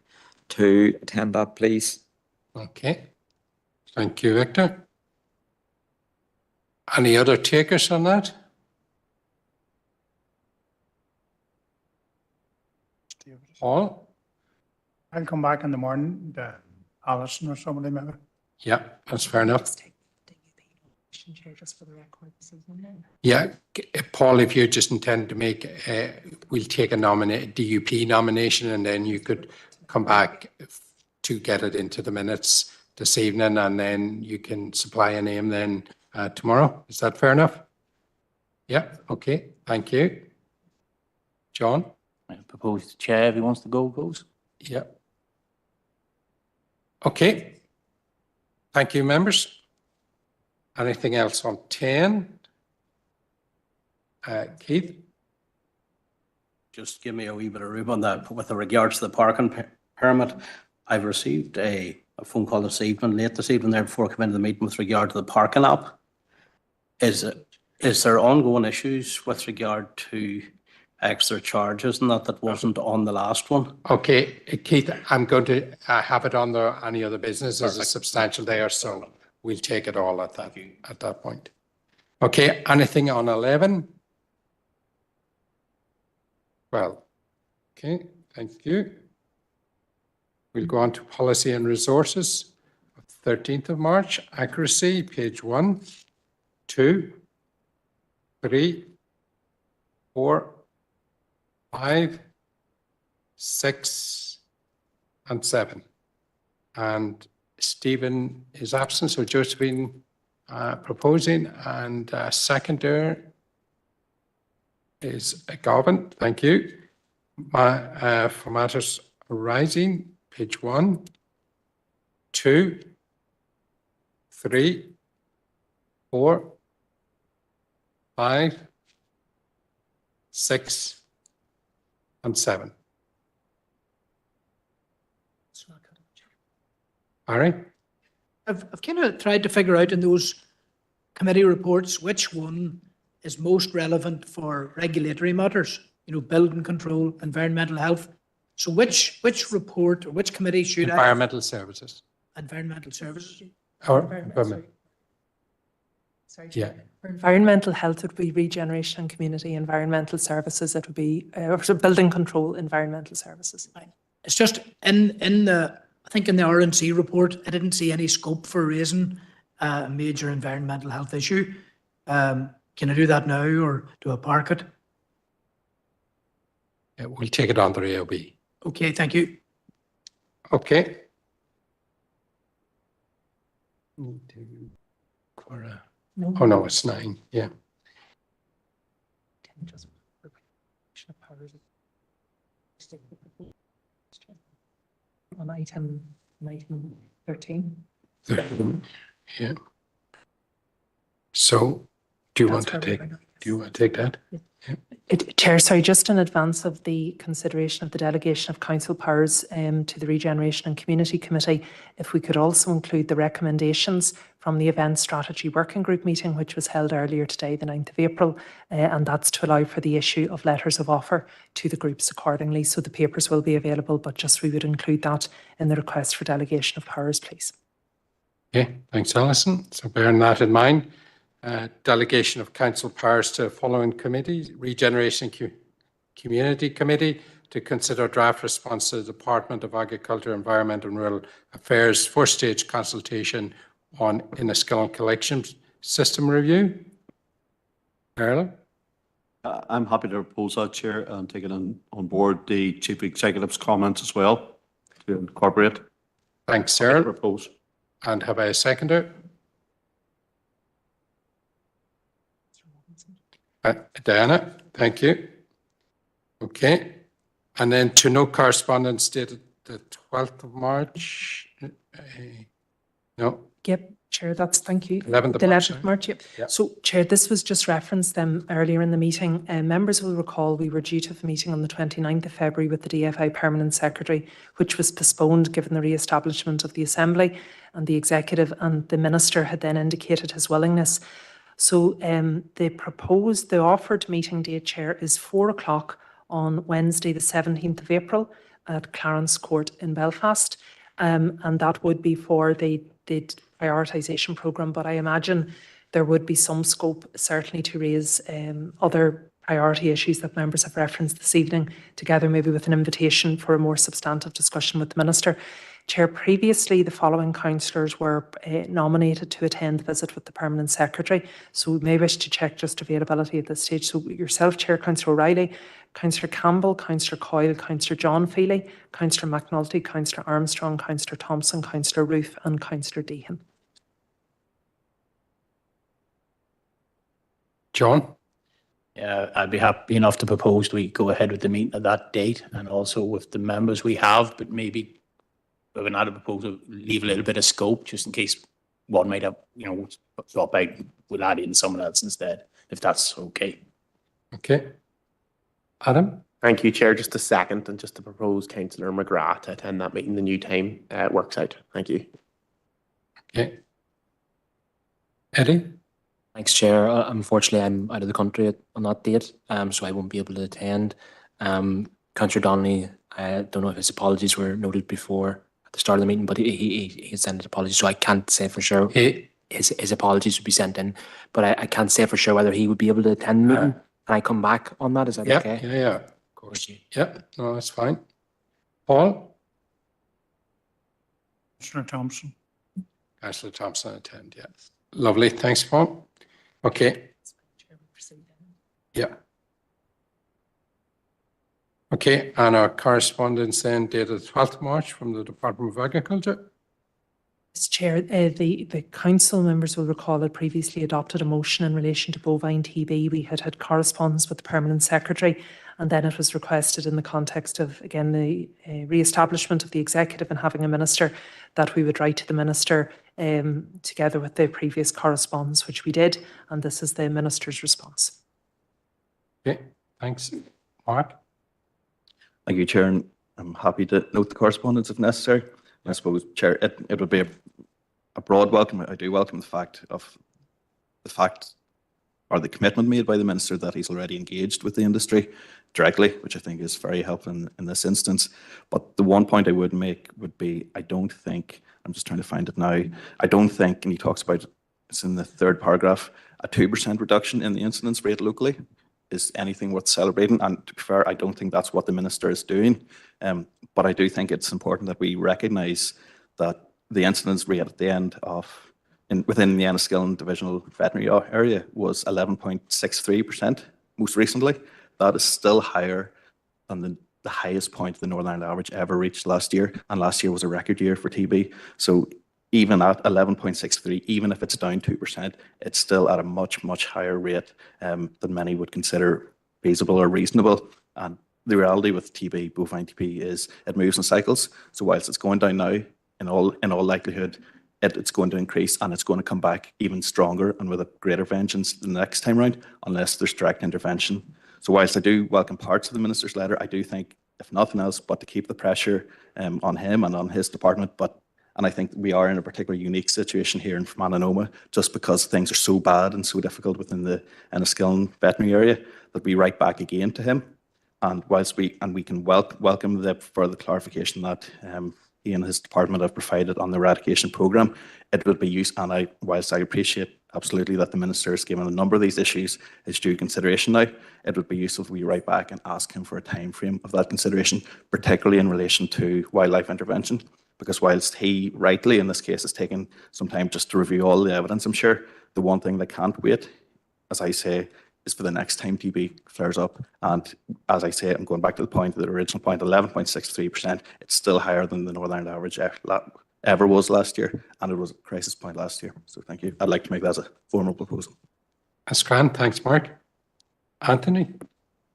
to attend that, please.
Okay. Thank you, Victor. Any other takers on that? Paul?
I'll come back in the morning to Alison or somebody maybe.
Yeah, that's fair enough.
Chair, just for the record, this evening.
Yeah, Paul, if you just intend to make, we'll take a DUP nomination and then you could come back to get it into the minutes this evening and then you can supply a name then tomorrow. Is that fair enough? Yeah, okay, thank you. John?
I propose the Chair, if he wants to go, goes.
Yeah. Okay. Thank you, members. Anything else on 10? Keith?
Just give me a wee bit of room on that. With regards to the parking permit, I've received a phone call this evening, late this evening there before I come into the meeting with regard to the parking app. Is there ongoing issues with regard to extra charges and that wasn't on the last one?
Okay, Keith, I'm going to have it on there. Any other business is a substantial there, so we'll take it all at that point. Okay, anything on 11? Well, okay, thank you. We'll go on to policy and resources. 13th of March, accuracy, page 1, 2, 3, 4, 5, 6, and 7. And Stephen is absent, so Josephine proposing, and seconder is Gavin. Thank you. For matters arising, page 1, 2, 3, 4, 5, 6, and 7. All right.
I've kind of tried to figure out in those committee reports which one is most relevant for regulatory matters, you know, building control, environmental health. So which report or which committee should
Environmental services.
Environmental services?
Or
Environmental, sorry.
Yeah.
For environmental health, it would be regeneration and community environmental services. It would be building control environmental services.
It's just in the, I think in the RNC report, I didn't see any scope for raising a major environmental health issue. Can I do that now or do I park it?
Yeah, we'll take it on the AOB.
Okay, thank you.
Okay. Oh no, it's 9. Yeah.
On item 13.
Yeah. So, do you want to take? Do you want to take that?
Chair, sorry, just in advance of the consideration of the delegation of council powers to the Regeneration and Community Committee, if we could also include the recommendations from the Event Strategy Working Group meeting, which was held earlier today, the 9th of April, and that's to allow for the issue of letters of offer to the groups accordingly. So the papers will be available, but just we would include that in the request for delegation of powers, please.
Okay, thanks, Alison. So bearing that in mind, delegation of council powers to following committees: Regeneration Community Committee to consider draft response to the Department of Agriculture, Environment and Rural Affairs first stage consultation on Enniskillen collection system review. Carla?
I'm happy to propose that, Chair, and take it on board the Chief Executive's comments as well to incorporate.
Thanks, Sarah.
Propose.
And have I a seconder? Diana, thank you. Okay. And then to no correspondence dated the 12th of March. No.
Yep, Chair, thank you.
11th of
the
March.
11th of March, yep.
Yep.
So, Chair, this was just referenced earlier in the meeting. Members will recall we were due to have a meeting on the 29th of February with the DFI Permanent Secretary, which was postponed given the re-establishment of the Assembly, and the Executive and the Minister had then indicated his willingness. So the offered meeting date, Chair, is 4 o'clock on Wednesday, the 17th of April at Clarence Court in Belfast. And that would be for the prioritisation programme. But I imagine there would be some scope certainly to raise other priority issues that members have referenced this evening, together maybe with an invitation for a more substantive discussion with the Minister. Chair, previously the following councillors were nominated to attend the visit with the Permanent Secretary, so we may wish to check just availability at this stage. So yourself, Chair, Councillor O'Reilly, Councillor Campbell, Councillor Coyle, Councillor John Feely, Councillor McNulty, Councillor Armstrong, Councillor Thompson, Councillor Roof and Councillor Deehan.
John?
Yeah, I'd be happy enough to propose we go ahead with the meeting at that date, and also with the members we have, but maybe we would not have proposal, leave a little bit of scope just in case one might have, drop out, we'll add in someone else instead, if that's okay.
Okay. Adam?
Thank you, Chair. Just a second, and just to propose Councillor McGrath to attend that meeting the new time works out. Thank you.
Okay. Eddie?
Thanks, Chair. Unfortunately, I'm out of the country on that date, so I won't be able to attend. Councillor Donnelly, I don't know if his apologies were noted before at the start of the meeting, but he sent apologies, so I can't say for sure his apologies would be sent in, but I can't say for sure whether he would be able to attend the meeting. Can I come back on that? Is that okay?
Yeah. Of course. Yeah, no, that's fine. Paul?
Councillor Thompson.
Councillor Thompson attend, yeah. Lovely, thanks, Paul. Okay. Yeah. Okay, and our correspondence then dated 12th March from the Department of Agriculture.
Mr. Chair, the council members will recall that previously adopted a motion in relation to bovine TB. We had correspondence with the Permanent Secretary, and then it was requested in the context of, again, the re-establishment of the Executive and having a Minister, that we would write to the Minister together with the previous correspondence, which we did, and this is the Minister's response.
Okay, thanks. Mark?
Thank you, Chair, and I'm happy to note the correspondence if necessary. I suppose, Chair, it would be a broad welcome. I do welcome the fact or the commitment made by the Minister that he's already engaged with the industry directly, which I think is very helpful in this instance. But the one point I would make would be, I don't think, I'm just trying to find it now, I don't think, and he talks about, it's in the third paragraph, a 2% reduction in the incidence rate locally is anything worth celebrating. And to be fair, I don't think that's what the Minister is doing. But I do think it's important that we recognise that the incidence rate at the end of, within the Enniskillen Divisional Veterinary area was 11.63% most recently. That is still higher than the highest point the Northern Ireland average ever reached last year. And last year was a record year for TB. So even at 11.63, even if it's down 2%, it's still at a much, much higher rate than many would consider feasible or reasonable. And the reality with TB, bovine TB, is it moves in cycles. So whilst it's going down now, in all likelihood, it's going to increase and it's going to come back even stronger and with a greater vengeance the next time round, unless there's direct intervention. So whilst I do welcome parts of the Minister's letter, I do think, if nothing else, but to keep the pressure on him and on his department. And I think we are in a particularly unique situation here in Fermanagh, just because things are so bad and so difficult within the Enniskillen veterinary area, that we write back again to him. And whilst we can welcome the further clarification that he and his department have provided on the eradication programme, it would be used. And whilst I appreciate absolutely that the Minister has given a number of these issues his due consideration now, it would be useful if we write back and ask him for a time frame of that consideration, particularly in relation to wildlife intervention. Because whilst he rightly in this case has taken some time just to review all the evidence, I'm sure the one thing that can't wait, as I say, is for the next time TB flares up. And as I say, I'm going back to the original point, 11.63%. It's still higher than the Northern Ireland average ever was last year, and it was a crisis point last year. So thank you. I'd like to make that as a formal proposal.
That's grand. Thanks, Mark. Anthony?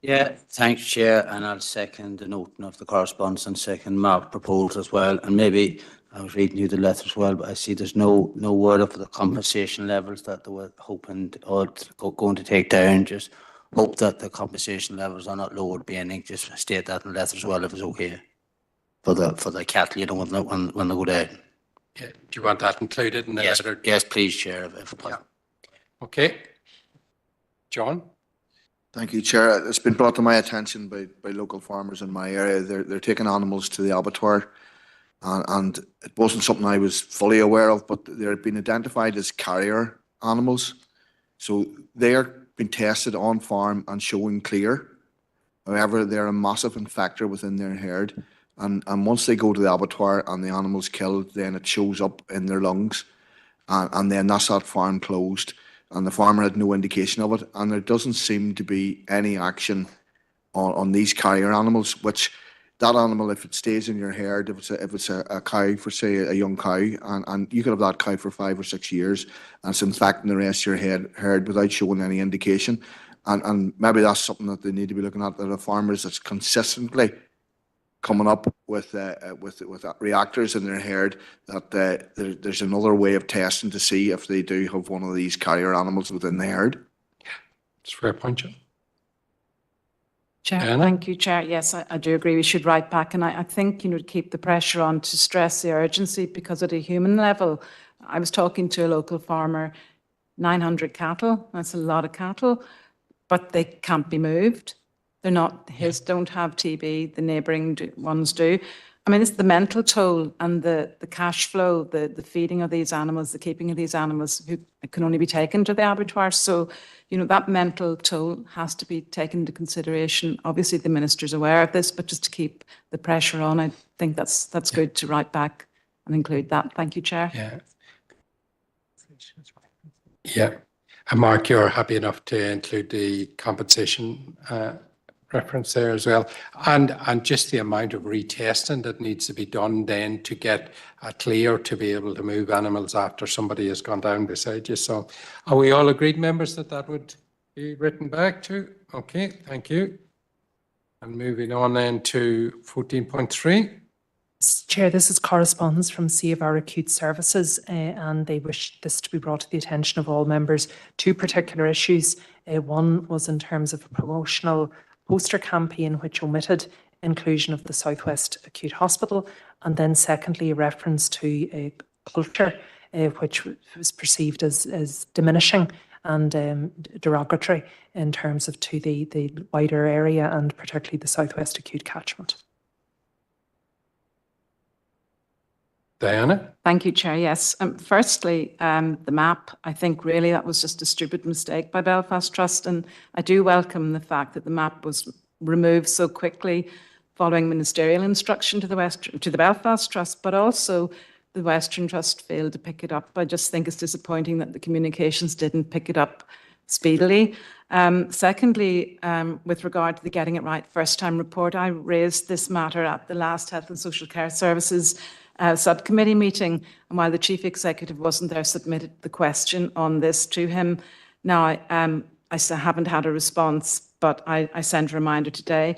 Yeah, thanks, Chair, and I'll second the noting of the correspondence and second Mark's proposal as well. And maybe I was reading you the letter as well, but I see there's no word of the compensation levels that they were hoping or going to take down. Just hope that the compensation levels are not lowered by anything. Just state that in the letter as well, if it's okay for the cattle, when they go down.
Yeah. Do you want that included in the letter?
Yes, please, Chair, if possible.
Yeah. Okay. John?
Thank you, Chair. It's been brought to my attention by local farmers in my area. They're taking animals to the abattoir, and it wasn't something I was fully aware of, but they're being identified as carrier animals. So they are being tested on farm and showing clear. However, they're a massive infector within their herd. And once they go to the abattoir and the animal's killed, then it shows up in their lungs. And then that's that farm closed. And the farmer had no indication of it. And there doesn't seem to be any action on these carrier animals, which that animal, if it stays in your herd, if it's a cow, for say a young cow, and you could have that cow for 5 or 6 years, and it's infecting the rest of your herd without showing any indication. And maybe that's something that they need to be looking at, that the farmers that's consistently coming up with reactors in their herd, that there's another way of testing to see if they do have one of these carrier animals within the herd.
It's a fair point, John.
Chair,
Anna?
thank you, Chair. Yes, I do agree. We should write back, and I think to keep the pressure on to stress the urgency, because at a human level, I was talking to a local farmer, 900 cattle. That's a lot of cattle, but they can't be moved. They're not, his don't have TB, the neighbouring ones do. I mean, it's the mental toll and the cash flow, the feeding of these animals, the keeping of these animals who can only be taken to the abattoir. So, that mental toll has to be taken into consideration. Obviously, the Minister's aware of this, but just to keep the pressure on, I think that's good to write back and include that. Thank you, Chair.
Yeah. Yeah. And Mark, you're happy enough to include the compensation reference there as well, and just the amount of retesting that needs to be done then to get a clear to be able to move animals after somebody has gone down beside you. So are we all agreed, members, that would be written back to? Okay, thank you. And moving on then to 14.3.
Chair, this is correspondence from C of our Acute Services, and they wish this to be brought to the attention of all members. 2 particular issues. One was in terms of a promotional poster campaign which omitted inclusion of the Southwest Acute Hospital, and then secondly a reference to a culture which was perceived as diminishing and derogatory in terms of to the wider area and particularly the Southwest Acute catchment.
Diana?
Thank you, Chair. Yes. Firstly, the map, I think really that was just a stupid mistake by Belfast Trust, and I do welcome the fact that the map was removed so quickly following ministerial instruction to the Belfast Trust, but also the Western Trust failed to pick it up. I just think it's disappointing that the communications didn't pick it up speedily. Secondly, with regard to the Getting It Right First Time report, I raised this matter at the last Health and Social Care Services subcommittee meeting, and while the Chief Executive wasn't there, submitted the question on this to him. Now, I still haven't had a response, but I sent a reminder today.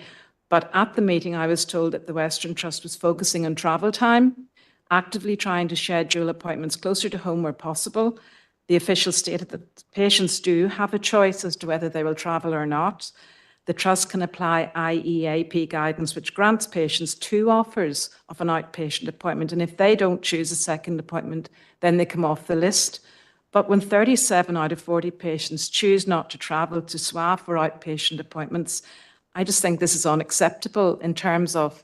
But at the meeting, I was told that the Western Trust was focusing on travel time actively trying to schedule appointments closer to home where possible. The official stated that patients do have a choice as to whether they will travel or not. The Trust can apply IEAP guidance, which grants patients 2 offers of an outpatient appointment. And if they don't choose a second appointment, then they come off the list. But when 37 out of 40 patients choose not to travel to SWA for outpatient appointments, I just think this is unacceptable in terms of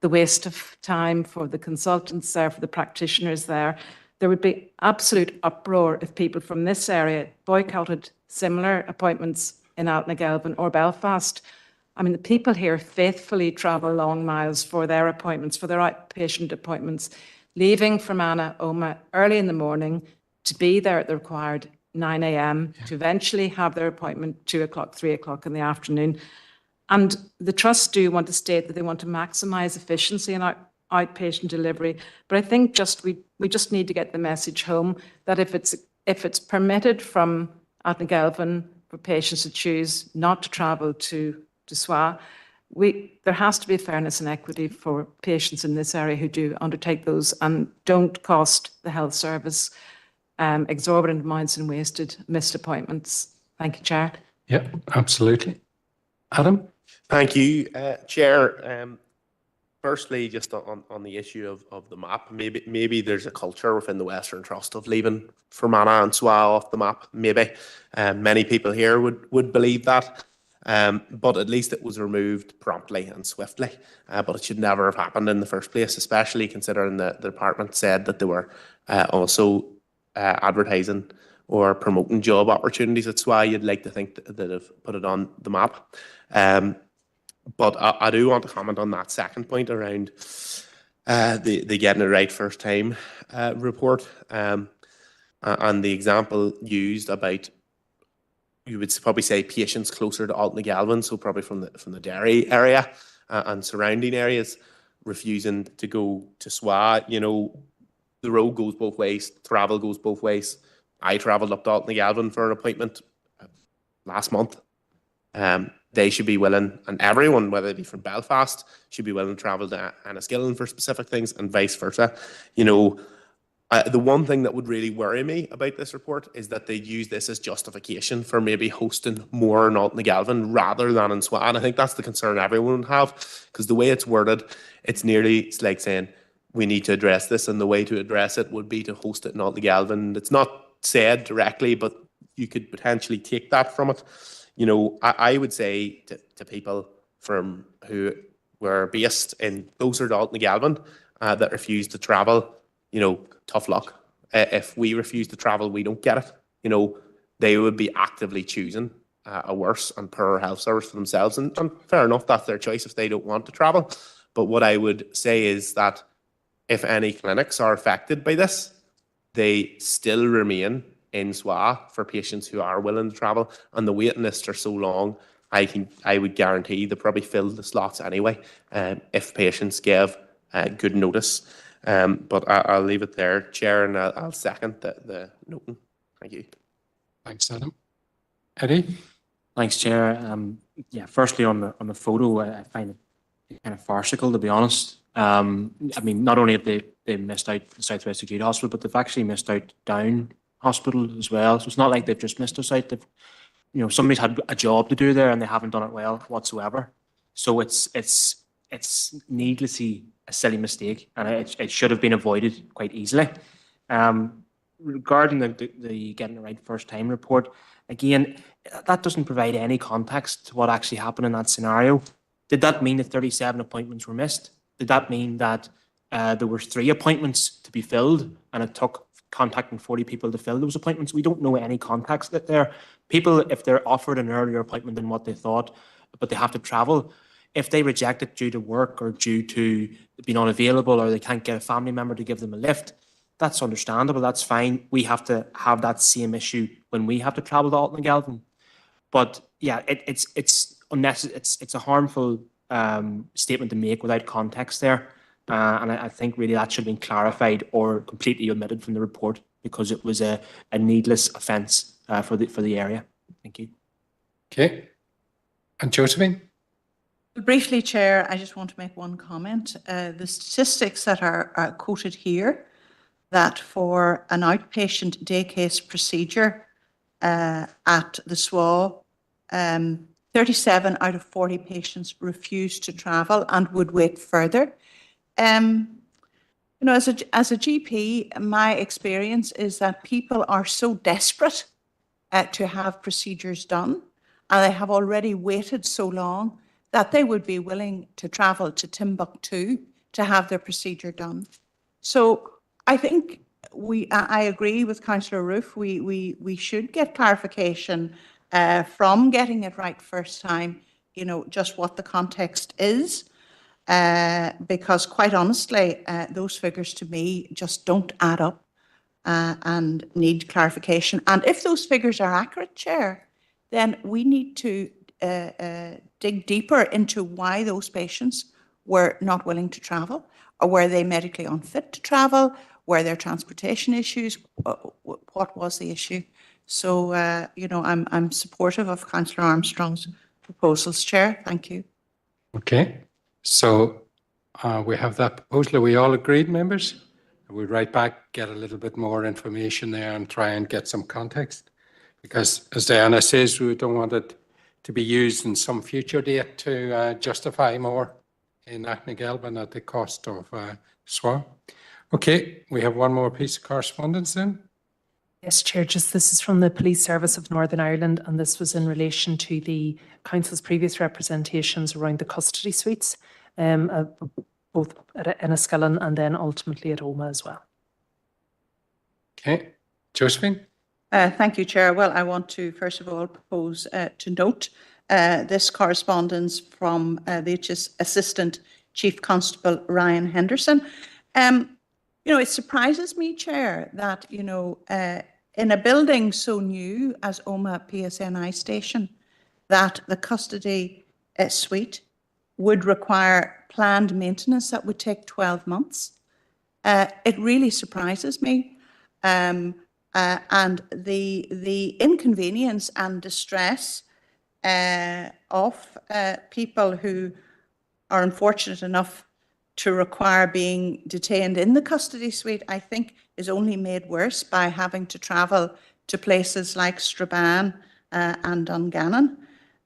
the waste of time for the consultants there, for the practitioners there. There would be absolute uproar if people from this area boycotted similar appointments in Altnagelvin or Belfast. I mean, the people here faithfully travel long miles for their appointments, for their outpatient appointments, leaving Fermanagh, Omagh early in the morning to be there at the required 9 a.m. to eventually have their appointment 2 o'clock, 3 o'clock in the afternoon. And the Trust do want to state that they want to maximise efficiency in outpatient delivery. But I think we just need to get the message home that if it's permitted from Altnagelvin for patients to choose not to travel to SWA, there has to be fairness and equity for patients in this area who do undertake those and don't cost the health service exorbitant amounts in wasted missed appointments. Thank you, Chair.
Yeah, absolutely. Adam?
Thank you, Chair. Firstly, just on the issue of the map, maybe there's a culture within the Western Trust of leaving Fermanagh and SWA off the map. Maybe many people here would believe that, but at least it was removed promptly and swiftly. But it should never have happened in the first place, especially considering the department said that they were also advertising or promoting job opportunities at SWA. You'd like to think that they've put it on the map. But I do want to comment on that second point around the getting it right first time report, and the example used about, you would probably say, patients closer to Altnagelvin, so probably from the Derry area and surrounding areas, refusing to go to SWA. You know, the road goes both ways, travel goes both ways. I travelled up to Altnagelvin for an appointment last month. They should be willing, and everyone, whether it be from Belfast, should be willing to travel to Enniskillen for specific things and vice versa. You know, the one thing that would really worry me about this report is that they use this as justification for maybe hosting more in Altnagelvin rather than in SWA. And I think that's the concern everyone would have, because the way it's worded, it's like saying we need to address this, and the way to address it would be to host it in Altnagelvin. It's not said directly, but you could potentially take that from it. You know, I would say to people from who were based in closer to Altnagelvin that refused to travel, you know, tough luck. If we refuse to travel, we don't get it. You know, they would be actively choosing a worse and poorer health service for themselves. And fair enough, that's their choice if they don't want to travel. But what I would say is that if any clinics are affected by this, they still remain in SWA for patients who are willing to travel, and the waiting lists are so long, I would guarantee they probably fill the slots anyway, if patients give good notice. But I'll leave it there, Chair, and I'll second the noting. Thank you.
Thanks, Adam. Eddie?
Thanks, Chair. Yeah, firstly on the photo, I find it kind of farcical, to be honest. I mean, not only have they missed out the South West Acute Hospital, but they've actually missed out Down Hospital as well. So it's not like they've just missed us out. They've, you know, somebody's had a job to do there and they haven't done it well whatsoever. So it's needlessly a silly mistake, and it should have been avoided quite easily. Regarding the getting it right first time report, again, that doesn't provide any context to what actually happened in that scenario. Did that mean that 37 appointments were missed? Did that mean that there were 3 appointments to be filled and it took contacting 40 people to fill those appointments? We don't know any context there. People, if they're offered an earlier appointment than what they thought, but they have to travel, if they reject it due to work or due to being unavailable, or they can't get a family member to give them a lift, that's understandable, that's fine. We have to have that same issue when we have to travel to Altnagelvin. But yeah, it's unnecessary. It's a harmful statement to make without context there. And I think really that should have been clarified or completely omitted from the report, because it was a needless offence for the area. Thank you.
Okay. And Josephine?
Briefly, Chair, I just want to make one comment. The statistics that are quoted here, that for an outpatient day case procedure at the SWA, 37 out of 40 patients refused to travel and would wait further. You know, as a GP, my experience is that people are so desperate to have procedures done, and they have already waited so long that they would be willing to travel to Timbuktu to have their procedure done. So I think I agree with Councillor Roof. We should get clarification from getting it right first time, you know, just what the context is. Because quite honestly, those figures to me just don't add up and need clarification. And if those figures are accurate, Chair, then we need to dig deeper into why those patients were not willing to travel, or were they medically unfit to travel, were there transportation issues, what was the issue? So, you know, I'm supportive of Councillor Armstrong's proposals, Chair. Thank you.
Okay, so we have that proposal. Are we all agreed, members? We'll write back, get a little bit more information there and try and get some context. Because as Diana says, we don't want it to be used in some future date to justify more in Achnagelvin at the cost of SWA. Okay, we have one more piece of correspondence then.
Yes, Chair, just this is from the Police Service of Northern Ireland, and this was in relation to the Council's previous representations around the custody suites, both at Enniskillen and then ultimately at Omagh as well.
Okay, Josephine?
Thank you, Chair. Well, I want to first of all propose to note this correspondence from the Assistant Chief Constable Ryan Henderson. You know, it surprises me, Chair, that, you know, in a building so new as Omagh PSNI station, that the custody suite would require planned maintenance that would take 12 months. It really surprises me. And the inconvenience and distress of people who are unfortunate enough to require being detained in the custody suite, I think, is only made worse by having to travel to places like Strabane and Dungannon.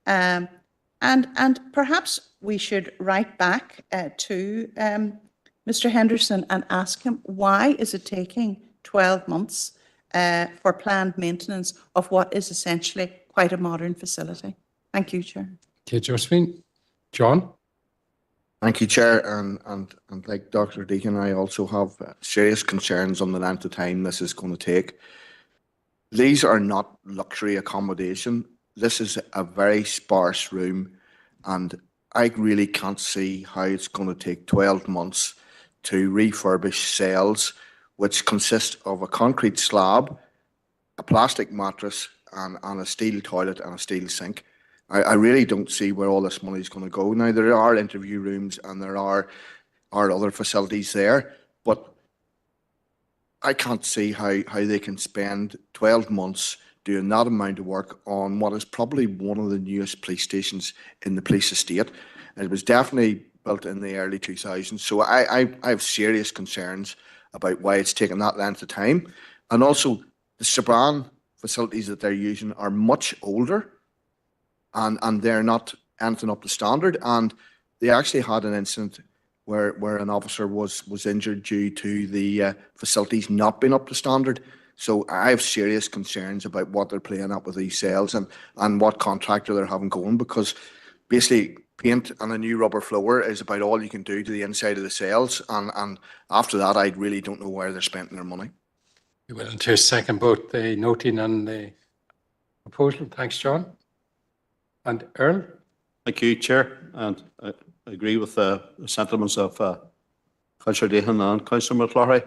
And perhaps we should write back to Mr. Henderson and ask him, why is it taking 12 months for planned maintenance of what is essentially quite a modern facility? Thank you, Chair.
Okay, Josephine. John?
Thank you, Chair. And like Dr. Deacon, I also have serious concerns on the length of time this is going to take. These are not luxury accommodation. This is a very sparse room, and I really can't see how it's going to take 12 months to refurbish cells, which consist of a concrete slab, a plastic mattress, and a steel toilet and a steel sink. I really don't see where all this money is going to go. Now, there are interview rooms and there are other facilities there, but I can't see how they can spend 12 months doing that amount of work on what is probably one of the newest police stations in the police estate. It was definitely built in the early 2000s, so I have serious concerns about why it's taken that length of time. And also, the Strabane facilities that they're using are much older, and they're not anything up to standard. And they actually had an incident where an officer was injured due to the facilities not being up to standard. So I have serious concerns about what they're playing at with these cells and what contractor they're having going, because basically paint and a new rubber floor is about all you can do to the inside of the cells. And after that, I really don't know where they're spending their money.
You will to second both the noting and the proposal. Thanks, John. And Earl?
Thank you, Chair. And I agree with the sentiments of Councillor Deacon and Councillor McClory.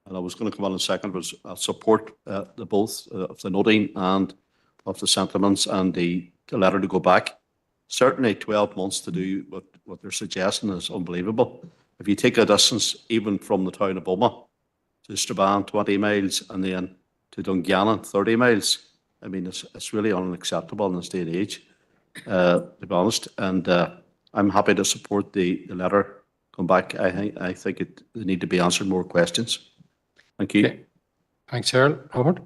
And I was going to come on in a second, but I'll support the both of the noting and of the sentiments and the letter to go back. Certainly 12 months to do what they're suggesting is unbelievable. If you take a distance even from the town of Omagh to Strabane, 20 miles, and then to Dungannon, 30 miles, I mean, it's really unacceptable in this day and age, to be honest. And I'm happy to support the letter come back. I think they need to be answered more questions. Thank you.
Okay. Thanks, Earl. Robert?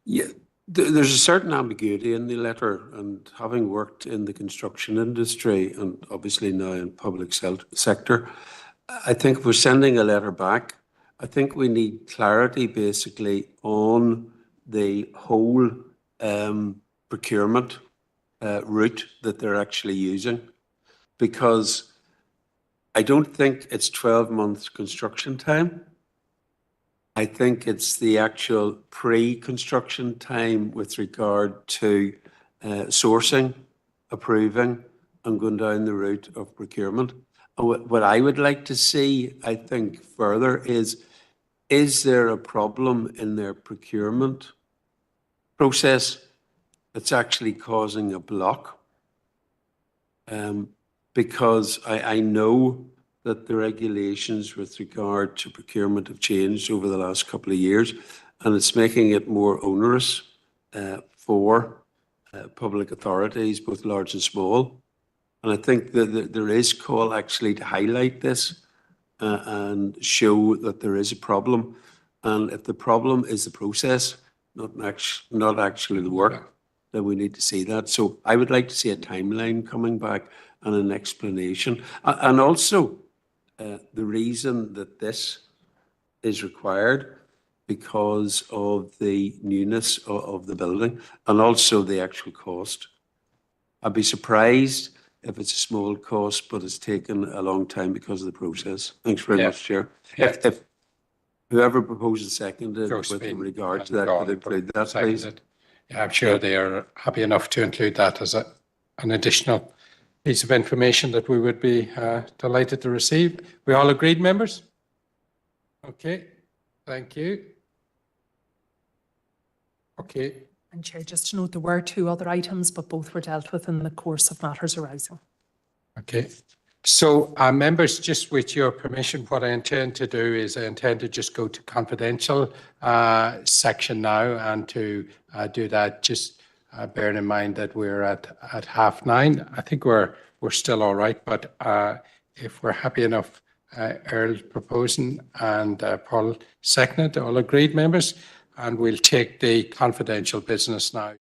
Yeah, there's a certain ambiguity in the letter, and having worked in the construction industry and obviously now in public sector, I think if we're sending a letter back, I think we need clarity basically on the whole procurement route that they're actually using, because I don't think it's 12 months construction time. I think it's the actual pre-construction time with regard to sourcing, approving, and going down the route of procurement. And what I would like to see, I think, further is there a problem in their procurement process that's actually causing a block? Because I know that the regulations with regard to procurement have changed over the last couple of years, and it's making it more onerous for public authorities, both large and small. And I think that there is call actually to highlight this and show that there is a problem. And if the problem is the process, not actually the work, then we need to see that. So I would like to see a timeline coming back and an explanation. And also the reason that this is required because of the newness of the building and also the actual cost. I'd be surprised if it's a small cost, but it's taken a long time because of the process. Thanks very much, Chair. If whoever proposes seconded with regard to that could include that, please.
Yeah, I'm sure they are happy enough to include that as an additional piece of information that we would be delighted to receive. We all agreed, members? Okay, thank you. Okay.
And Chair, just to note, there were 2 other items, but both were dealt with in the course of matters arising.
Okay. So, members, just with your permission, what I intend to do is I intend to just go to confidential section now, and to do that, just bearing in mind that we're at 9:30. I think we're still all right, but if we're happy enough, Earl proposing and Paul seconded, all agreed, members, and we'll take the confidential business now.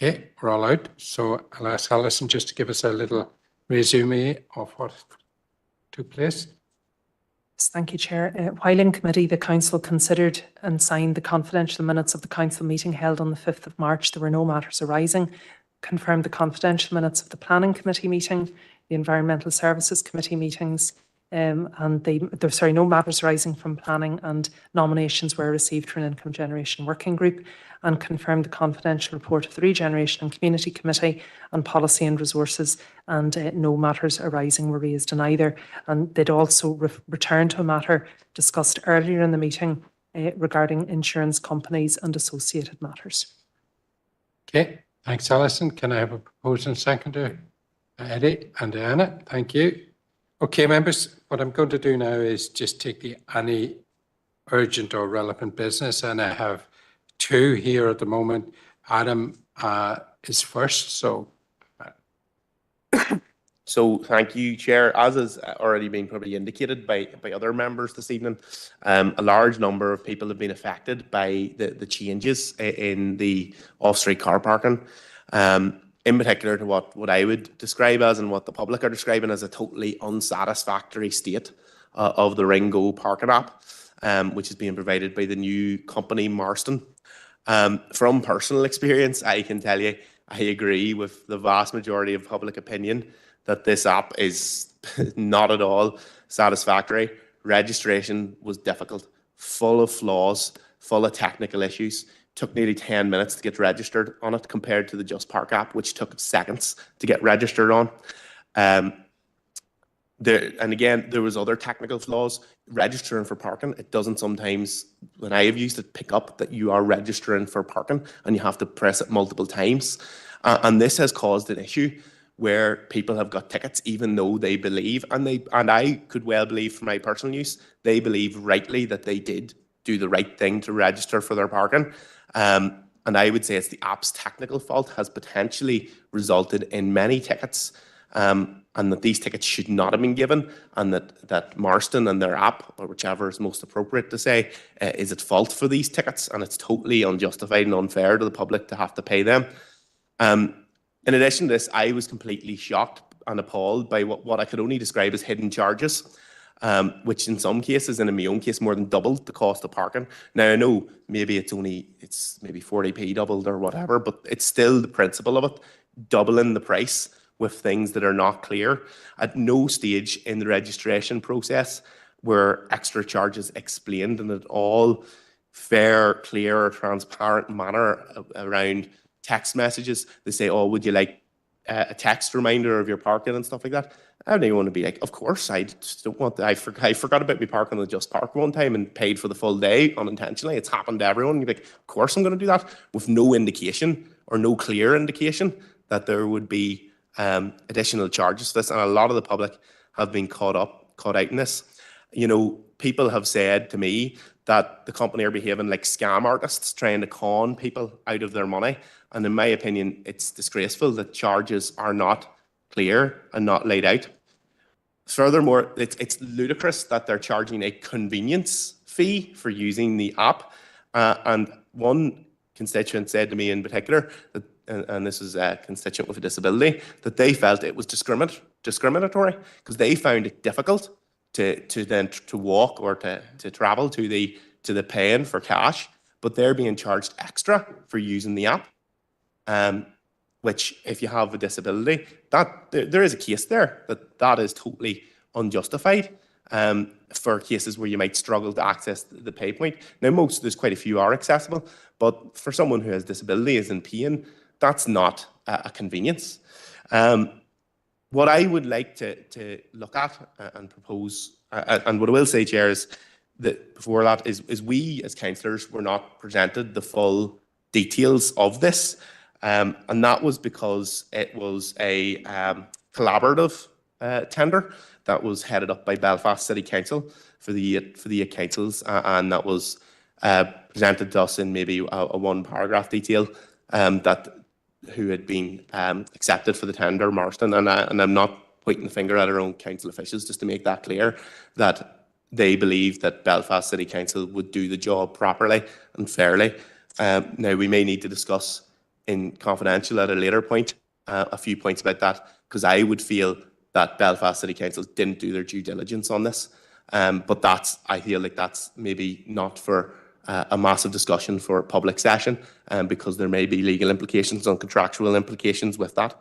Okay, we're all out. So I'll ask Alison just to give us a little resume of what took place.
Yes, thank you, Chair. While in committee, the Council considered and signed the confidential minutes of the Council meeting held on the 5th of March. There were no matters arising. Confirmed the confidential minutes of the Planning Committee meeting, the Environmental Services Committee meetings, and no matters arising from planning, and nominations were received for an income generation working group, and confirmed the confidential report of the Regeneration and Community Committee on Policy and Resources, and no matters arising were raised in either. And they'd also return to a matter discussed earlier in the meeting regarding insurance companies and associated matters.
Okay, thanks, Alison. Can I have a proposal and seconder? Eddie and Diana, thank you. Okay, members, what I'm going to do now is just take any urgent or relevant business, and I have two here at the moment. Adam is first, so.
So thank you, Chair. As has already been probably indicated by other members this evening, a large number of people have been affected by the changes in the off-street car parking. In particular to what I would describe as, and what the public are describing as, a totally unsatisfactory state of the Ringo parking app, which is being provided by the new company Marston. From personal experience, I can tell you, I agree with the vast majority of public opinion that this app is not at all satisfactory. Registration was difficult, full of flaws, full of technical issues. Took nearly 10 minutes to get registered on it, compared to the Just Park app, which took seconds to get registered on. And again, there was other technical flaws. Registering for parking, it doesn't sometimes, when I have used it, pick up that you are registering for parking, and you have to press it multiple times. And this has caused an issue where people have got tickets, even though they believe, and I could well believe from my personal use, they believe rightly that they did do the right thing to register for their parking. And I would say it's the app's technical fault has potentially resulted in many tickets, and that these tickets should not have been given, and that Marston and their app, or whichever is most appropriate to say, is at fault for these tickets, and it's totally unjustified and unfair to the public to have to pay them. In addition to this, I was completely shocked and appalled by what I could only describe as hidden charges, which in some cases, and in my own case, more than doubled the cost of parking. Now, I know maybe it's maybe 40p doubled or whatever, but it's still the principle of it, doubling the price with things that are not clear. At no stage in the registration process were extra charges explained in an all fair, clear, transparent manner around text messages. They say, oh, would you like a text reminder of your parking and stuff like that? I don't even want to be like, of course, I just don't want that. I forgot about my parking on the Just Park one time and paid for the full day unintentionally. It's happened to everyone. You'd be like, of course I'm going to do that, with no indication or no clear indication that there would be additional charges for this. And a lot of the public have been caught out in this. You know, people have said to me that the company are behaving like scam artists, trying to con people out of their money. And in my opinion, it's disgraceful that charges are not clear and not laid out. Furthermore, it's ludicrous that they're charging a convenience fee for using the app. And one constituent said to me in particular, that, and this is a constituent with a disability, that they felt it was discriminatory because they found it difficult to walk or to travel to the paying for cash, but they're being charged extra for using the app. Which, if you have a disability, there is a case there that is totally unjustified for cases where you might struggle to access the pay point. Now, there's quite a few are accessible, but for someone who has disability, is in pain, that's not a convenience. What I would like to look at and propose, and what I will say, Chair, is that before that is we as councillors were not presented the full details of this. And that was because it was a collaborative tender that was headed up by Belfast City Council for the eight councils, and that was presented to us in maybe a one-paragraph detail that who had been accepted for the tender, Marston, and I'm not pointing the finger at our own council officials, just to make that clear, that they believe that Belfast City Council would do the job properly and fairly. Now, we may need to discuss in confidential at a later point, a few points about that, because I would feel that Belfast City Council didn't do their due diligence on this. But I feel like that's maybe not for a massive discussion for public session, because there may be legal implications and contractual implications with that.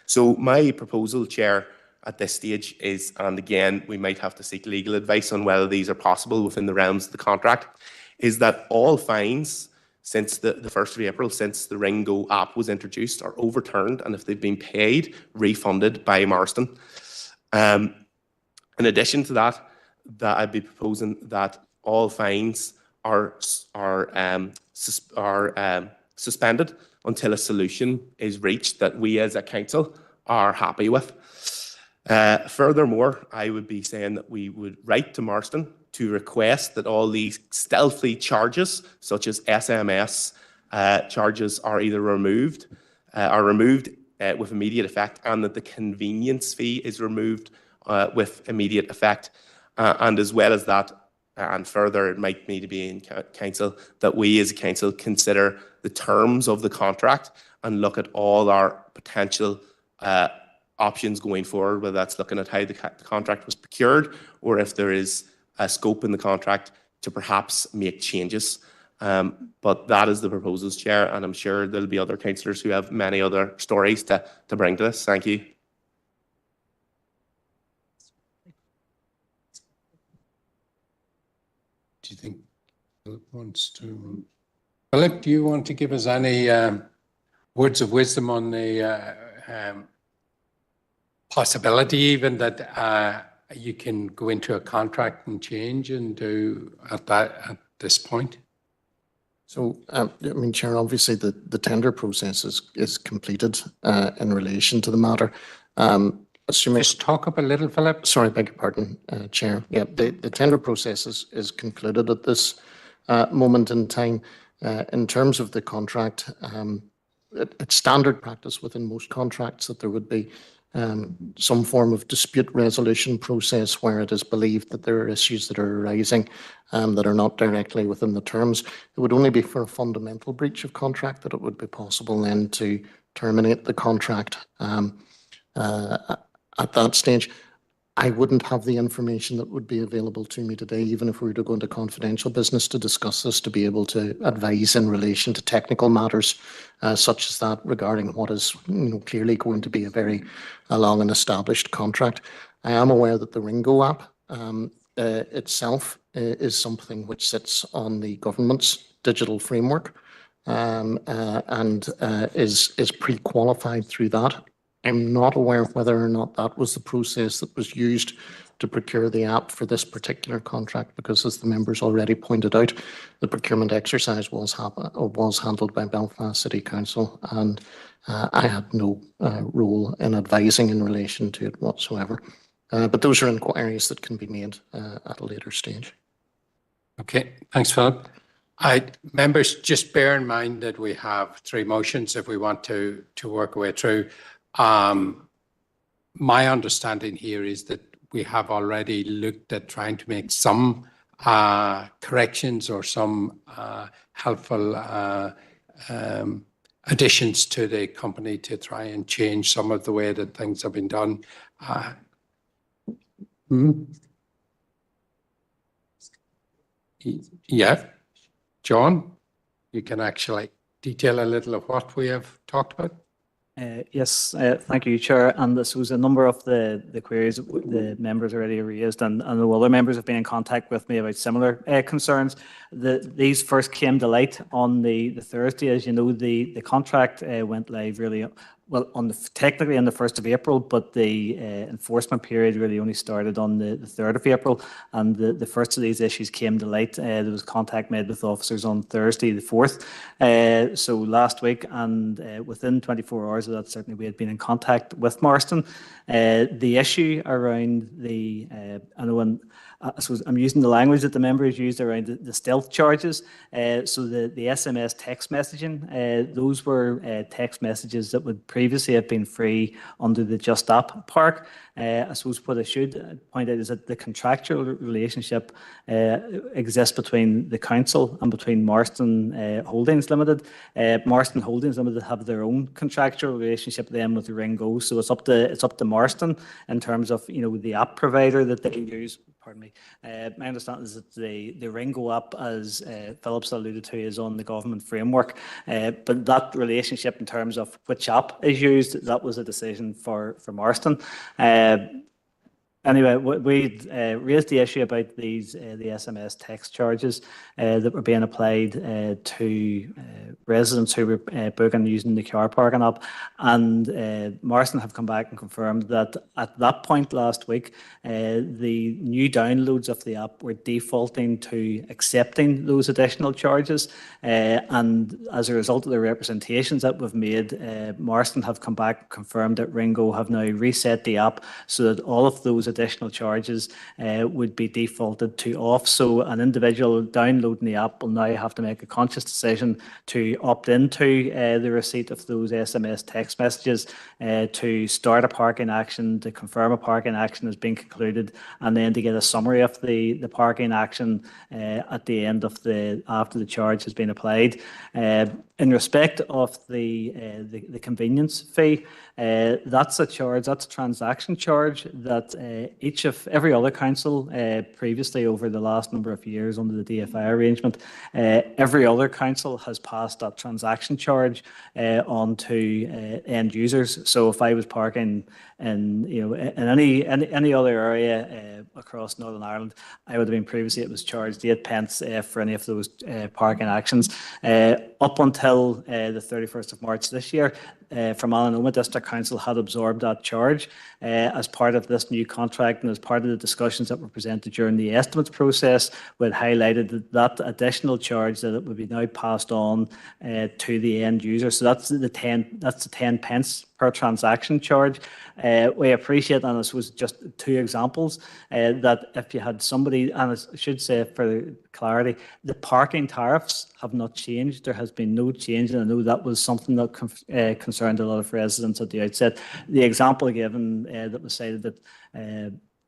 So my proposal, Chair, at this stage is, and again, we might have to seek legal advice on whether these are possible within the realms of the contract, is that all fines since the 1st of April, since the Ringo app was introduced, are overturned, and if they've been paid, refunded by Marston. In addition to that, I'd be proposing that all fines are suspended until a solution is reached that we as a council are happy with. Furthermore, I would be saying that we would write to Marston to request that all these stealthy charges, such as SMS charges, are either removed with immediate effect, and that the convenience fee is removed with immediate effect. And as well as that, and further, it might need to be in council, that we as a council consider the terms of the contract and look at all our potential options going forward, whether that's looking at how the contract was procured, or if there is a scope in the contract to perhaps make changes. But that is the proposals, Chair, and I'm sure there'll be other councillors who have many other stories to bring to this. Thank you.
Do you think Philip wants to? Philip, do you want to give us any words of wisdom on the possibility even that you can go into a contract and change and do at this point?
So, I mean, Chair, obviously the tender process is completed in relation to the matter. Assuming
Just talk up a little, Philip.
Sorry, beg your pardon, Chair. Yeah, the tender process is concluded at this moment in time. In terms of the contract, it's standard practice within most contracts that there would be some form of dispute resolution process where it is believed that there are issues that are arising that are not directly within the terms. It would only be for a fundamental breach of contract that it would be possible then to terminate the contract. At that stage, I wouldn't have the information that would be available to me today, even if we were to go into confidential business to discuss this, to be able to advise in relation to technical matters such as that regarding what is clearly going to be a very long and established contract. I am aware that the Ringo app itself is something which sits on the government's digital framework and is pre-qualified through that. I'm not aware of whether or not that was the process that was used to procure the app for this particular contract, because as the members already pointed out, the procurement exercise was handled by Belfast City Council, and I had no role in advising in relation to it whatsoever. But those are inquiries that can be made at a later stage.
Okay, thanks, Philip. Members, just bear in mind that we have 3 motions if we want to work our way through. My understanding here is that we have already looked at trying to make some corrections or some helpful additions to the company to try and change some of the way that things have been done. Yeah, John, you can actually detail a little of what we have talked about.
Yes, thank you, Chair. And this was a number of the queries the members already raised, and other members have been in contact with me about similar concerns. These first came to light on the Thursday. As you know, the contract went live really well technically on the 1st of April, but the enforcement period really only started on the 3rd of April. And the first of these issues came to light. There was contact made with officers on Thursday, the 4th. So last week, and within 24 hours of that, certainly we had been in contact with Marston. The issue around I know I suppose I'm using the language that the members used around the stealth charges. So the SMS text messaging, those were text messages that would previously have been free under the Just App Park. I suppose what I should point out is that the contractual relationship exists between the council and between Marston Holdings Limited. Marston Holdings Limited have their own contractual relationship then with Ringo, so it's up to Marston in terms of the app provider that they use. Pardon me. My understanding is that the Ringo app, as Phillips alluded to, is on the government framework. But that relationship in terms of which app is used, that was a decision for Marston. Anyway, we raised the issue about the SMS text charges that were being applied to residents who were booking using the car parking app, and Marston have come back and confirmed that at that point last week, the new downloads of the app were defaulting to accepting those additional charges, and as a result of the representations that we've made, Marston have come back and confirmed that Ringo have now reset the app so that all of those additional charges would be defaulted to off. So an individual downloading the app will now have to make a conscious decision to opt into the receipt of those SMS text messages, to start a parking action, to confirm a parking action has been concluded, and then to get a summary of the parking action at the end of after the charge has been applied. In respect of the convenience fee, that's a transaction charge that every other council previously over the last number of years under the DFI arrangement, every other council has passed that transaction charge on to end users. So if I was parking in any other area across Northern Ireland, I would have been previously, it was charged 8 pence for any of those parking actions. Up until the 31st of March this year, Fermanagh and Omagh District Council had absorbed that charge as part of this new contract, and as part of the discussions that were presented during the estimates process, we had highlighted that additional charge that it would be now passed on to the end user. So that's the 10 pence per transaction charge. We appreciate, and this was just 2 examples, that if you had somebody, and I should say for clarity, the parking tariffs have not changed. There has been no change, and I know that was something that concerned a lot of residents at the outset. The example given that was cited that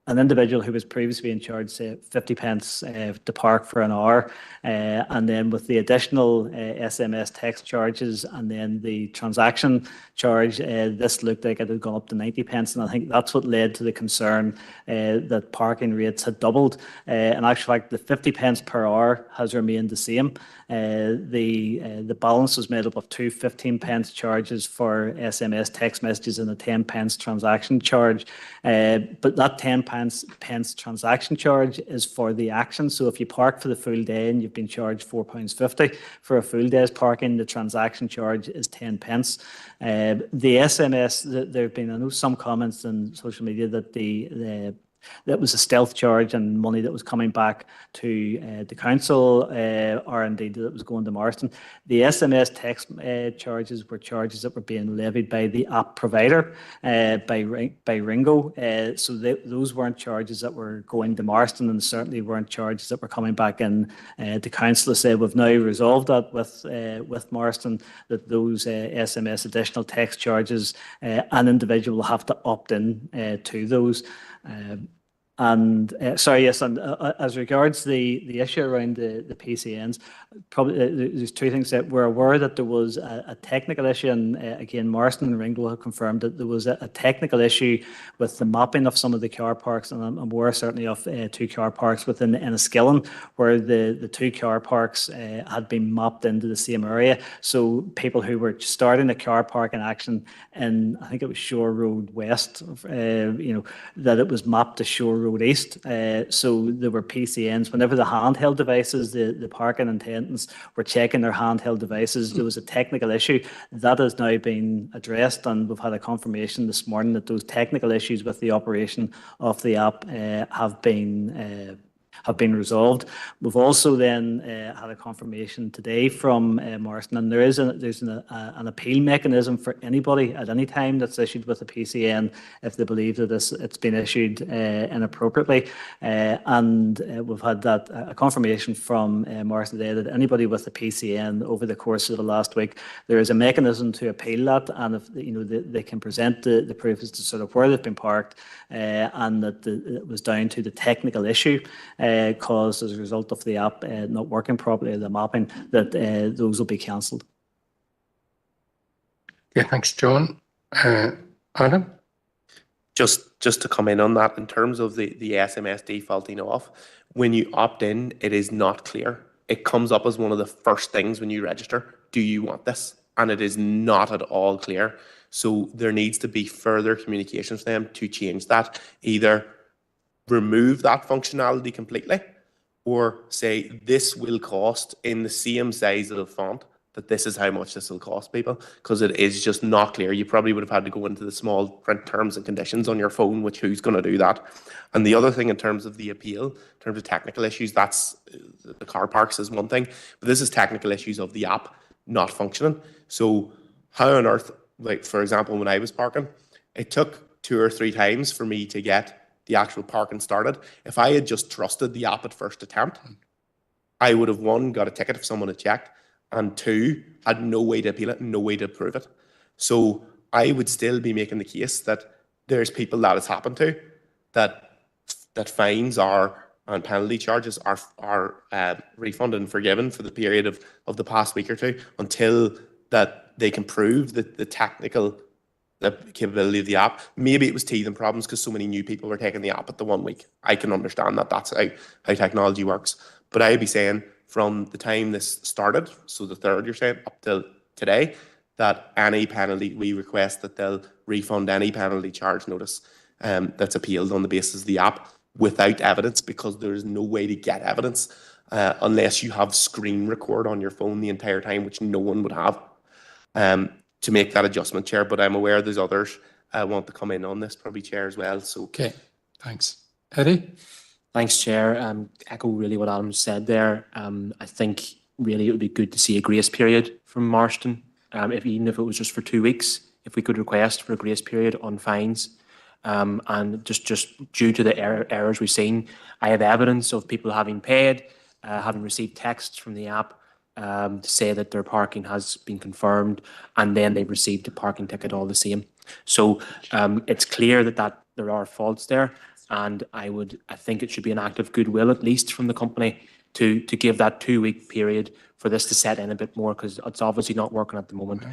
an individual who was previously in charge, say 50 pence to park for an hour, and then with the additional SMS text charges and then the transaction charge, this looked like it had gone up to 90 pence, and I think that's what led to the concern that parking rates had doubled. In actual fact, the 50 pence per hour has remained the same. The balance was made up of 2 15 pence charges for SMS text messages and a 10 pence transaction charge. But that 10 pence transaction charge is for the action. So if you park for the full day and you've been charged £4.50 for a full day's parking, the transaction charge is 10 pence. The SMS, there have been, I know, some comments on social media that that was a stealth charge and money that was coming back to the council, or indeed that was going to Marston. The SMS text charges were charges that were being levied by the app provider, by Ringo. So those weren't charges that were going to Marston, and certainly weren't charges that were coming back in to council. To say we've now resolved that with Marston, that those SMS additional text charges, an individual will have to opt in to those. And sorry, yes, and as regards the issue around the PCNs, probably there's 2 things that we're aware that there was a technical issue, and again, Marston and Ringo have confirmed that there was a technical issue with the mapping of some of the car parks, and I'm aware certainly of 2 car parks within Enniskillen where the 2 car parks had been mapped into the same area. So people who were starting a car parking action in, I think it was Shore Road West, that it was mapped to Shore Road East. So there were PCNs. Whenever the handheld devices, the parking attendants were checking their handheld devices, there was a technical issue. That has now been addressed, and we've had a confirmation this morning that those technical issues with the operation of the app have been have been resolved. We've also then had a confirmation today from Marston, and there's an appeal mechanism for anybody at any time that's issued with the PCN if they believe that it's been issued inappropriately. And we've had a confirmation from Marston today that anybody with the PCN over the course of the last week, there is a mechanism to appeal that, and if they can present the proof as to sort of where they've been parked, and that it was down to the technical issue caused as a result of the app not working properly, the mapping, that those will be cancelled.
Okay, thanks, John. Adam?
Just to come in on that, in terms of the SMS defaulting off, when you opt in, it is not clear. It comes up as one of the first things when you register. Do you want this? And it is not at all clear. So there needs to be further communication for them to change that. Either remove that functionality completely, or say this will cost in the same size of the font, that this is how much this will cost people, because it is just not clear. You probably would have had to go into the small print terms and conditions on your phone, which who's going to do that? And the other thing in terms of the appeal, in terms of technical issues, that's the car parks is one thing, but this is technical issues of the app not functioning. So how on earth, like for example, when I was parking, it took 2 or 3 times for me to get the actual parking started. If I had just trusted the app at first attempt, I would have, 1, got a ticket if someone had checked, and 2, had no way to appeal it and no way to prove it. So I would still be making the case that there's people that it's happened to, that fines and penalty charges are refunded and forgiven for the period of the past week or 2 until that they can prove that the technical capability of the app. Maybe it was teething problems because so many new people were taking the app at the 1 week. I can understand that. That's how technology works. But I'd be saying from the time this started, so the 3rd you're saying, up till today, that any penalty, we request that they'll refund any penalty charge notice that's appealed on the basis of the app without evidence, because there is no way to get evidence unless you have screen record on your phone the entire time, which no one would have, to make that adjustment, Chair. But I'm aware there's others want to come in on this, probably, Chair, as well. So
okay, thanks. Eddie?
Thanks, Chair. Echo really what Adam said there. I think really it would be good to see a grace period from Marston, even if it was just for 2 weeks, if we could request for a grace period on fines. And just due to the errors we've seen, I have evidence of people having paid, having received texts from the app to say that their parking has been confirmed, and then they've received a parking ticket all the same. So it's clear that there are faults there, and I think it should be an act of goodwill, at least from the company, to give that 2-week period for this to set in a bit more, because it's obviously not working at the moment.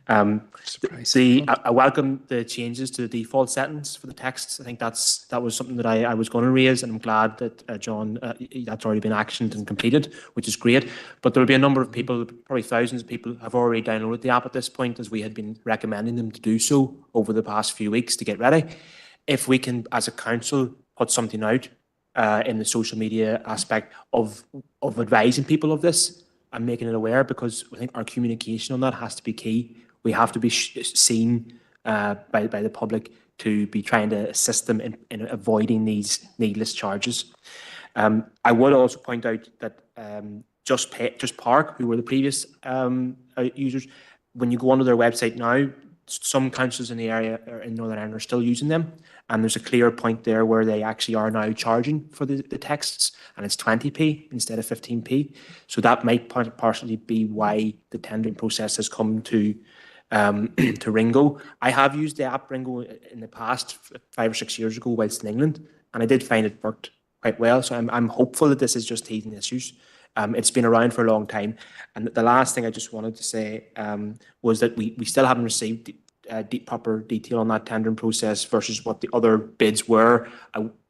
I welcome the changes to the default settings for the texts. I think that was something that I was going to raise, and I'm glad that John, that's already been actioned and completed, which is great. But there will be a number of people, probably thousands of people, have already downloaded the app at this point, as we had been recommending them to do so over the past few weeks to get ready. If we can, as a council, put something out in the social media aspect of advising people of this and making it aware, because I think our communication on that has to be key. We have to be seen by the public to be trying to assist them in avoiding these needless charges. I would also point out that Just Park, who were the previous users, when you go onto their website now, some councils in the area in Northern Ireland are still using them, and there's a clear point there where they actually are now charging for the texts, and it's 20p instead of 15p. So that might partially be why the tendering process has come to Ringo. I have used the app Ringo in the past, 5 or 6 years ago, whilst in England, and I did find it worked quite well. So I'm hopeful that this is just teething issues. It's been around for a long time. And the last thing I just wanted to say was that we still haven't received proper detail on that tendering process versus what the other bids were.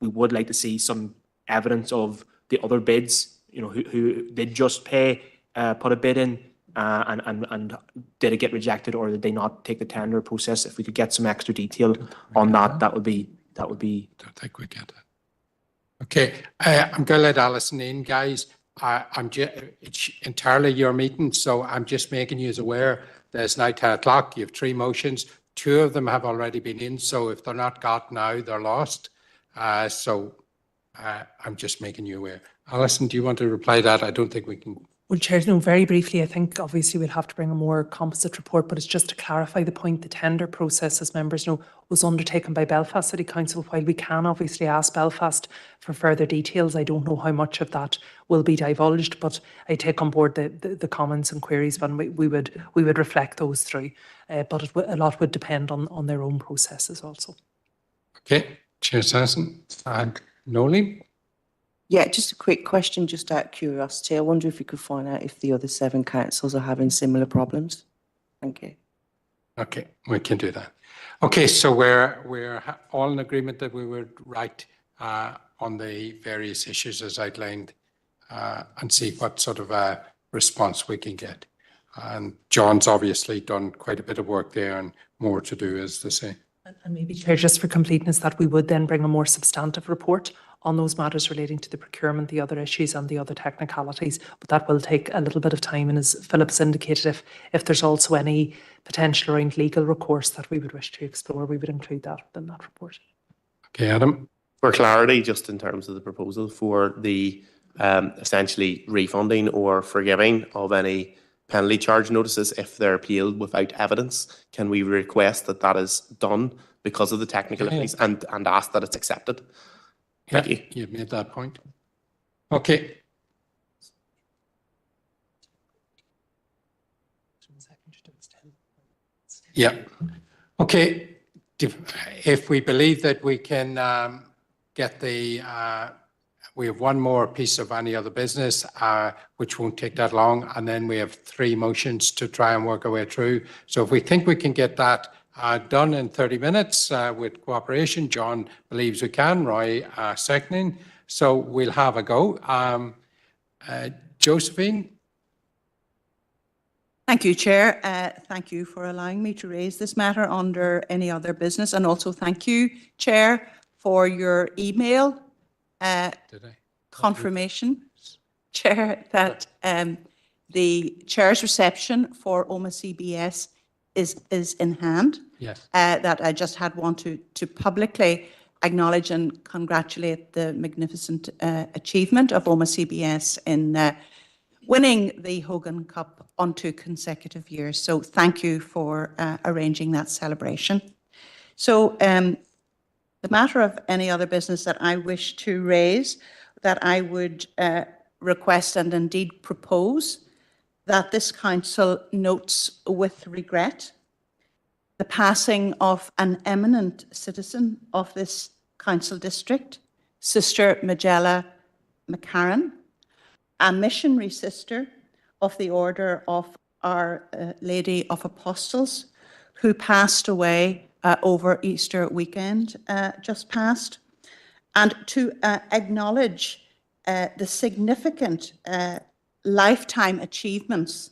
We would like to see some evidence of the other bids, who did Just Pay put a bid in and did it get rejected, or did they not take the tender process? If we could get some extra detail on that, that would be. I don't
think we get it. Okay, I'm going to let Alison in, guys. It's entirely your meeting, so I'm just making you aware there's now 10 o'clock. You have 3 motions. 2 of them have already been in, so if they're not got now, they're lost. So I'm just making you aware. Alison, do you want to reply to that? I don't think we can.
Well, Chair, no, very briefly, I think obviously we'll have to bring a more composite report, but it's just to clarify the point, the tender process, as members know, was undertaken by Belfast City Council. While we can obviously ask Belfast for further details, I don't know how much of that will be divulged, but I take on board the comments and queries, and we would reflect those through. But a lot would depend on their own processes also.
Okay, Chair Sanson and Nolan.
Yeah, just a quick question, just out of curiosity. I wonder if you could find out if the other 7 councils are having similar problems. Thank you.
Okay, we can do that. Okay, so we're all in agreement that we would write on the various issues as outlined and see what sort of a response we can get. And John's obviously done quite a bit of work there and more to do, as they say.
And maybe, Chair, just for completeness, that we would then bring a more substantive report on those matters relating to the procurement, the other issues and the other technicalities. But that will take a little bit of time. And as Philip's indicated, if there's also any potential around legal recourse that we would wish to explore, we would include that in that report.
Okay, Adam.
For clarity, just in terms of the proposal for the essentially refunding or forgiving of any penalty charge notices if they're appealed without evidence, can we request that that is done because of the technical issues and ask that it's accepted? Thank you.
You've made that point. Okay. Yeah. Okay. If we believe that we can get the, we have one more piece of any other business, which won't take that long, and then we have 3 motions to try and work our way through. So if we think we can get that done in 30 minutes with cooperation, John believes we can, Roy seconding, so we'll have a go. Josephine?
Thank you, Chair. Thank you for allowing me to raise this matter under any other business, and also thank you, Chair, for your email confirmation, Chair, that the Chair's reception for Omagh CBS is in hand.
Yes.
That I just had want to publicly acknowledge and congratulate the magnificent achievement of Omagh CBS in winning the Hogan Cup on 2 consecutive years. So thank you for arranging that celebration. So the matter of any other business that I wish to raise, that I would request and indeed propose that this council notes with regret the passing of an eminent citizen of this council district, Sister Magella McCarran, a missionary sister of the Order of Our Lady of Apostles, who passed away over Easter weekend just past, and to acknowledge the significant lifetime achievements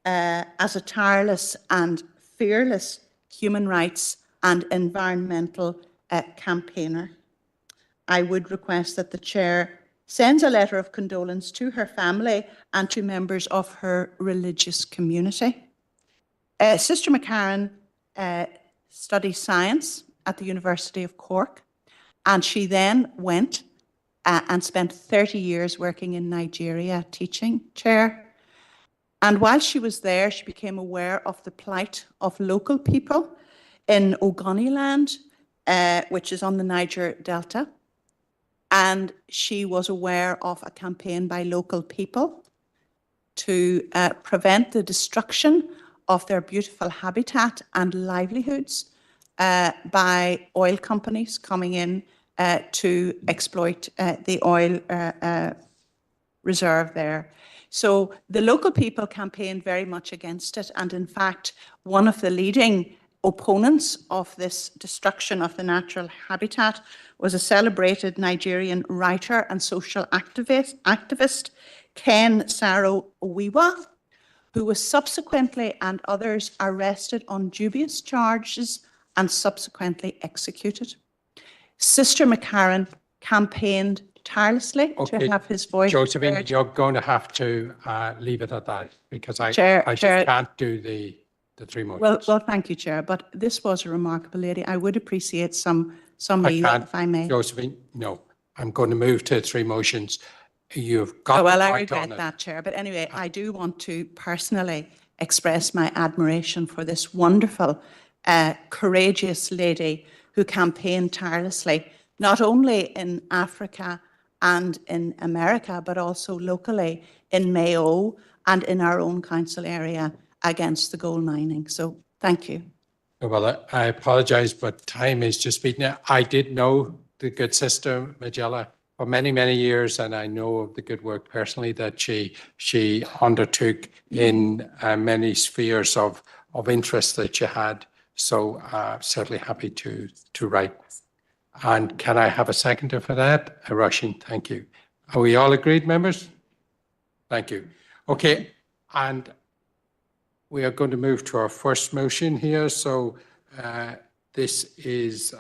as a tireless and fearless human rights and environmental campaigner. I would request that the Chair sends a letter of condolence to her family and to members of her religious community. Sister McCarran studied science at the University of Cork, and she then went and spent 30 years working in Nigeria teaching, Chair. And while she was there, she became aware of the plight of local people in Ogoniland, which is on the Niger Delta. And she was aware of a campaign by local people to prevent the destruction of their beautiful habitat and livelihoods by oil companies coming in to exploit the oil reserve there. So the local people campaigned very much against it, and in fact, one of the leading opponents of this destruction of the natural habitat was a celebrated Nigerian writer and social activist Ken Saro-Wiwa, who was subsequently, and others, arrested on dubious charges and subsequently executed. Sister McCarran campaigned tirelessly to have his voice
Josephine,
heard.
you're going to have to leave it at that, because I
Chair,
just can't do the 3 motions.
Well, thank you, Chair, but this was a remarkable lady. I would appreciate some
I
leave,
can't,
if I may.
Josephine, no. I'm going to move to 3 motions. You've got
Oh, well,
the
I
point on
regret
it.
that, Chair. But anyway, I do want to personally express my admiration for this wonderful, courageous lady who campaigned tirelessly, not only in Africa and in America, but also locally in Mayo and in our own council area against the gold mining. So thank you.
Well, I apologise, but time is just beating it. I did know the good sister Magella for many, many years, and I know of the good work personally that she undertook in many spheres of interest that she had. So certainly happy to write. And can I have a seconder for that? A Russian, thank you. Are we all agreed, members? Thank you. Okay, and we are going to move to our first motion here. So this is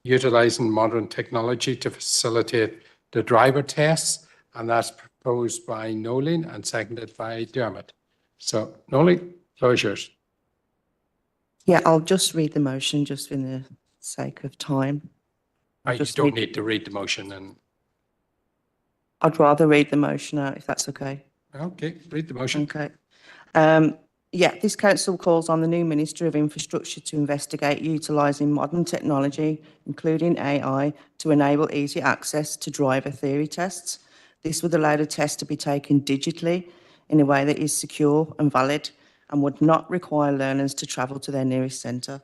utilizing modern technology to facilitate the driver tests, and that's proposed by Nolan and seconded by Dermot. So Nolan, floor is yours.
Yeah, I'll just read the motion just for the sake of time.
You don't need to read the motion, and
I'd rather read the motion out if that's okay.
okay, read the motion.
Okay. Yeah, this council calls on the new Minister of Infrastructure to investigate utilising modern technology, including AI, to enable easy access to driver theory tests. This would allow the test to be taken digitally in a way that is secure and valid and would not require learners to travel to their nearest centre.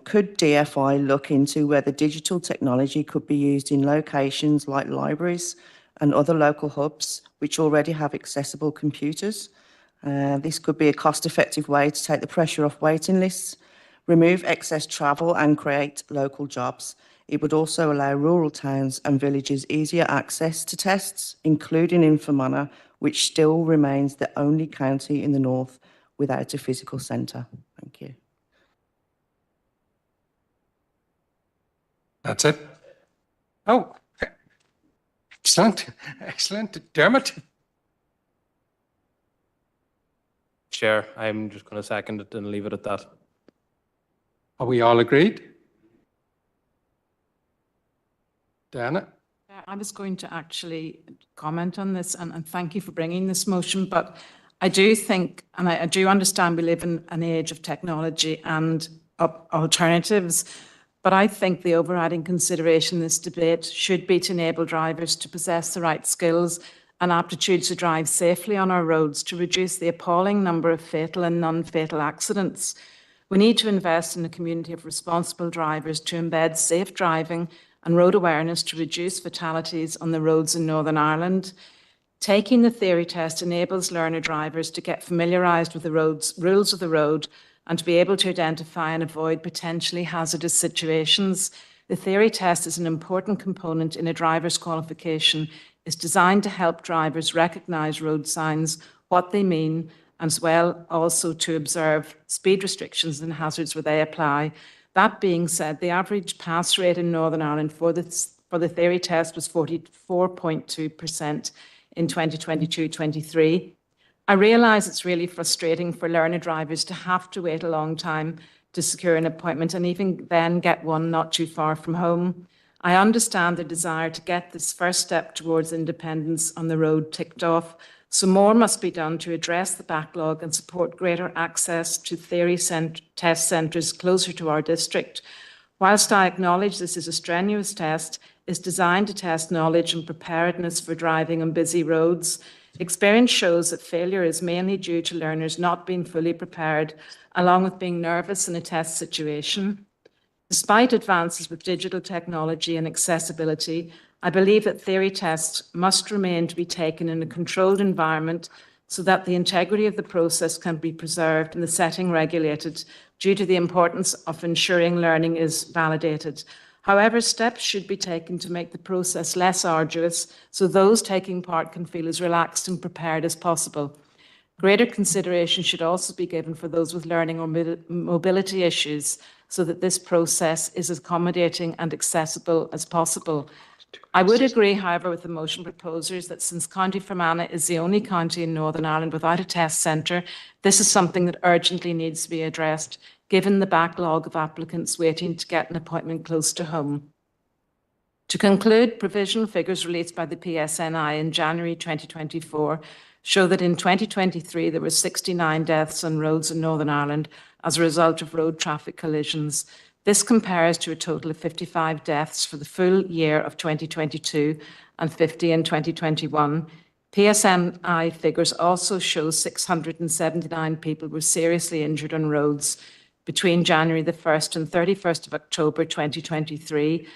Could DFI look into whether digital technology could be used in locations like libraries and other local hubs which already have accessible computers? This could be a cost-effective way to take the pressure off waiting lists, remove excess travel and create local jobs. It would also allow rural towns and villages easier access to tests, including in Fermanagh, which still remains the only county in the north without a physical centre. Thank you.
That's it. Oh, excellent, excellent. Dermot?
Chair, I'm just going to second it and leave it at that.
Are we all agreed? Diana?
I was going to actually comment on this and thank you for bringing this motion, but I do think, and I do understand we live in an age of technology and alternatives, but I think the overriding consideration in this debate should be to enable drivers to possess the right skills and aptitude to drive safely on our roads to reduce the appalling number of fatal and non-fatal accidents. We need to invest in a community of responsible drivers to embed safe driving and road awareness to reduce fatalities on the roads in Northern Ireland. Taking the theory test enables learner drivers to get familiarised with the rules of the road and to be able to identify and avoid potentially hazardous situations. The theory test is an important component in a driver's qualification. It's designed to help drivers recognise road signs, what they mean, as well also to observe speed restrictions and hazards where they apply. That being said, the average pass rate in Northern Ireland for the theory test was 44.2% in 2022-23. I realise it's really frustrating for learner drivers to have to wait a long time to secure an appointment and even then get one not too far from home. I understand the desire to get this first step towards independence on the road ticked off, so more must be done to address the backlog and support greater access to theory test centres closer to our district. Whilst I acknowledge this is a strenuous test, it's designed to test knowledge and preparedness for driving on busy roads. Experience shows that failure is mainly due to learners not being fully prepared, along with being nervous in a test situation. Despite advances with digital technology and accessibility, I believe that theory tests must remain to be taken in a controlled environment so that the integrity of the process can be preserved and the setting regulated due to the importance of ensuring learning is validated. However, steps should be taken to make the process less arduous so those taking part can feel as relaxed and prepared as possible. Greater consideration should also be given for those with learning or mobility issues so that this process is as accommodating and accessible as possible. I would agree, however, with the motion proposers that since County Fermanagh is the only county in Northern Ireland without a test centre, this is something that urgently needs to be addressed. given the backlog of applicants waiting to get an appointment close to home. To conclude, provisional figures released by the PSNI in January 2024 show that in 2023 there were 69 deaths on roads in Northern Ireland as a result of road traffic collisions. This compares to a total of 55 deaths for the full year of 2022 and 50 in 2021. PSNI figures also show 679 people were seriously injured on roads between January the 1st and 31st of October 2023.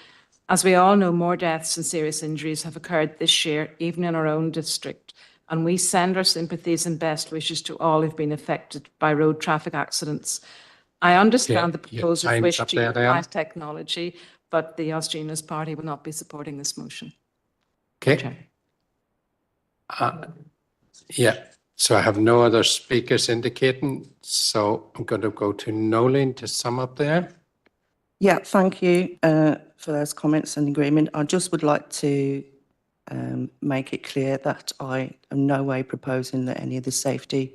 As we all know, more deaths and serious injuries have occurred this year, even in our own district, and we send our sympathies and best wishes to all who've been affected by road traffic accidents. I understand the proposers wish to utilise technology, but the Os Unionist Party will not be supporting this motion.
Okay. Yeah, so I have no other speakers indicating, so I'm going to go to Nolene to sum up there.
Yeah, thank you for those comments and agreement. I just would like to make it clear that I am no way proposing that any of the safety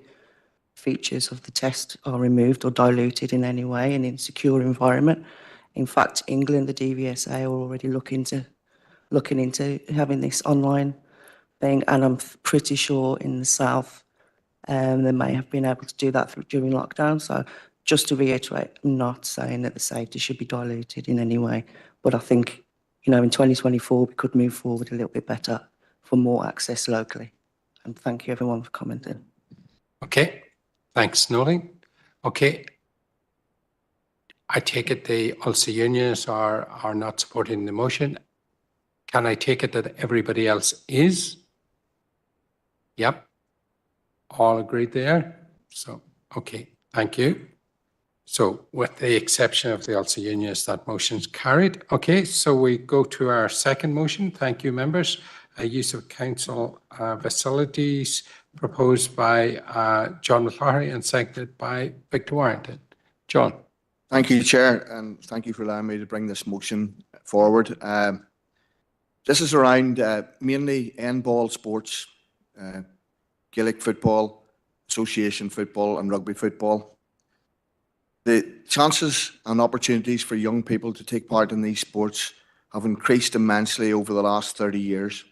features of the test are removed or diluted in any way in a secure environment. In fact, England, the DVSA are already looking into having this online thing, and I'm pretty sure in the south they may have been able to do that during lockdown. So just to reiterate, I'm not saying that the safety should be diluted in any way, but I think, you know, in 2024 we could move forward a little bit better for more access locally. And thank you everyone for commenting.
Okay, thanks, Nolene. Okay, I take it the Ulster Unionists are not supporting the motion. Can I take it that everybody else is? Yep. All agreed there? So, okay, thank you. So with the exception of the Ulster Unionists, that motion's carried. Okay, so we go to our second motion. Thank you, members. Use of council facilities proposed by John McLaughlin and seconded by Victor Warrington. John.
Thank you, Chair, and thank you for allowing me to bring this motion forward. This is around mainly end-ball sports, Gaelic football, association football and rugby football. The chances and opportunities for young people to take part in these sports have increased immensely over the last 30 years.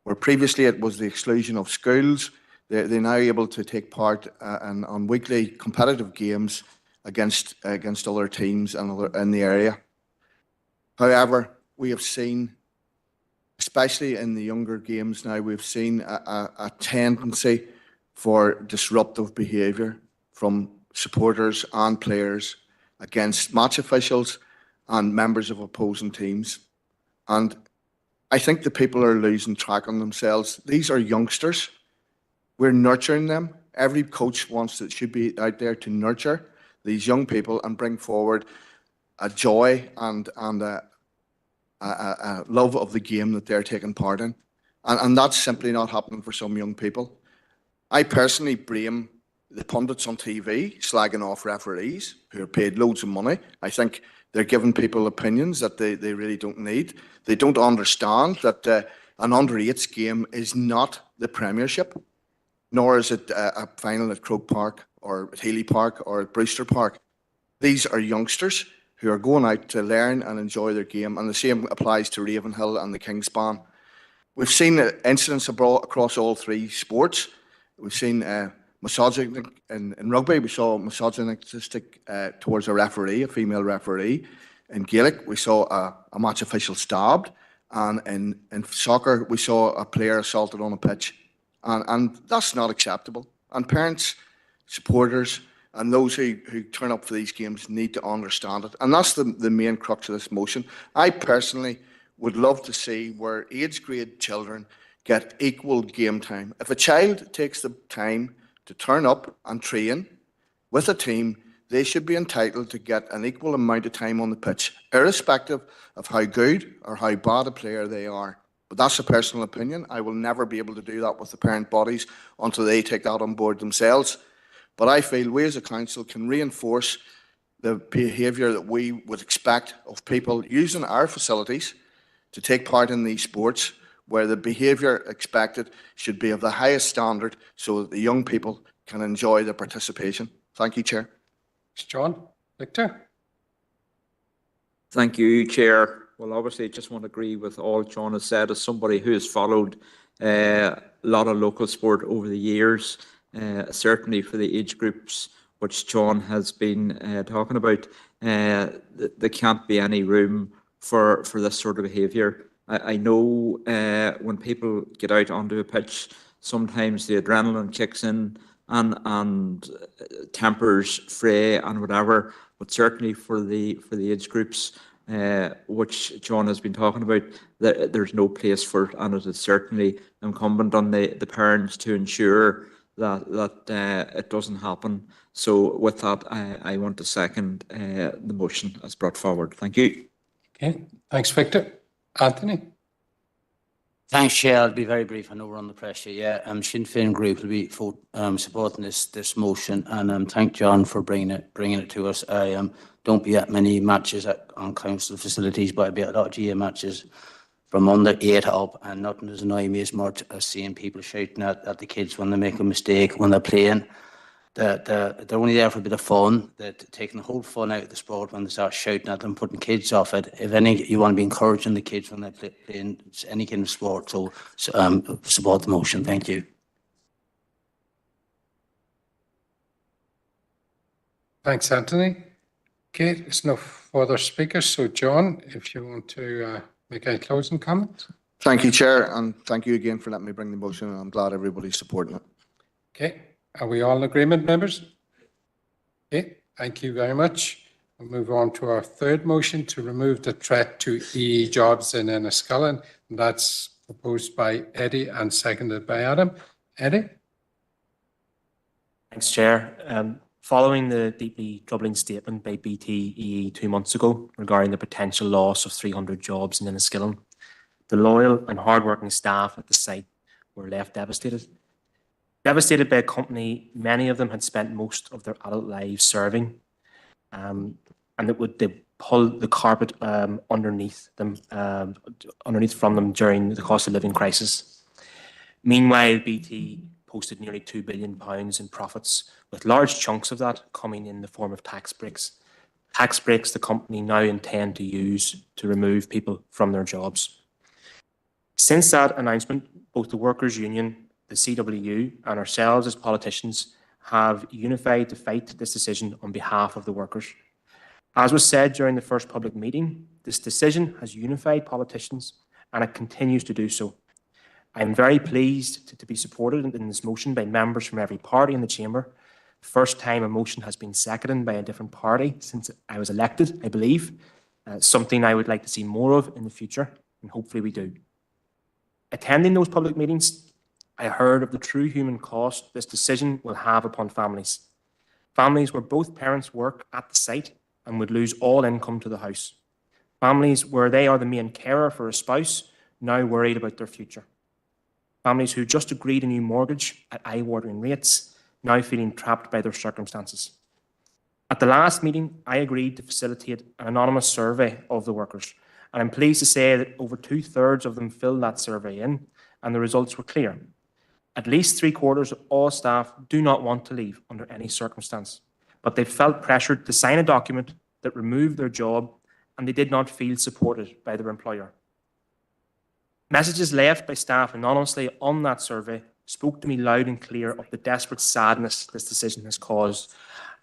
Where previously it was the exclusion of schools, they're now able to take part on weekly competitive games against other teams in the area. However, we have seen, especially in the younger games now, we've seen a tendency for disruptive behaviour from supporters and players against match officials and members of opposing teams. And I think the people are losing track on themselves. These are youngsters. We're nurturing them. Every coach should be out there to nurture these young people and bring forward a joy and a love of the game that they're taking part in. And that's simply not happening for some young people. I personally blame the pundits on TV slagging off referees who are paid loads of money. I think they're giving people opinions that they really don't need. They don't understand that an under-8s game is not the Premiership, nor is it a final at Croke Park or at Healy Park or at Brewster Park. These are youngsters who are going out to learn and enjoy their game, and the same applies to Ravenhill and the Kingspan. We've seen incidents across all three sports. We've seen misogyny in rugby. We saw misogynistic towards a referee, a female referee. In Gaelic, we saw a match official stabbed, and in soccer, we saw a player assaulted on a pitch, and that's not acceptable. And parents, supporters, and those who turn up for these games need to understand it. And that's the main crux of this motion. I personally would love to see where age grade children get equal game time. If a child takes the time to turn up and train with a team, they should be entitled to get an equal amount of time on the pitch, irrespective of how good or how bad a player they are. But that's a personal opinion. I will never be able to do that with the parent bodies until they take that on board themselves. But I feel we as a council can reinforce the behaviour that we would expect of people using our facilities to take part in these sports, where the behaviour expected should be of the highest standard so that the young people can enjoy their participation. Thank you, Chair.
John, Victor?
Thank you, Chair. Well, obviously, I just want to agree with all John has said. As somebody who has followed a lot of local sport over the years, certainly for the age groups which John has been talking about, there can't be any room for this sort of behaviour. I know when people get out onto a pitch, sometimes the adrenaline kicks in and tempers fray and whatever, but certainly for the age groups which John has been talking about, there's no place for it, and it is certainly incumbent on the parents to ensure that it doesn't happen. So with that, I want to second the motion as brought forward. Thank you.
Okay, thanks, Victor. Anthony?
Thanks, Chair. I'll be very brief. I know we're under pressure. Yeah, Sinn Féin Group will be supporting this motion, and thank John for bringing it to us. I don't be at many matches on council facilities, but I be at a lot of GA matches from under 8 up, and nothing does annoy me as much as seeing people shouting at the kids when they make a mistake when they're playing. They're only there for a bit of fun. They're taking the whole fun out of the sport when they start shouting at them, putting kids off it. If any, you want to be encouraging the kids when they're playing any kind of sport. So support the motion. Thank you.
Thanks, Anthony. Okay, there's no further speakers. So, John, if you want to make any closing comments.
Thank you, Chair, and thank you again for letting me bring the motion. I'm glad everybody's supporting it.
Okay, are we all in agreement, members? Okay, thank you very much. We'll move on to our third motion to remove the threat to EE jobs in Enniskillen. And that's proposed by Eddie and seconded by Adam. Eddie?
Thanks, Chair. Following the deeply troubling statement by BTEE 2 months ago regarding the potential loss of 300 jobs in Enniskillen, the loyal and hard-working staff at the site were left devastated. Devastated by a company many of them had spent most of their adult lives serving, and they pull the carpet underneath from them during the cost of living crisis. Meanwhile, BT posted nearly £2 billion in profits, with large chunks of that coming in the form of tax breaks. Tax breaks the company now intend to use to remove people from their jobs. Since that announcement, both the Workers' Union, the CWU, and ourselves as politicians have unified to fight this decision on behalf of the workers. As was said during the first public meeting, this decision has unified politicians, and it continues to do so. I am very pleased to be supported in this motion by members from every party in the chamber. First time a motion has been seconded by a different party since I was elected, I believe. Something I would like to see more of in the future, and hopefully we do. Attending those public meetings, I heard of the true human cost this decision will have upon families. Families where both parents work at the site and would lose all income to the house. Families where they are the main carer for a spouse, now worried about their future. Families who just agreed a new mortgage at eye-watering rates, now feeling trapped by their circumstances. At the last meeting, I agreed to facilitate an anonymous survey of the workers, and I'm pleased to say that over 2/3 of them filled that survey in, and the results were clear. At least 3/4 of all staff do not want to leave under any circumstance, but they felt pressured to sign a document that removed their job, and they did not feel supported by their employer. Messages left by staff anonymously on that survey spoke to me loud and clear of the desperate sadness this decision has caused,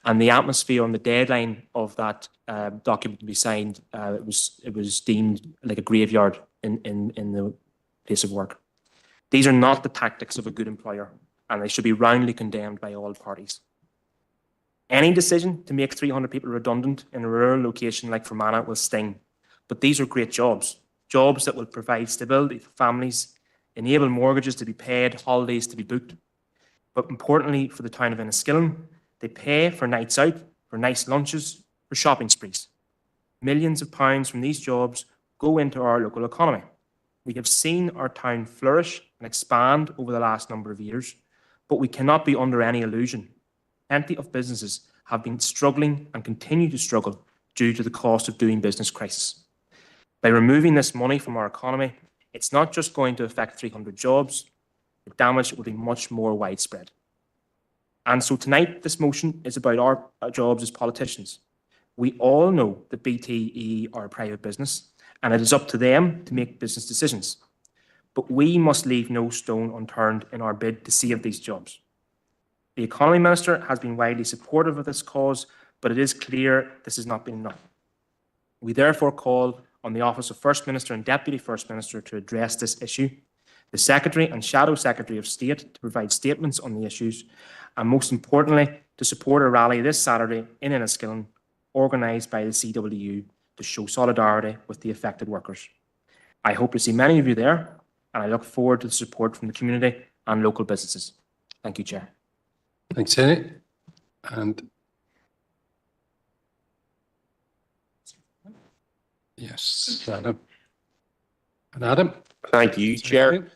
and the atmosphere on the deadline of that document to be signed, it was deemed like a graveyard in the place of work. These are not the tactics of a good employer, and they should be roundly condemned by all parties. Any decision to make 300 people redundant in a rural location like Fermanagh will sting, but these are great jobs. Jobs that will provide stability for families, enable mortgages to be paid, holidays to be booked. But importantly for the town of Enniskillen, they pay for nights out, for nice lunches, for shopping sprees. Millions of pounds from these jobs go into our local economy. We have seen our town flourish and expand over the last number of years, but we cannot be under any illusion. Plenty of businesses have been struggling and continue to struggle due to the cost of doing business crisis. By removing this money from our economy, it's not just going to affect 300 jobs, the damage will be much more widespread. And so tonight, this motion is about our jobs as politicians. We all know that BTE are a private business, and it is up to them to make business decisions. But we must leave no stone unturned in our bid to save these jobs. The Economy Minister has been widely supportive of this cause, but it is clear this has not been enough. We therefore call on the Office of First Minister and Deputy First Minister to address this issue, the Secretary and Shadow Secretary of State to provide statements on the issues, and most importantly, to support a rally this Saturday in Enniskillen, organised by the CWU to show solidarity with the affected workers. I hope to see many of you there, and I look forward to the support from the community and local businesses. Thank you, Chair.
Thanks, Jenny. And yes, Adam. And Adam.
Thank you, Chair.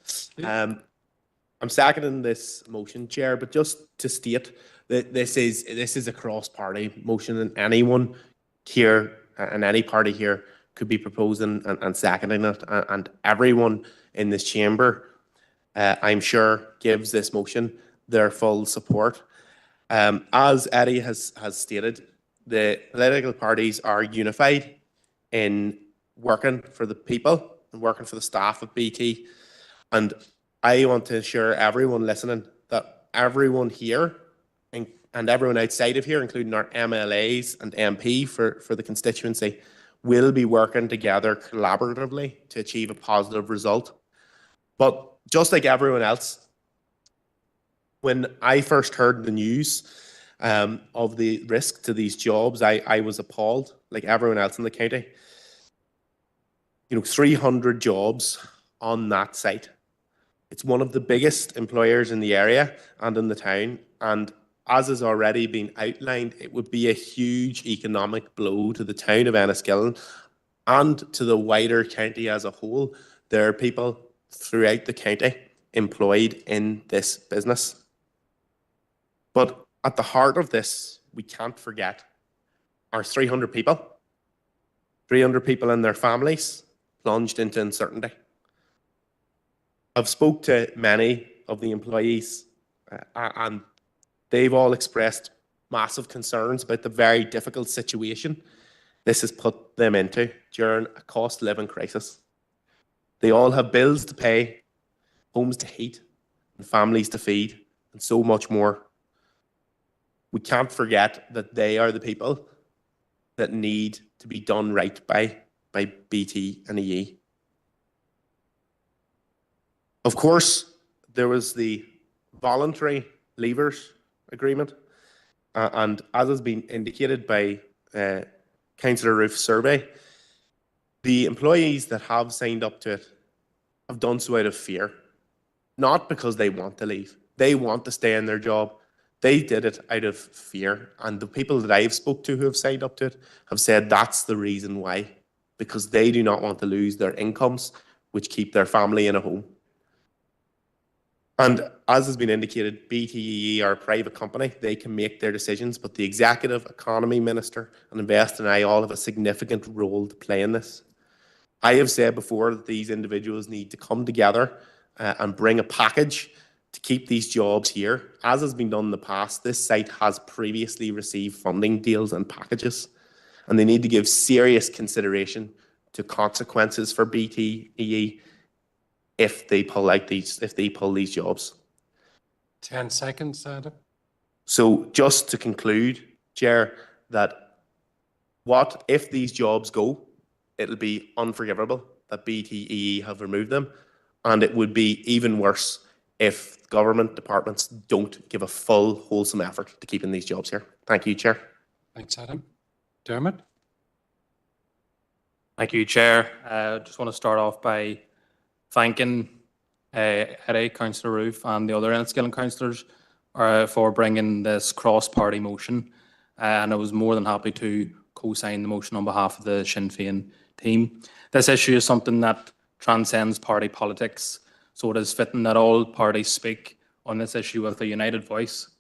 I'm seconding this motion, Chair, but just to state that this is a cross-party motion, and anyone here and any party here could be proposing and seconding it, and everyone in this chamber, I'm sure, gives this motion their full support. As Eddie has stated, the political parties are unified in working for the people and working for the staff of BT. And I want to assure everyone listening that everyone here and everyone outside of here, including our MLAs and MP for the constituency, will be working together collaboratively to achieve a positive result. But just like everyone else, when I first heard the news of the risk to these jobs, I was appalled, like everyone else in the county. 300 jobs on that site. It's one of the biggest employers in the area and in the town. And as has already been outlined, it would be a huge economic blow to the town of Enniskillen and to the wider county as a whole. There are people throughout the county employed in this business. But at the heart of this, we can't forget our 300 people and their families plunged into uncertainty. I've spoke to many of the employees and they've all expressed massive concerns about the very difficult situation this has put them into during a cost of living crisis. They all have bills to pay, homes to heat, and families to feed, and so much more. We can't forget that they are the people that need to be done right by BT and EE. Of course, there was the voluntary leavers agreement, and as has been indicated by Councillor Roof's survey, the employees that have signed up to it have done so out of fear, not because they want to leave. They want to stay in their job. They did it out of fear, and the people that I've spoke to who have signed up to it have said that's the reason why, because they do not want to lose their incomes, which keep their family in a home. And as has been indicated, BTE are a private company. They can make their decisions, but the Executive, Economy Minister and Invest and I all have a significant role to play in this. I have said before that these individuals need to come together and bring a package to keep these jobs here. As has been done in the past, this site has previously received funding deals and packages, and they need to give serious consideration to consequences for BTE if they pull these jobs.
10 seconds, Adam.
So just to conclude, Chair, that what if these jobs go, it'll be unforgivable that BTE have removed them, and it would be even worse if government departments don't give a full, wholesome effort to keeping these jobs here. Thank you, Chair.
Thanks, Adam. Dermot?
Thank you, Chair. I just want to start off by thanking Eddie, Councillor Roof and the other Enniskillen councillors for bringing this cross-party motion. And I was more than happy to co-sign the motion on behalf of the Sinn Féin team. This issue is something that transcends party politics, so it is fitting that all parties speak on this issue with a united voice.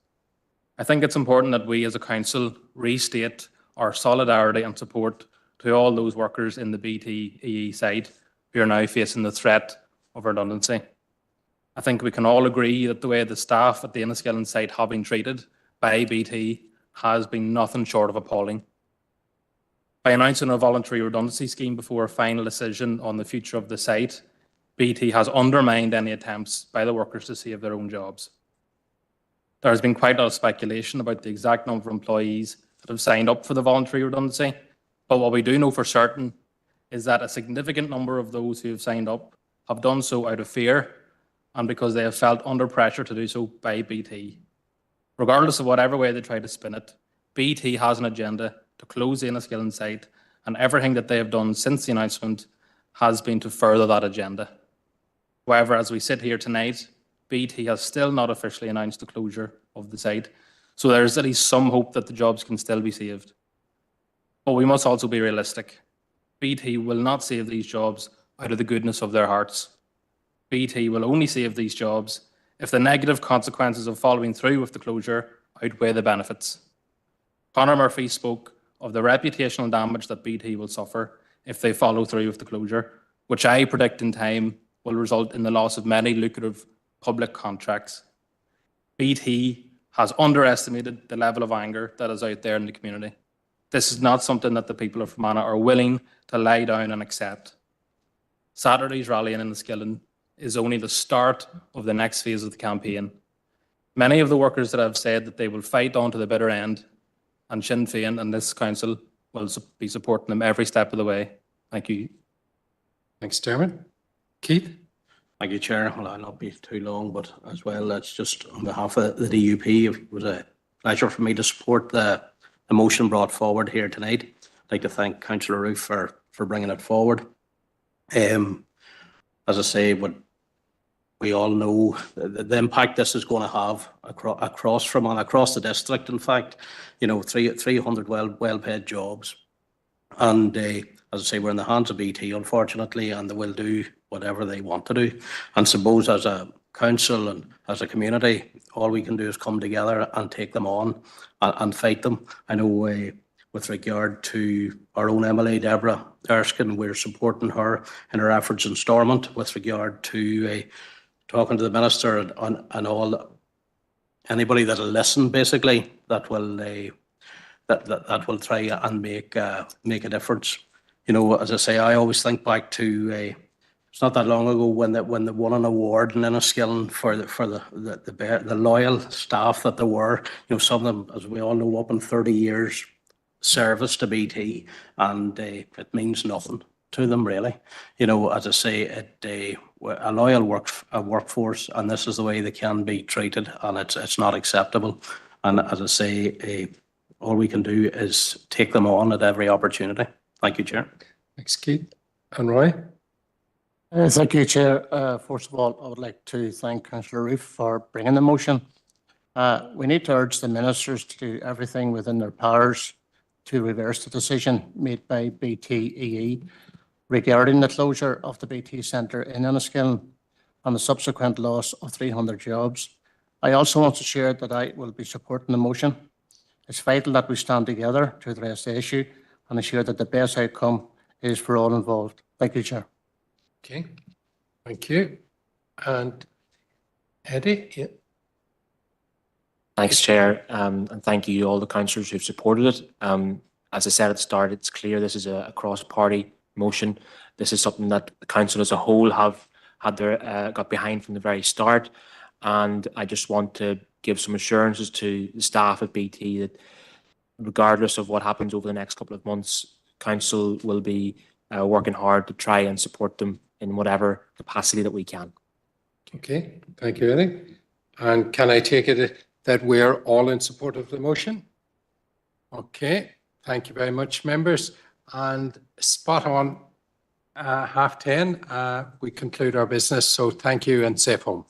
I think it's important that we as a council restate our solidarity and support to all those workers in the BTE side who are now facing the threat of redundancy. I think we can all agree that the way the staff at the Enniskillen site have been treated by BT has been nothing short of appalling. By announcing a voluntary redundancy scheme before a final decision on the future of the site, BT has undermined any attempts by the workers to save their own jobs. There has been quite a lot of speculation about the exact number of employees that have signed up for the voluntary redundancy, but what we do know for certain is that a significant number of those who have signed up have done so out of fear and because they have felt under pressure to do so by BT. Regardless of whatever way they try to spin it, BT has an agenda to close the Enniskillen site, and everything that they have done since the announcement has been to further that agenda. However, as we sit here tonight, BT has still not officially announced the closure of the site, so there is at least some hope that the jobs can still be saved. But we must also be realistic. BT will not save these jobs out of the goodness of their hearts. BT will only save these jobs if the negative consequences of following through with the closure outweigh the benefits. Conor Murphy spoke of the reputational damage that BT will suffer if they follow through with the closure, which I predict in time will result in the loss of many lucrative public contracts. BT has underestimated the level of anger that is out there in the community. This is not something that the people of Fermanagh are willing to lie down and accept. Saturday's rally in Enniskillen is only the start of the next phase of the campaign. Many of the workers that have said that they will fight on to the bitter end, and Sinn Féin and this council will be supporting them every step of the way. Thank you.
Thanks, Chairman. Keith?
Thank you, Chair. Well, I'll not be too long, but as well, that's just on behalf of the DUP. It was a pleasure for me to support the motion brought forward here tonight. I'd like to thank Councillor Roof for bringing it forward. As I say, what we all know the impact this is going to have across Fermanagh, across the district. In fact, 300 well-paid jobs, and as I say, we're in the hands of BT, unfortunately, and they will do whatever they want to do. And suppose as a council and as a community, all we can do is come together and take them on and fight them. I know with regard to our own MLA, Deborah Erskine, we're supporting her in her efforts in Stormont with regard to talking to the Minister and all, anybody that'll listen, basically, that will that will try and make a difference. As I say, I always think back to it's not that long ago when they won an award in Enniskillen for the loyal staff that there were. Some of them, as we all know, up in 30 years service to BT, and it means nothing to them, really. As I say, a loyal workforce, and this is the way they can be treated, and it's not acceptable. And as I say, all we can do is take them on at every opportunity. Thank you, Chair.
Thanks, Keith. And Roy?
Thank you, Chair. First of all, I would like to thank Councillor Roof for bringing the motion. We need to urge the ministers to do everything within their powers to reverse the decision made by BTEE regarding the closure of the BT Centre in Enniskillen and the subsequent loss of 300 jobs. I also want to share that I will be supporting the motion. It's vital that we stand together to address the issue and ensure that the best outcome is for all involved. Thank you, Chair.
Okay, thank you. And Eddie? Yeah.
Thanks, Chair, and thank you to all the councillors who've supported it. As I said at the start, it's clear this is a cross-party motion. This is something that the council as a whole have had got behind from the very start, and I just want to give some assurances to the staff at BT that regardless of what happens over the next couple of months, council will be working hard to try and support them in whatever capacity that we can.
Okay, thank you, Eddie. And can I take it that we're all in support of the motion? Okay, thank you very much, members. And spot on 10:30, we conclude our business. So thank you and safe home.